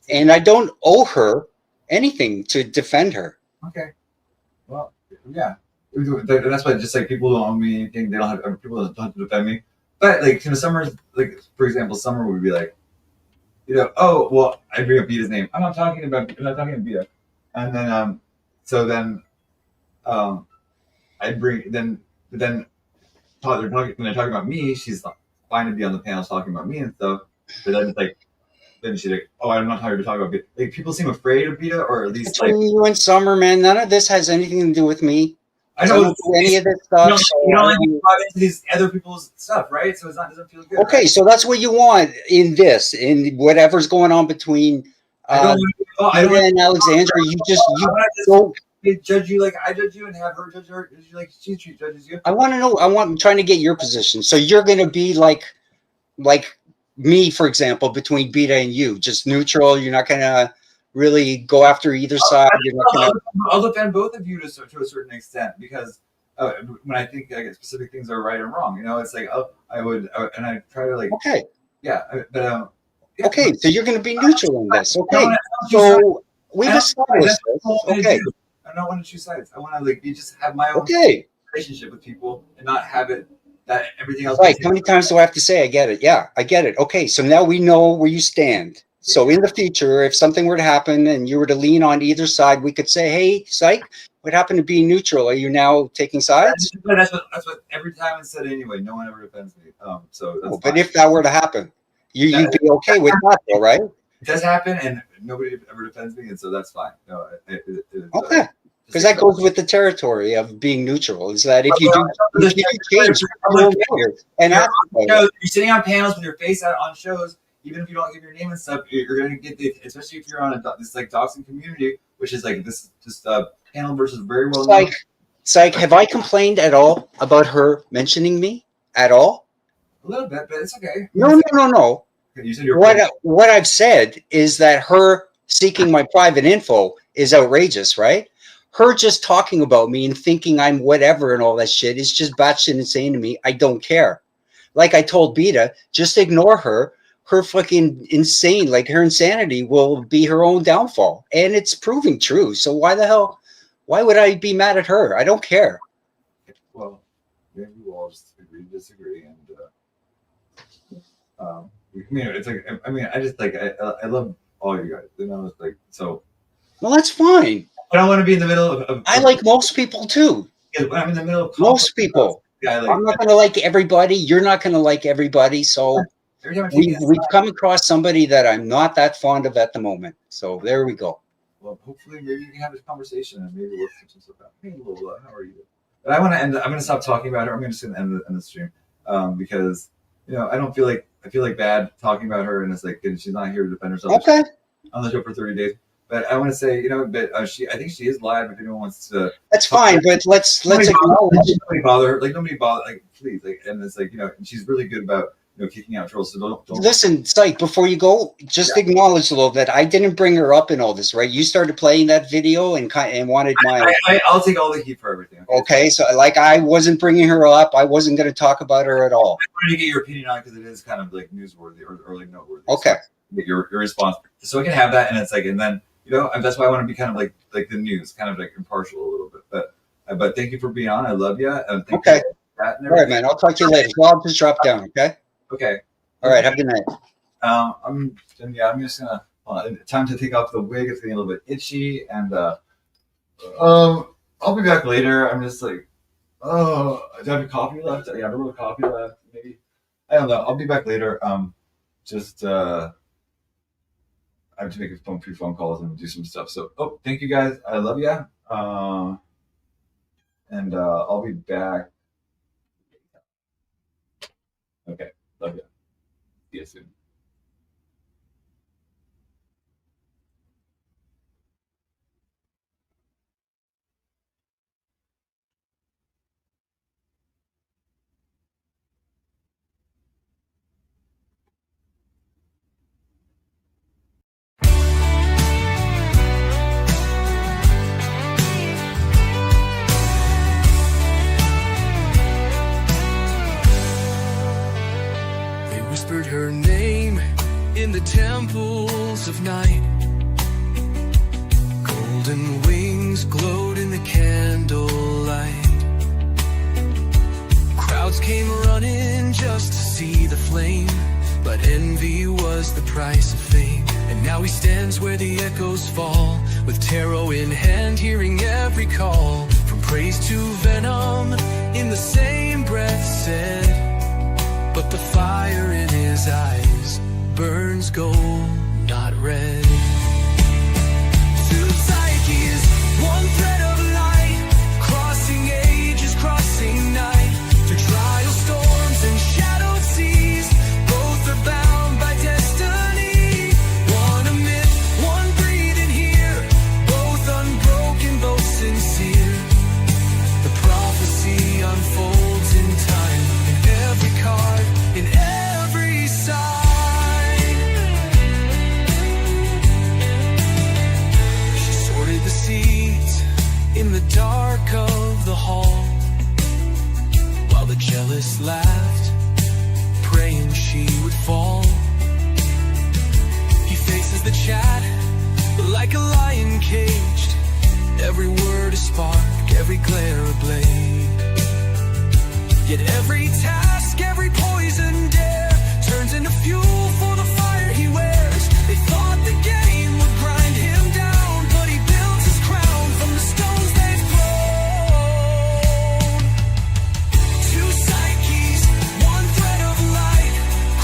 And I don't owe her anything to defend her. Okay. Well, yeah. That's why just like people don't owe me anything. They don't have, people don't have to defend me. But like, you know, Summer, like for example, Summer would be like, you know, oh, well, I bring up Vita's name. I'm not talking about Vita. And then so then I bring then when they're talking about me, she's fine to be on the panels talking about me and stuff. But then it's like, then she's like, oh, I'm not tired to talk about Vita. Like, people seem afraid of Vita, or at least Between like, you and Summer, man, none of this has anything to do with me. I know don't do any of this stuff. you don't like to dive into these other people's stuff, right? So it doesn't feel good. Okay, so that's what you want in this, in whatever's going on between I don't Vita and Alexandra. You don't. Judge you like I judge you, and have her judge her like she judges you. I want to know. I'm trying to get your position. So you're going to be like me, for example, between Vita and you, just neutral. You're not going to really go after either side. You're not gonna... I'll defend both of you to a certain extent, because when I think like specific things are right and wrong, you know, it's like, oh, I try to like, okay, yeah, but yeah. Okay, so you're going to be neutral in this. Okay, so we've established this. Okay. I don't want to choose sides. I want to like just have my own relationship with people and not have it that everything else. Right. How many times do I have to say I get it? Yeah, I get it. Okay, so now we know where you stand. So in the future, if something were to happen and you were to lean on either side, we could say, hey, psych, what happened to being neutral? Are you now taking sides? That's what every time it's said anyway. No one ever defends me. So that's but if that were to happen, you'd be okay with that, though, right? It does happen, and nobody ever defends me, and so that's fine. No, okay. Because that goes with the territory of being neutral. Is that if you change, and you're sitting on panels with your face out on shows, even if you don't give your name and stuff, you're going to get especially if you're on this like doxing community, which is like this just panel versus very well known. Psych, have I complained at all about her mentioning me at all? A little bit, but it's okay. No. You said you're What I've said is that her seeking my private info is outrageous, right? Her just talking about me and thinking I'm whatever and all that shit is just batshit insane to me. I don't care. Like I told Beta, just ignore her. Her fucking insane, like her insanity will be her own downfall. And it's proving true. So why would I be mad at her? I don't care. Well, maybe we'll all just agree to disagree. And it's like, I just like, I love all you guys. It's like, so. Well, that's fine. I don't want to be in the middle of I like most people too. Yeah, when I'm in the middle of most people. Yeah, I'm not going to like everybody. You're not going to like everybody. So we've come across somebody that I'm not that fond of at the moment. So there we go. Well, hopefully, maybe you can have this conversation and maybe work some stuff out. Hey, Lola, how are you? But I want to end. I'm going to stop talking about her. I'm just going to end the stream because I don't feel like I feel like bad talking about her, and it's like she's not here to defend herself. Okay. On the show for 30 days. But I want to say, but I think she is live. If anyone wants to, that's fine. But let's acknowledge. Nobody bother, please, and it's like and she's really good about kicking out trolls. So don't listen, Psych. Before you go, just acknowledge a little that I didn't bring her up in all this, right? You started playing that video and wanted my. I'll take all the heat for everything. Okay, so like I wasn't bringing her up. I wasn't going to talk about her at all. I wanted to get your opinion on it because it is kind of like newsworthy or like noteworthy. Okay. So get your response, so I can have that, and it's like, and then. That's why I want to be kind of like the news, kind of like impartial a little bit. But thank you for being on. I love you. And thank you for that and all right, man. I'll talk to you later. Well, I'll just drop down. Okay. Okay. All right. Have a good night. I'm just gonna time to take off the wig. It's getting a little bit itchy, and I'll be back later. I'm just like, do I have a coffee left? Yeah, I have a little coffee left. Maybe I don't know. I'll be back later. I have to make a few phone calls and do some stuff. So, thank you guys. I love you. And I'll be back. Okay. Love you. See you soon. Whispered her name in the temples of night. Golden wings glowed in the candlelight. Crowds came running just to see the flame, but envy was the price of fame. And now he stands where the echoes fall, with tarot in hand, hearing every call. From praise to venom, in the same breath said, but the fire in his eyes burns gold, not red. Two psyches, one thread of light, crossing ages, crossing night. Through trial storms and shadowed seas, both are bound by destiny. One a myth, one breathing here, both unbroken, both sincere. The prophecy unfolds in time, in every card, in every sign. She sorted the seeds in the dark of the hall, while the jealous laughed, praying she would fall. He faces the chat like a lion caged, every word a spark, every glare a blade. Yet every task, every poison dare turns into fuel for the fire he wears. They thought the game would grind him down, but he builds his crown from the stones they've thrown. Two psyches, one thread of light,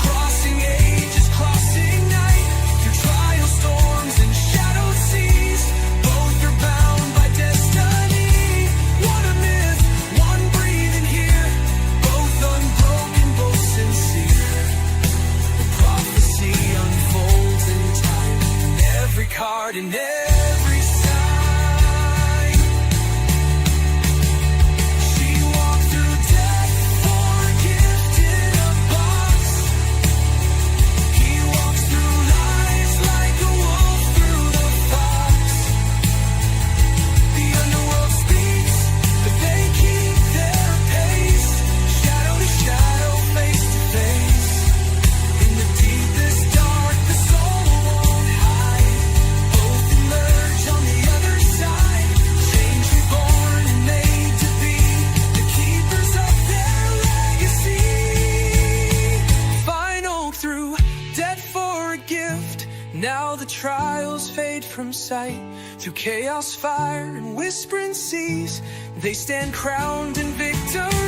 crossing ages, crossing night. Through trial storms and shadowed seas, both are bound by destiny. What a myth, one breathing here, both unbroken, both sincere. The prophecy unfolds in time, in every card, in every sign. Now the trials fade from sight. Through chaos, fire, and whispering seas, they stand crowned in victory.